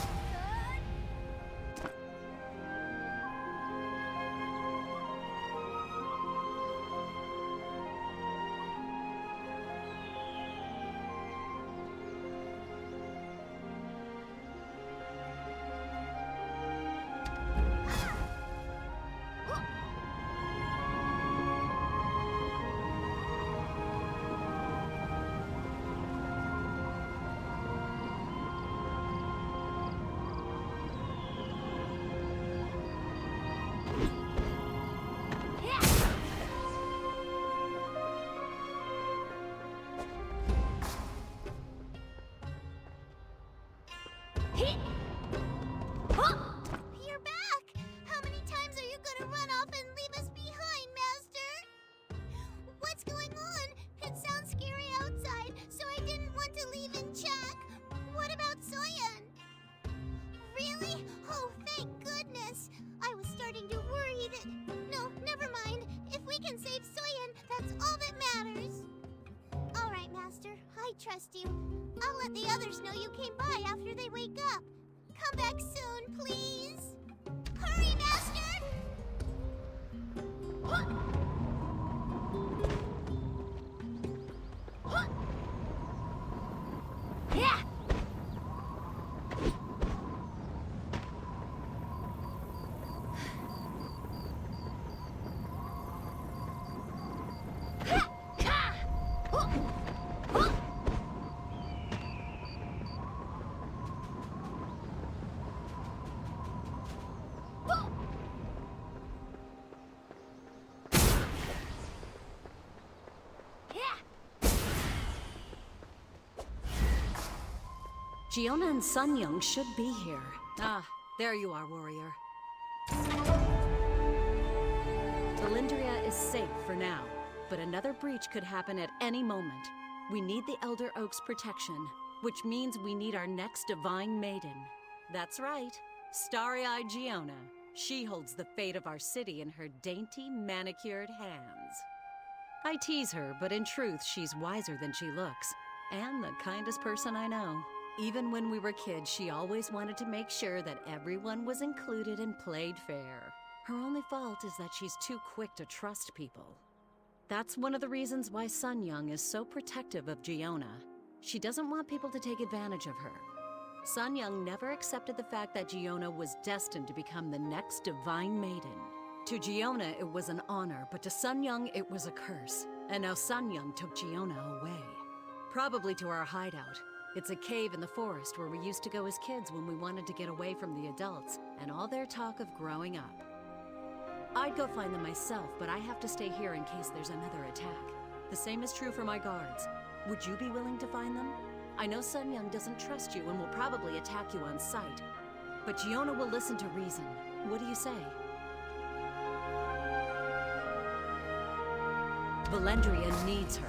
You're back! How many times are you gonna run off and leave us behind, Master? What's going on? It sounds scary outside, so I didn't want to leave in check. What about Soyan? Really? Oh, thank goodness. I was starting to worry that... No, never mind. If we can save Soyan, that's all that matters. All right, Master. I trust you. I'll let the others know you came by after they wake up. Come back soon, please. Hurry, Master! Yeah! Giona and Sun Young should be here. Ah, there you are, warrior. Valindria is safe for now, but another breach could happen at any moment. We need the Elder Oak's protection, which means we need our next divine maiden. That's right, starry-eyed Giona. She holds the fate of our city in her dainty, manicured hands. I tease her, but in truth, she's wiser than she looks, and the kindest person I know. Even when we were kids, she always wanted to make sure that everyone was included and played fair. Her only fault is that she's too quick to trust people. That's one of the reasons why Sun Young is so protective of Giona. She doesn't want people to take advantage of her. Sun Young never accepted the fact that Giona was destined to become the next divine maiden. To Giona, it was an honor, but to Sun Young, it was a curse. And now Sun Young took Giona away. Probably to our hideout. It's a cave in the forest where we used to go as kids when we wanted to get away from the adults and all their talk of growing up. I'd go find them myself, but I have to stay here in case there's another attack. The same is true for my guards. Would you be willing to find them? I know Sun Young doesn't trust you and will probably attack you on sight, but Giona will listen to reason. What do you say? Valendria needs her.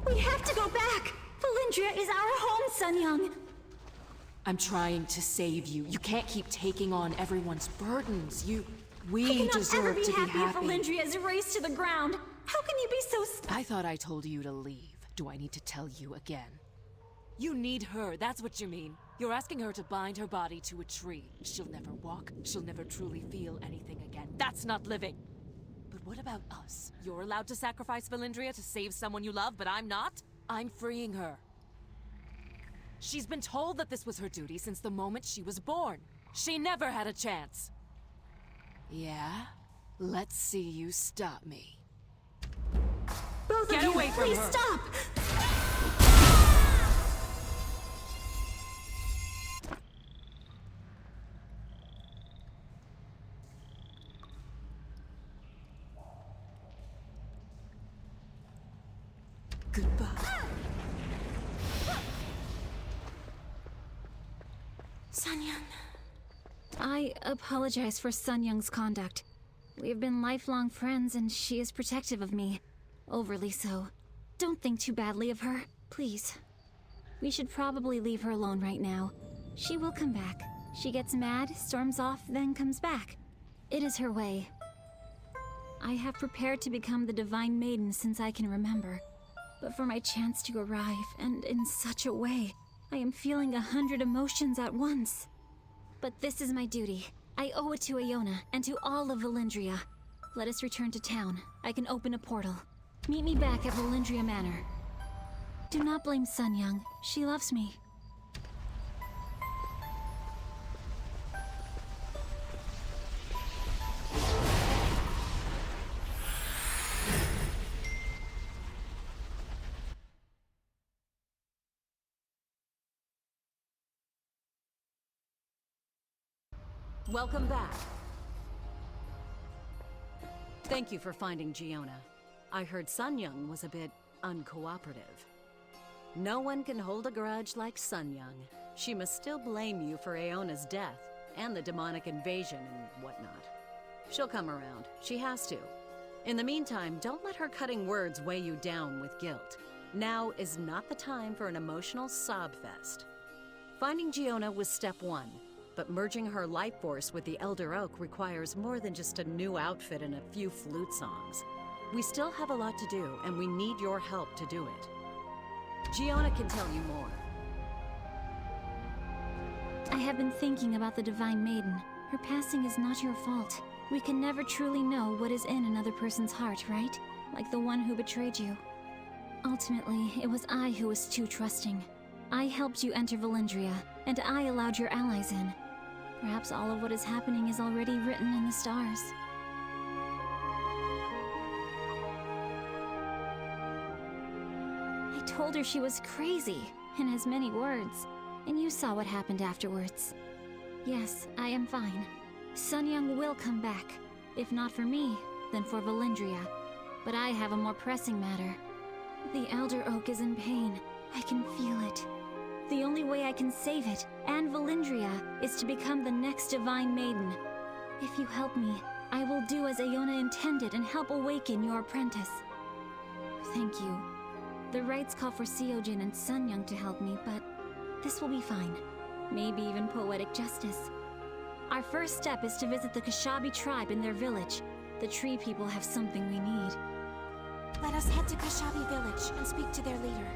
We have to go back! Valindria is our home, Sun Young! I'm trying to save you. You can't keep taking on everyone's burdens. We deserve to be happy. I cannot ever be happy if Valindria is razed to the ground. How can you be so I thought I told you to leave. Do I need to tell you again? You need her, that's what you mean. You're asking her to bind her body to a tree. She'll never walk, she'll never truly feel anything again. That's not living! But what about us? You're allowed to sacrifice Valindria to save someone you love, but I'm not? I'm freeing her. She's been told that this was her duty since the moment she was born. She never had a chance. Yeah? Let's see you stop me. Both Get of you, away from please her! Stop! Goodbye. Sun-Young. I apologize for Sun-Young's conduct. We have been lifelong friends and she is protective of me. Overly so. Don't think too badly of her, please. We should probably leave her alone right now. She will come back. She gets mad, storms off, then comes back. It is her way. I have prepared to become the Divine Maiden since I can remember. But for my chance to arrive, and in such a way, I am feeling 100 emotions at once. But this is my duty. I owe it to Iona, and to all of Valindria. Let us return to town. I can open a portal. Meet me back at Valindria Manor. Do not blame Sun-Young. She loves me. Welcome back. Thank you for finding Giona. I heard Sun-Young was a bit uncooperative. No one can hold a grudge like Sun-Young. She must still blame you for Iona's death and the demonic invasion and whatnot. She'll come around. She has to. In the meantime, don't let her cutting words weigh you down with guilt. Now is not the time for an emotional sob fest. Finding Giona was step one. But merging her life force with the Elder Oak requires more than just a new outfit and a few flute songs. We still have a lot to do, and we need your help to do it. Giona can tell you more. I have been thinking about the Divine Maiden. Her passing is not your fault. We can never truly know what is in another person's heart, right? Like the one who betrayed you. Ultimately, it was I who was too trusting. I helped you enter Valindria, and I allowed your allies in. Perhaps all of what is happening is already written in the stars. I told her she was crazy, in as many words, and you saw what happened afterwards. Yes, I am fine. Sun-Young will come back. If not for me, then for Valindria. But I have a more pressing matter. The Elder Oak is in pain. I can feel it. The only way I can save it, and Valindria, is to become the next Divine Maiden. If you help me, I will do as Iona intended and help awaken your apprentice. Thank you. The rites call for Seojin and Sun-Young to help me, but this will be fine. Maybe even poetic justice. Our first step is to visit the Kashabi tribe in their village. The tree people have something we need. Let us head to Kashabi village and speak to their leader.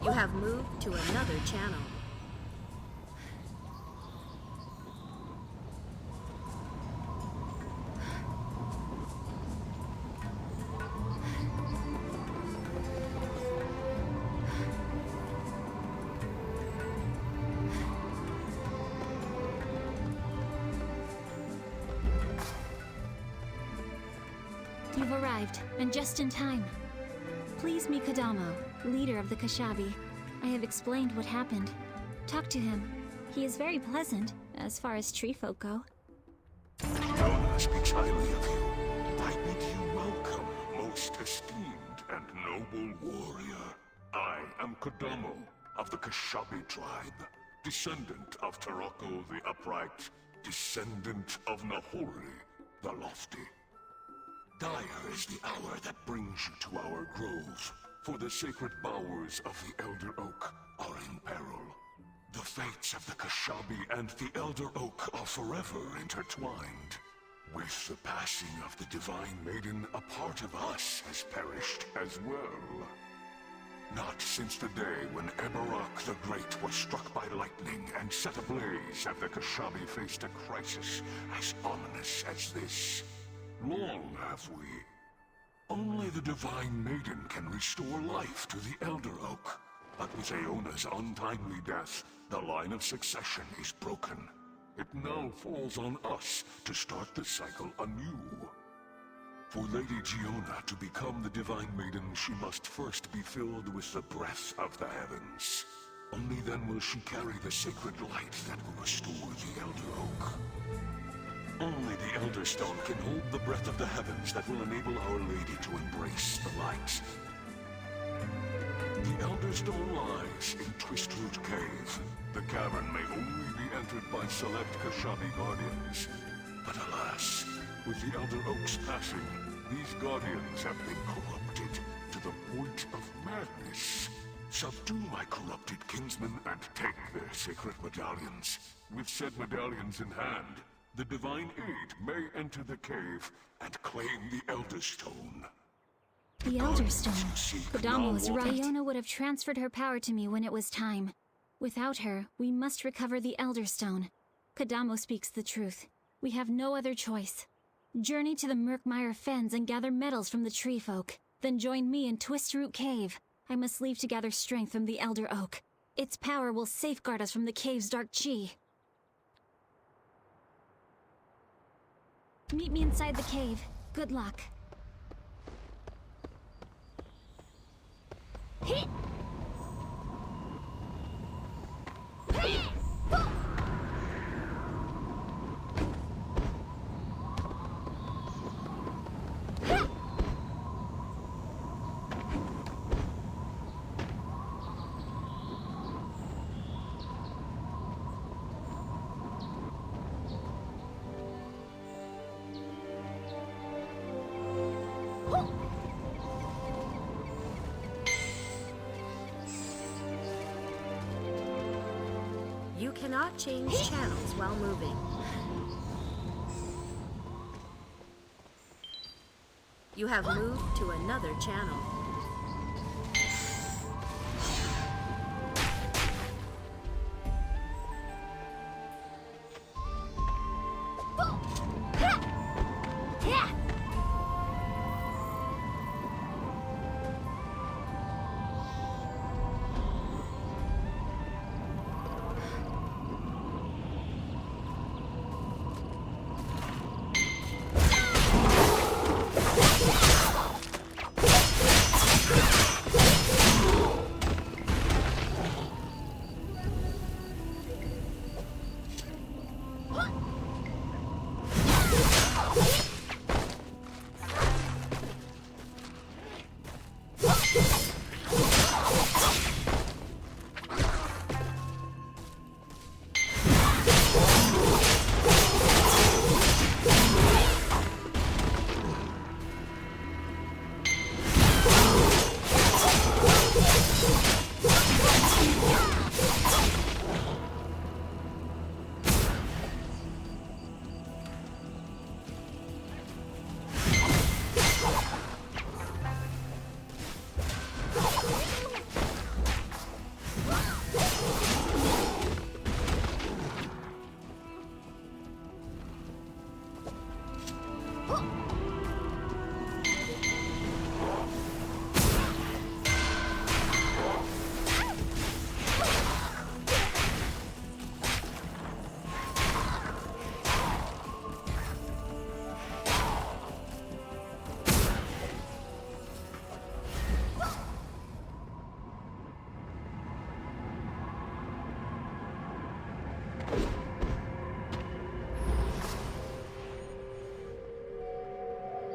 You have moved to another channel. You've arrived, and just in time. Please meet Kodamo, leader of the Kashabi. I have explained what happened. Talk to him. He is very pleasant, as far as tree folk go. Iona speaks highly of you. I bid you welcome, most esteemed and noble warrior. I am Kodamo of the Kashabi tribe, descendant of Taroko the Upright, descendant of Nahori the Lofty. Dire is the hour that brings you to our grove, for the sacred bowers of the Elder Oak are in peril. The fates of the Kashabi and the Elder Oak are forever intertwined. With the passing of the Divine Maiden, a part of us has perished as well. Not since the day when Eberrock the Great was struck by lightning and set ablaze have the Kashabi faced a crisis as ominous as this. Long have we. Only the Divine Maiden can restore life to the Elder Oak. But with Aeona's untimely death, the line of succession is broken. It now falls on us to start the cycle anew. For Lady Giona to become the Divine Maiden, she must first be filled with the breath of the heavens. Only then will she carry the sacred light that will restore the Elder Oak. Only the Elder Stone can hold the breath of the heavens that will enable Our Lady to embrace the light. The Elder Stone lies in Twistroot Cave. The cavern may only be entered by select Kashabi guardians. But alas, with the Elder Oak's passing, these guardians have been corrupted to the point of madness. Subdue my corrupted kinsmen and take their sacred medallions. With said medallions in hand, the Divine Aid may enter the cave and claim the Elder Stone. The Elder Stone. Kodama was right. Aeona would have transferred her power to me when it was time. Without her, we must recover the Elder Stone. Kodama speaks the truth. We have no other choice. Journey to the Murkmire Fens and gather metals from the tree folk. Then join me in Twistroot Cave. I must leave to gather strength from the Elder Oak. Its power will safeguard us from the cave's dark chi. Meet me inside the cave. Good luck. You cannot change channels while moving. You have moved to another channel.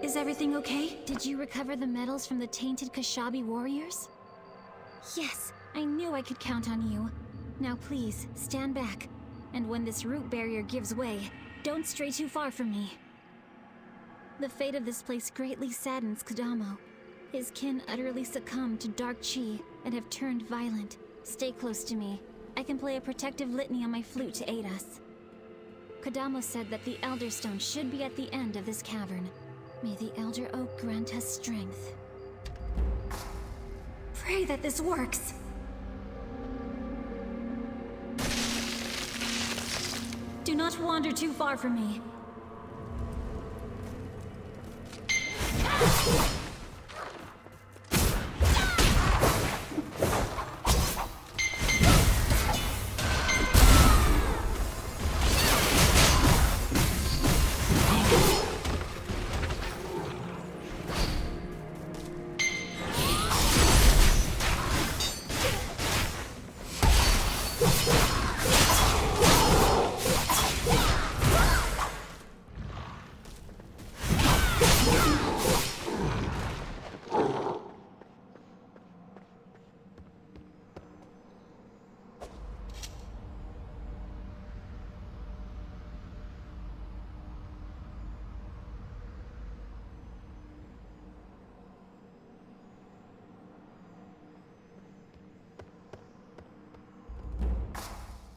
Is everything okay? Did you recover the medals from the tainted Kashabi warriors? Yes, I knew I could count on you. Now please, stand back. And when this root barrier gives way, don't stray too far from me. The fate of this place greatly saddens Kodama. His kin utterly succumbed to dark chi and have turned violent. Stay close to me. I can play a protective litany on my flute to aid us. Kodamo said that the Elder Stone should be at the end of this cavern. May the Elder Oak grant us strength. Pray that this works! Do not wander too far from me.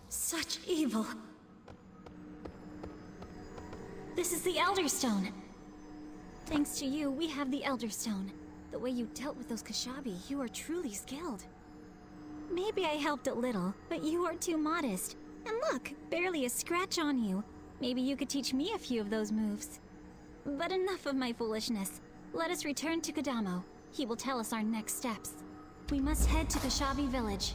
Such evil. This is the Elder Stone. Thanks to you, we have the Elder Stone. The way you dealt with those Kashabi, you are truly skilled. Maybe I helped a little, but you are too modest. And look, barely a scratch on you. Maybe you could teach me a few of those moves. But enough of my foolishness. Let us return to Kodamo. He will tell us our next steps. We must head to Kashabi village.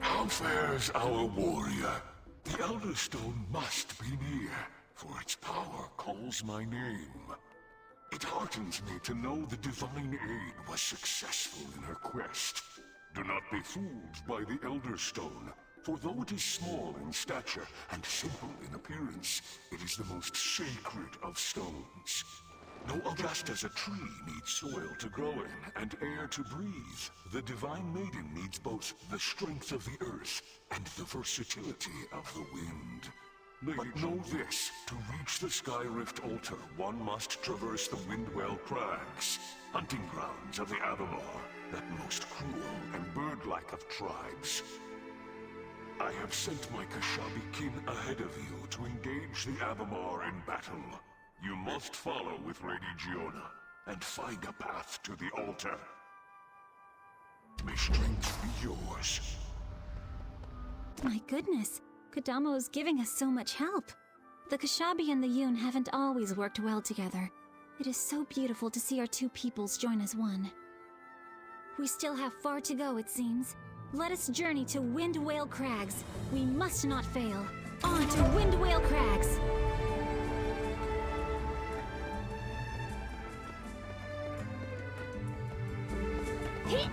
How fares our warrior? The Elder Stone must be near, for its power calls my name. It heartens me to know the divine aid was successful in her quest. Do not be fooled by the Elder Stone, for though it is small in stature and simple in appearance, it is the most sacred of stones. No, just as a tree needs soil to grow in and air to breathe, the Divine Maiden needs both the strength of the earth and the versatility of the wind. But know this, to reach the Sky Rift altar, one must traverse the Windwell Crags, hunting grounds of the Avamar, that most cruel and bird-like of tribes. I have sent my Kashabi kin ahead of you to engage the Avamar in battle. You must follow with Lady Giona, and find a path to the altar. May strength be yours. My goodness, Kodamo is giving us so much help. The Kashabi and the Yun haven't always worked well together. It is so beautiful to see our two peoples join as one. We still have far to go, it seems. Let us journey to Windwale Crags. We must not fail. On to Windwale Crags! Hit!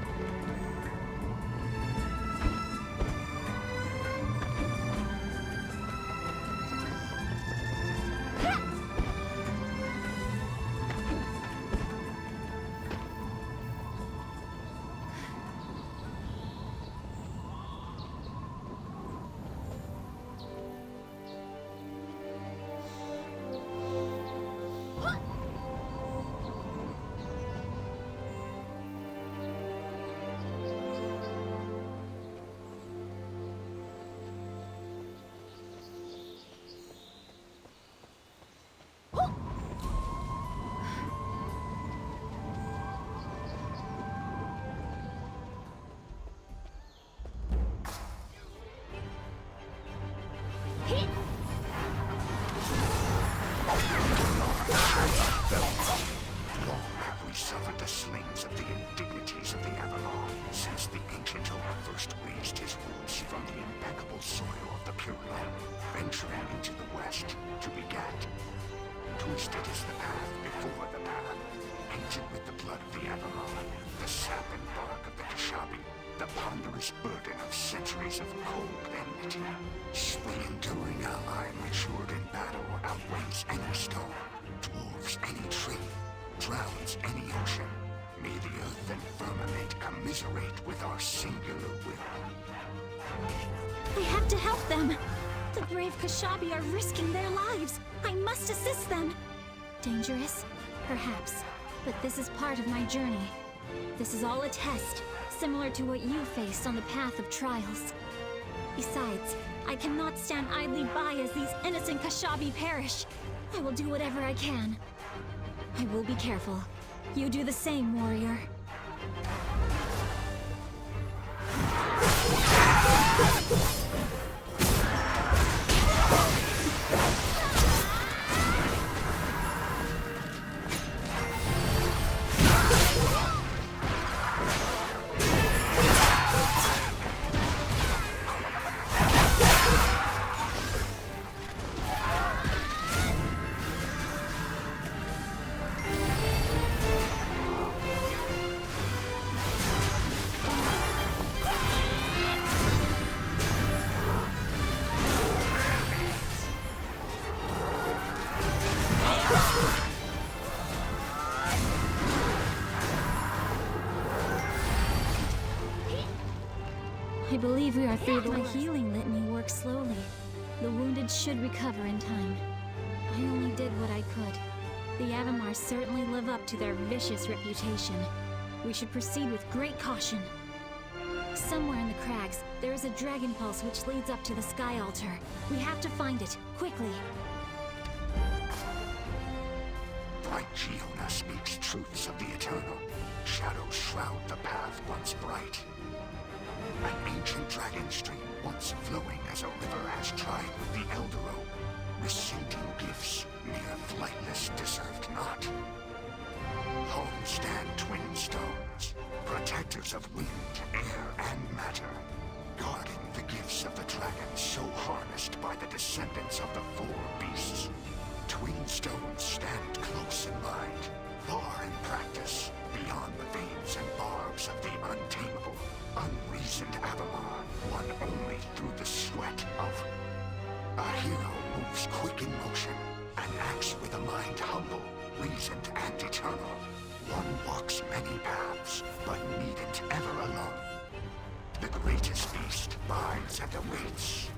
the slings of the indignities of the Avalon since the ancient oak first raised his roots from the impeccable soil of the Pure Land, venturing into the west to begat. Twisted is the path before the path, painted with the blood of the Avalon, the sap and bark of the Kashabi, the ponderous burden of centuries of cold enmity. Sway enduring ally matured in battle outweighs any stone, dwarfs any tree, drowns any ocean. May the earth and firmament commiserate with our singular will. I have to help them. The brave Kashabi are risking their lives. I must assist them. Dangerous? Perhaps. But this is part of my journey. This is all a test, similar to what you faced on the path of trials. Besides, I cannot stand idly by as these innocent Kashabi perish. I will do whatever I can. I will be careful. You do the same, warrior. I believe we are through the My healing litany works slowly. The wounded should recover in time. I only did what I could. The Avamars certainly live up to their vicious reputation. We should proceed with great caution. Somewhere in the crags, there is a dragon pulse which leads up to the sky altar. We have to find it, quickly. Bright Giona speaks truths of the eternal. Shadows shroud the path once bright. An ancient dragon stream once flowing as a river has tried with the Elder Oak. Receiving gifts, mere flightless deserved not. Home stand twin stones, protectors of wind, air, and matter. Guarding the gifts of the dragon so harnessed by the descendants of the four beasts. Twin stones stand close in mind, far in practice, beyond the veins and barbs of the untamable, unreasoned Avalon, won only through the sweat of... A hero moves quick in motion, and acts with a mind humble, reasoned and eternal. One walks many paths, but needn't ever alone. The greatest beast bides and awaits.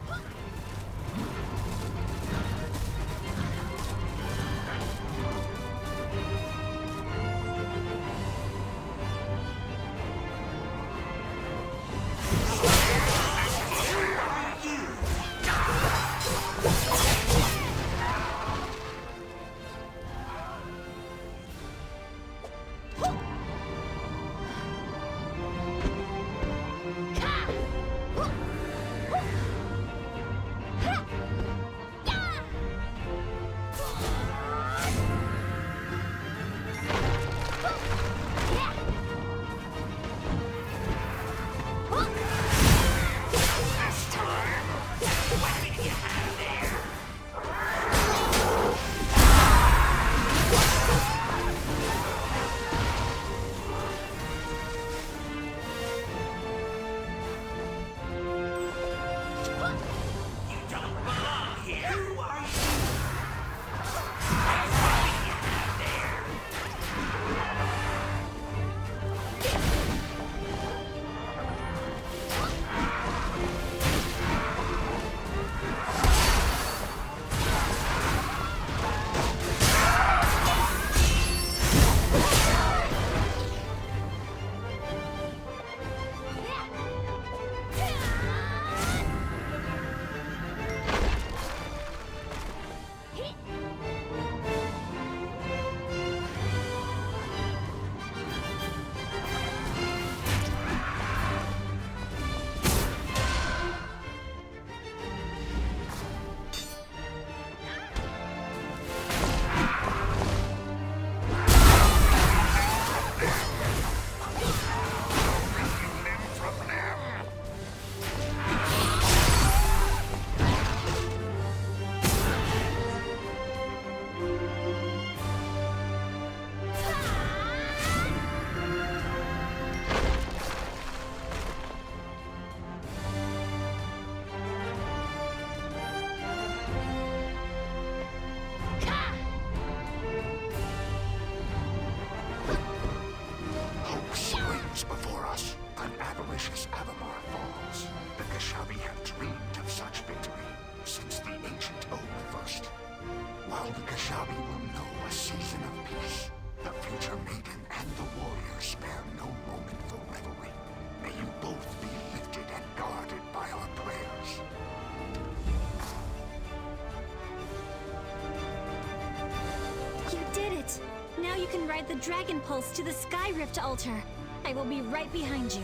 ride the Dragon Pulse to the Sky Rift altar. I will be right behind you.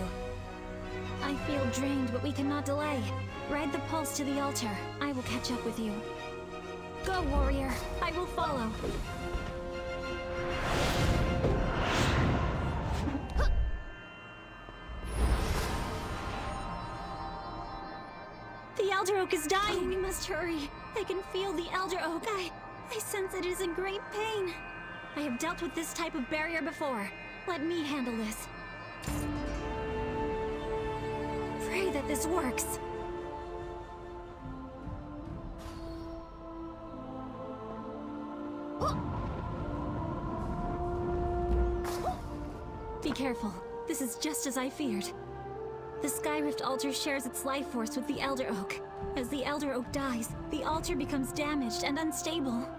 I feel drained, but we cannot delay. Ride the Pulse to the altar. I will catch up with you. Go, warrior. I will follow. The Elder Oak is dying. We must hurry. I can feel the Elder Oak. I sense it is in great pain. I have dealt with this type of barrier before. Let me handle this. Pray that this works. Be careful. This is just as I feared. The Skyrift altar shares its life force with the Elder Oak. As the Elder Oak dies, the altar becomes damaged and unstable.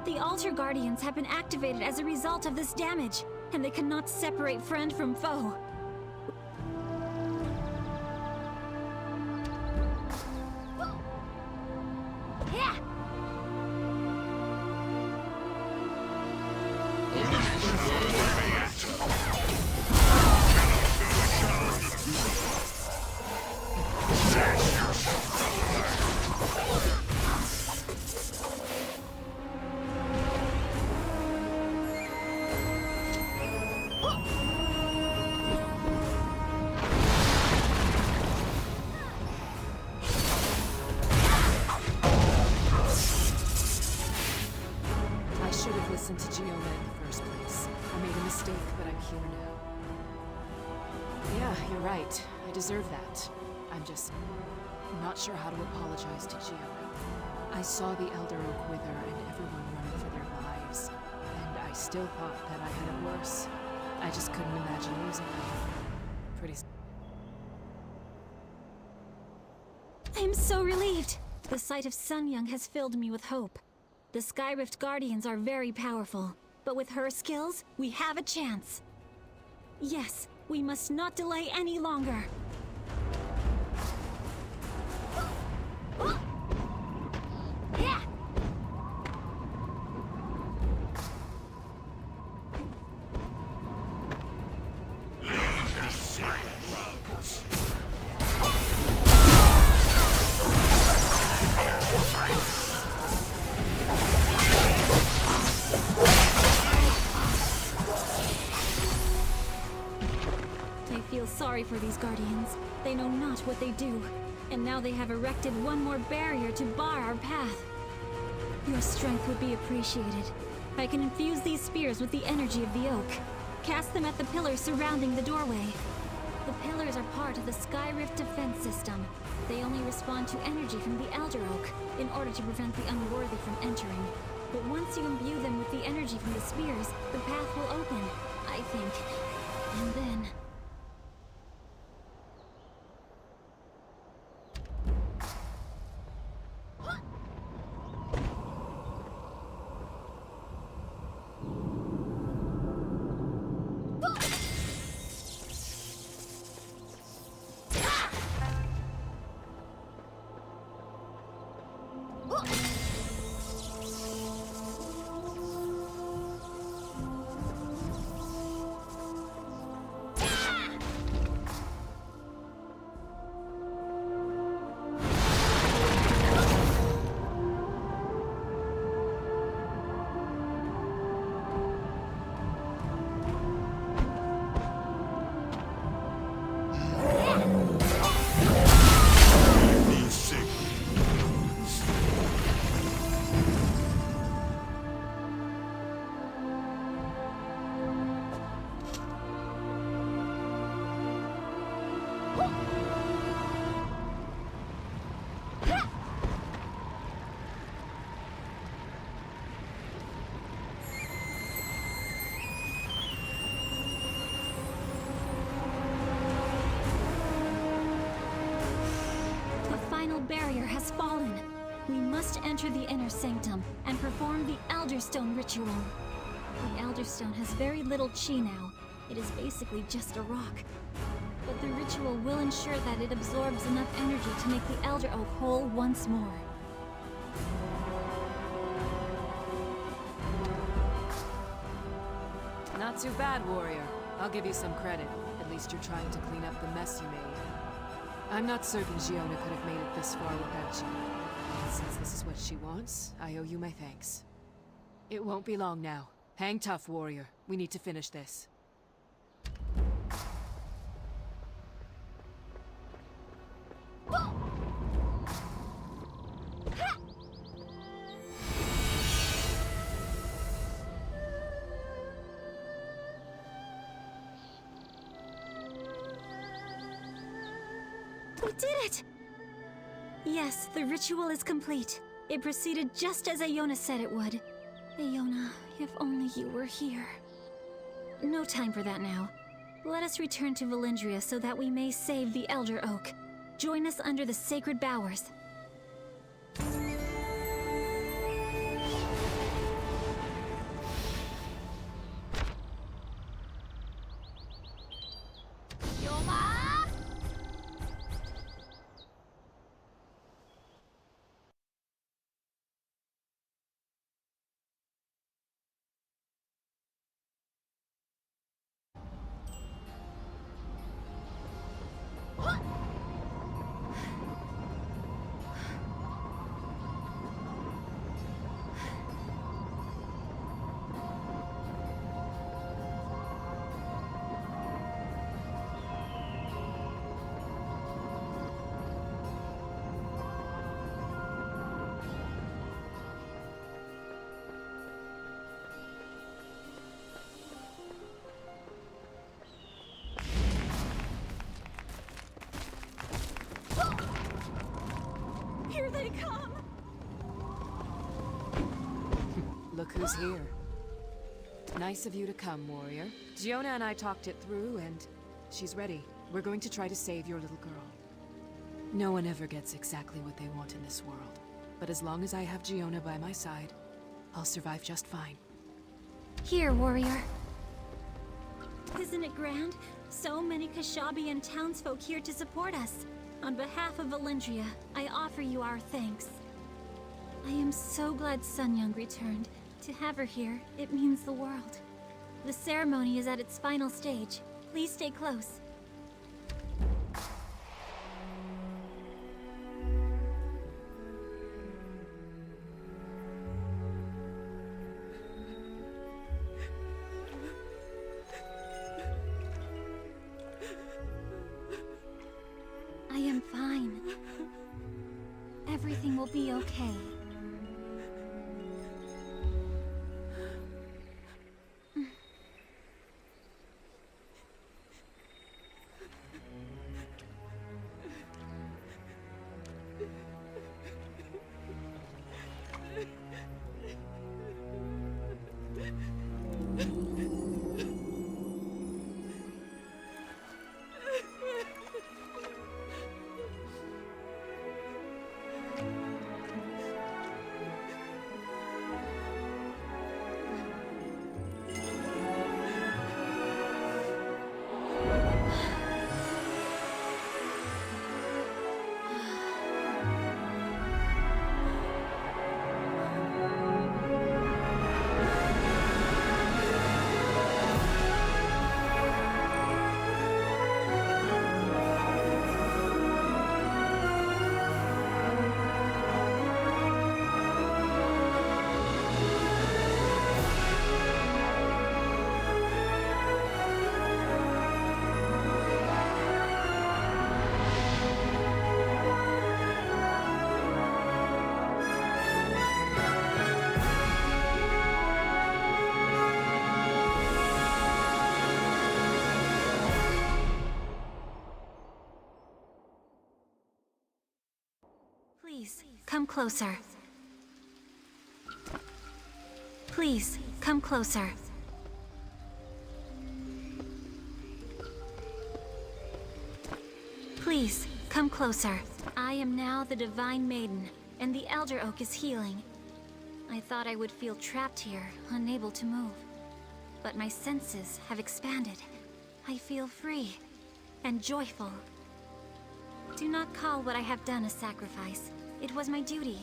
The altar guardians have been activated as a result of this damage, and they cannot separate friend from foe. Deserve that. I'm just not sure how to apologize to Gio. I saw the Elder Oak wither and everyone running for their lives, and I still thought that I had it worse. I just couldn't imagine losing her. I am so relieved. The sight of Sun Young has filled me with hope. The Skyrift Guardians are very powerful, but with her skills, we have a chance. Yes, we must not delay any longer. Sorry for these Guardians. They know not what they do, and now they have erected one more barrier to bar our path. Your strength would be appreciated. I can infuse these spears with the energy of the oak. Cast them at the pillars surrounding the doorway. The pillars are part of the Skyrift defense system. They only respond to energy from the Elder Oak in order to prevent the unworthy from entering. But once you imbue them with the energy from the spears, the path will open, I think. And then... barrier has fallen. We must enter the inner sanctum and perform the Elderstone ritual. The Elderstone has very little chi now. It is basically just a rock. But the ritual will ensure that it absorbs enough energy to make the Elder Oak whole once more. too bad, warrior. I'll give you some credit. At least you're trying to clean up the mess you made. I'm not certain Giona could have made it this far without you. And since this is what she wants, I owe you my thanks. It won't be long now. Hang tough, warrior. We need to finish this. We did it! Yes, the ritual is complete. It proceeded just as Iona said it would. Iona, if only you were here. No time for that now. Let us return to Valindria so that we may save the Elder Oak. Join us under the sacred bowers. Here they come! Look who's here. Nice of you to come, warrior. Giona and I talked it through, and she's ready. We're going to try to save your little girl. No one ever gets exactly what they want in this world. But as long as I have Giona by my side, I'll survive just fine. Here, warrior. Isn't it grand? So many Kashabi and townsfolk here to support us. On behalf of Valindria, I offer you our thanks. I am so glad Sun Young returned. To have her here, it means the world. The ceremony is at its final stage. Please stay close. I am fine. Everything will be okay. Please, come closer. Please, come closer. Please, come closer. I am now the Divine Maiden, and the Elder Oak is healing. I thought I would feel trapped here, unable to move. But my senses have expanded. I feel free and joyful. Do not call what I have done a sacrifice. It was my duty.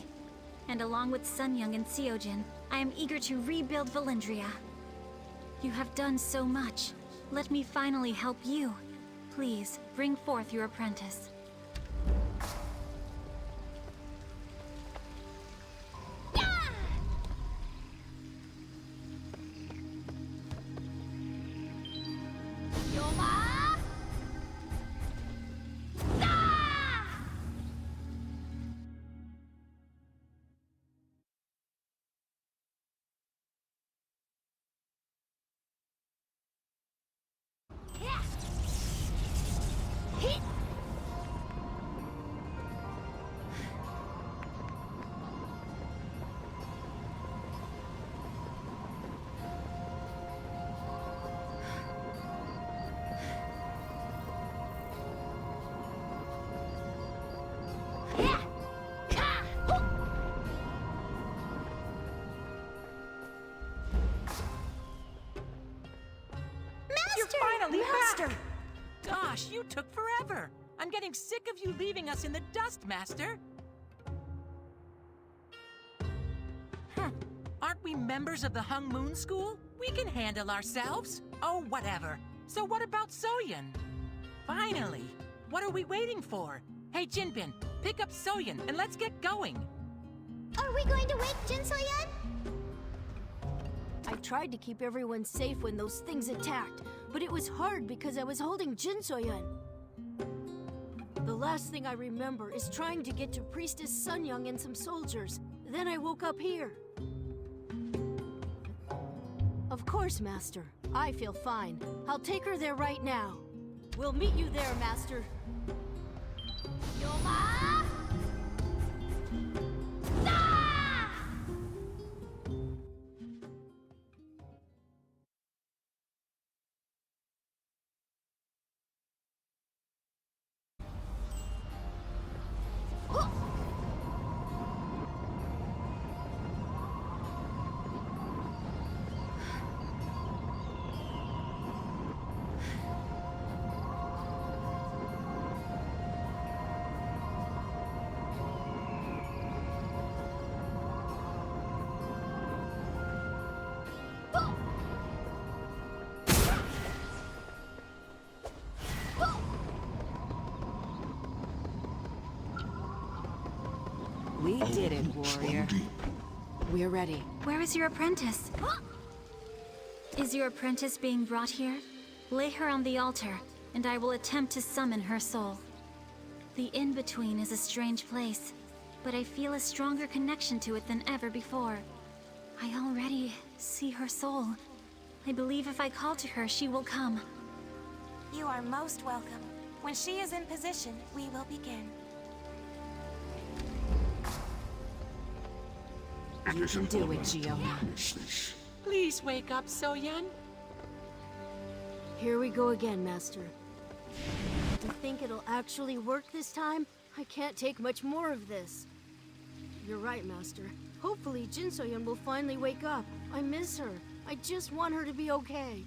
And along with Sun Young and Seojin, I am eager to rebuild Valindria. You have done so much. Let me finally help you. Please, bring forth your apprentice. Master! Gosh, you took forever. I'm getting sick of you leaving us in the dust, Master. Aren't we members of the Hung Moon School? We can handle ourselves. Oh, whatever. So what about Soyeon? Finally. What are we waiting for? Hey, Jinbin, pick up Soyeon and let's get going. Are we going to wake Jin Soyeon? I tried to keep everyone safe when those things attacked, but it was hard because I was holding Jin Soyeon. The last thing I remember is trying to get to Priestess Sunyoung and some soldiers. Then I woke up here. Of course, Master. I feel fine. I'll take her there right now. We'll meet you there, Master. Yoma! We did it, warrior. We're ready. Where is your apprentice? Is your apprentice being brought here? Lay her on the altar, and I will attempt to summon her soul. The in-between is a strange place, but I feel a stronger connection to it than ever before. I already see her soul. I believe if I call to her, she will come. You are most welcome. When she is in position, we will begin. You can do it, Giona. Please wake up, Soyeon. Here we go again, Master. To think it'll actually work this time? I can't take much more of this. You're right, Master. Hopefully Jin Soyeon will finally wake up. I miss her. I just want her to be okay.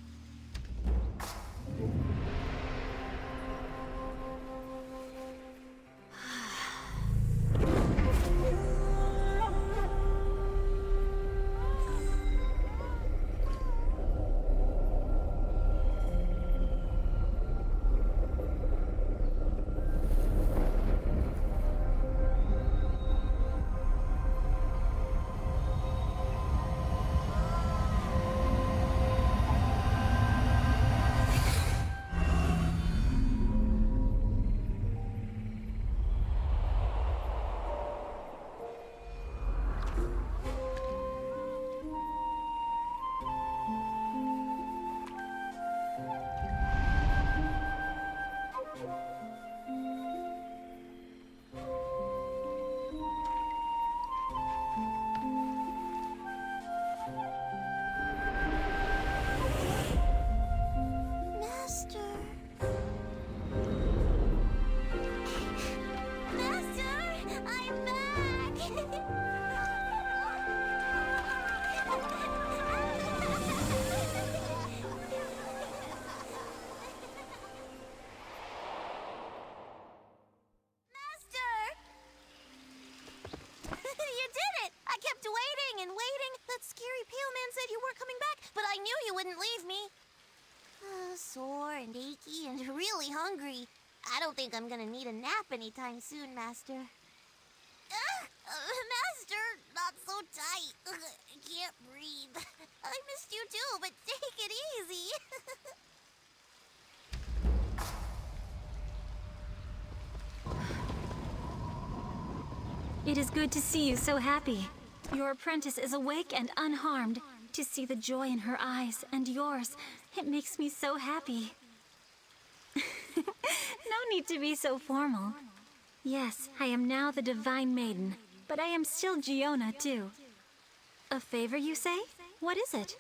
and achy and really hungry. I don't think I'm gonna need a nap anytime soon, Master. Master, not so tight. I can't breathe. I missed you too, but take it easy. It is good to see you so happy. Your apprentice is awake and unharmed. To see the joy in her eyes and yours, it makes me so happy. No need to be so formal. Yes, I am now the Divine Maiden, but I am still Giona too. A favor, you say? What is it?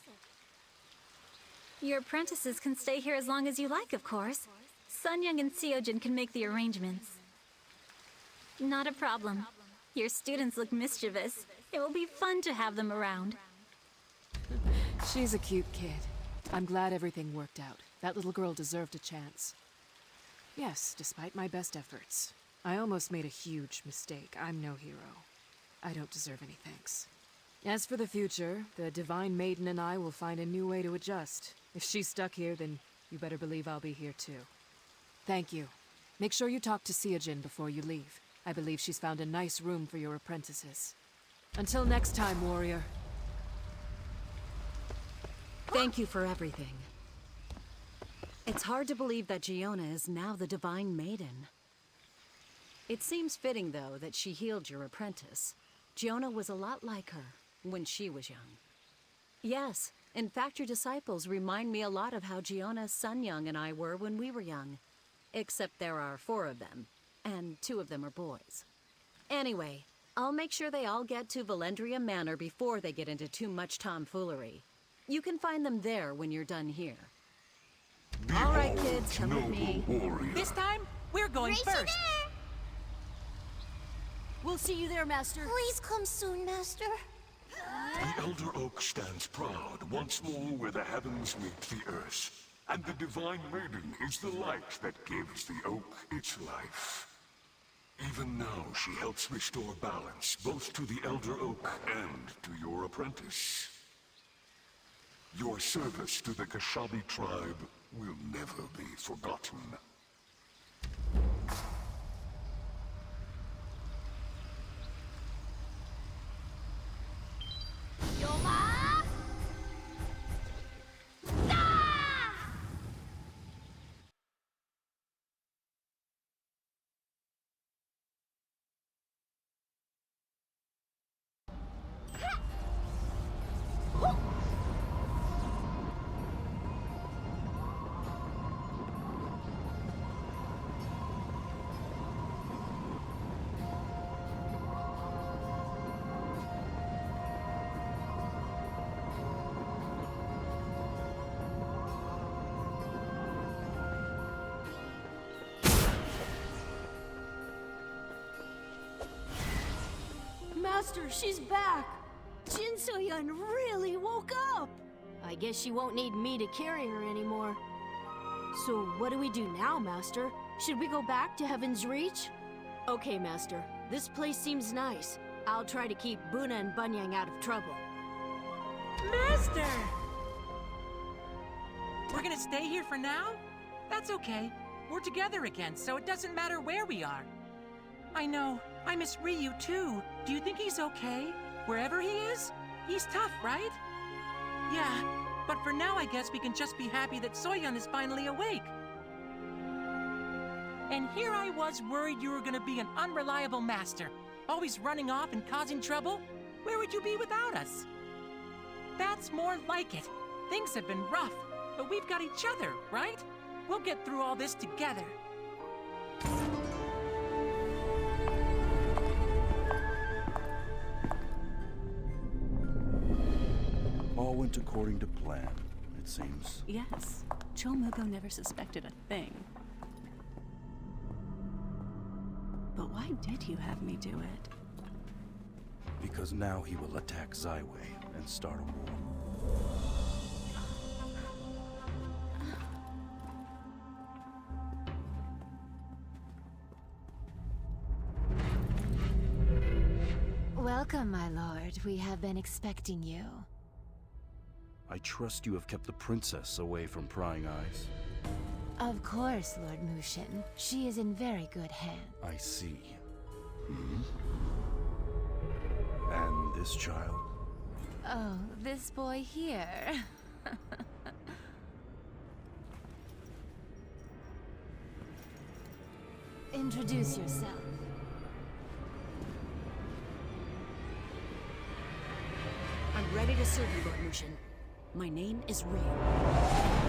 Your apprentices can stay here as long as you like, of course. Sunyoung and Seojin can make the arrangements. Not a problem. Your students look mischievous. It will be fun to have them around. She's a cute kid. I'm glad everything worked out. That little girl deserved a chance. Yes, despite my best efforts. I almost made a huge mistake. I'm no hero. I don't deserve any thanks. As for the future, the Divine Maiden and I will find a new way to adjust. If she's stuck here, then you better believe I'll be here too. Thank you. Make sure you talk to Seojin before you leave. I believe she's found a nice room for your apprentices. Until next time, warrior. Thank you for everything. It's hard to believe that Giona is now the Divine Maiden. It seems fitting, though, that she healed your apprentice. Giona was a lot like her when she was young. Yes, in fact, your disciples remind me a lot of how Giona, Sunyoung, and I were when we were young. Except there are 4 of them, and 2 of them are boys. Anyway, I'll make sure they all get to Valendria Manor before they get into too much tomfoolery. You can find them there when you're done here. All right, kids, come with me. This time, we're going first. We'll see you there, Master. Please come soon, Master. The Elder Oak stands proud once more where the heavens meet the earth. And the Divine Maiden is the light that gives the oak its life. Even now, she helps restore balance, both to the Elder Oak and to your apprentice. Your service to the Kashabi tribe will never be forgotten. Master, she's back! Jin So-yeon really woke up! I guess she won't need me to carry her anymore. So what do we do now, Master? Should we go back to Heaven's Reach? Okay, Master. This place seems nice. I'll try to keep Buna and Bunyang out of trouble. Master! We're gonna stay here for now? That's okay. We're together again, so it doesn't matter where we are. I know. I miss Ryu, too. Do you think he's okay? Wherever he is? He's tough, right? Yeah, but for now I guess we can just be happy that Soyeon is finally awake. And here I was worried you were gonna be an unreliable master, always running off and causing trouble. Where would you be without us? That's more like it. Things have been rough, but we've got each other, right? We'll get through all this together. All went according to plan, it seems. Yes. Chomugo never suspected a thing. But why did you have me do it? Because now he will attack Zyway and start a war. Welcome, my lord. We have been expecting you. I trust you have kept the princess away from prying eyes. Of course, Lord Mushin. She is in very good hands. I see. And this child? Oh, this boy here. Introduce yourself. I'm ready to serve you, Lord Mushin. My name is Ray.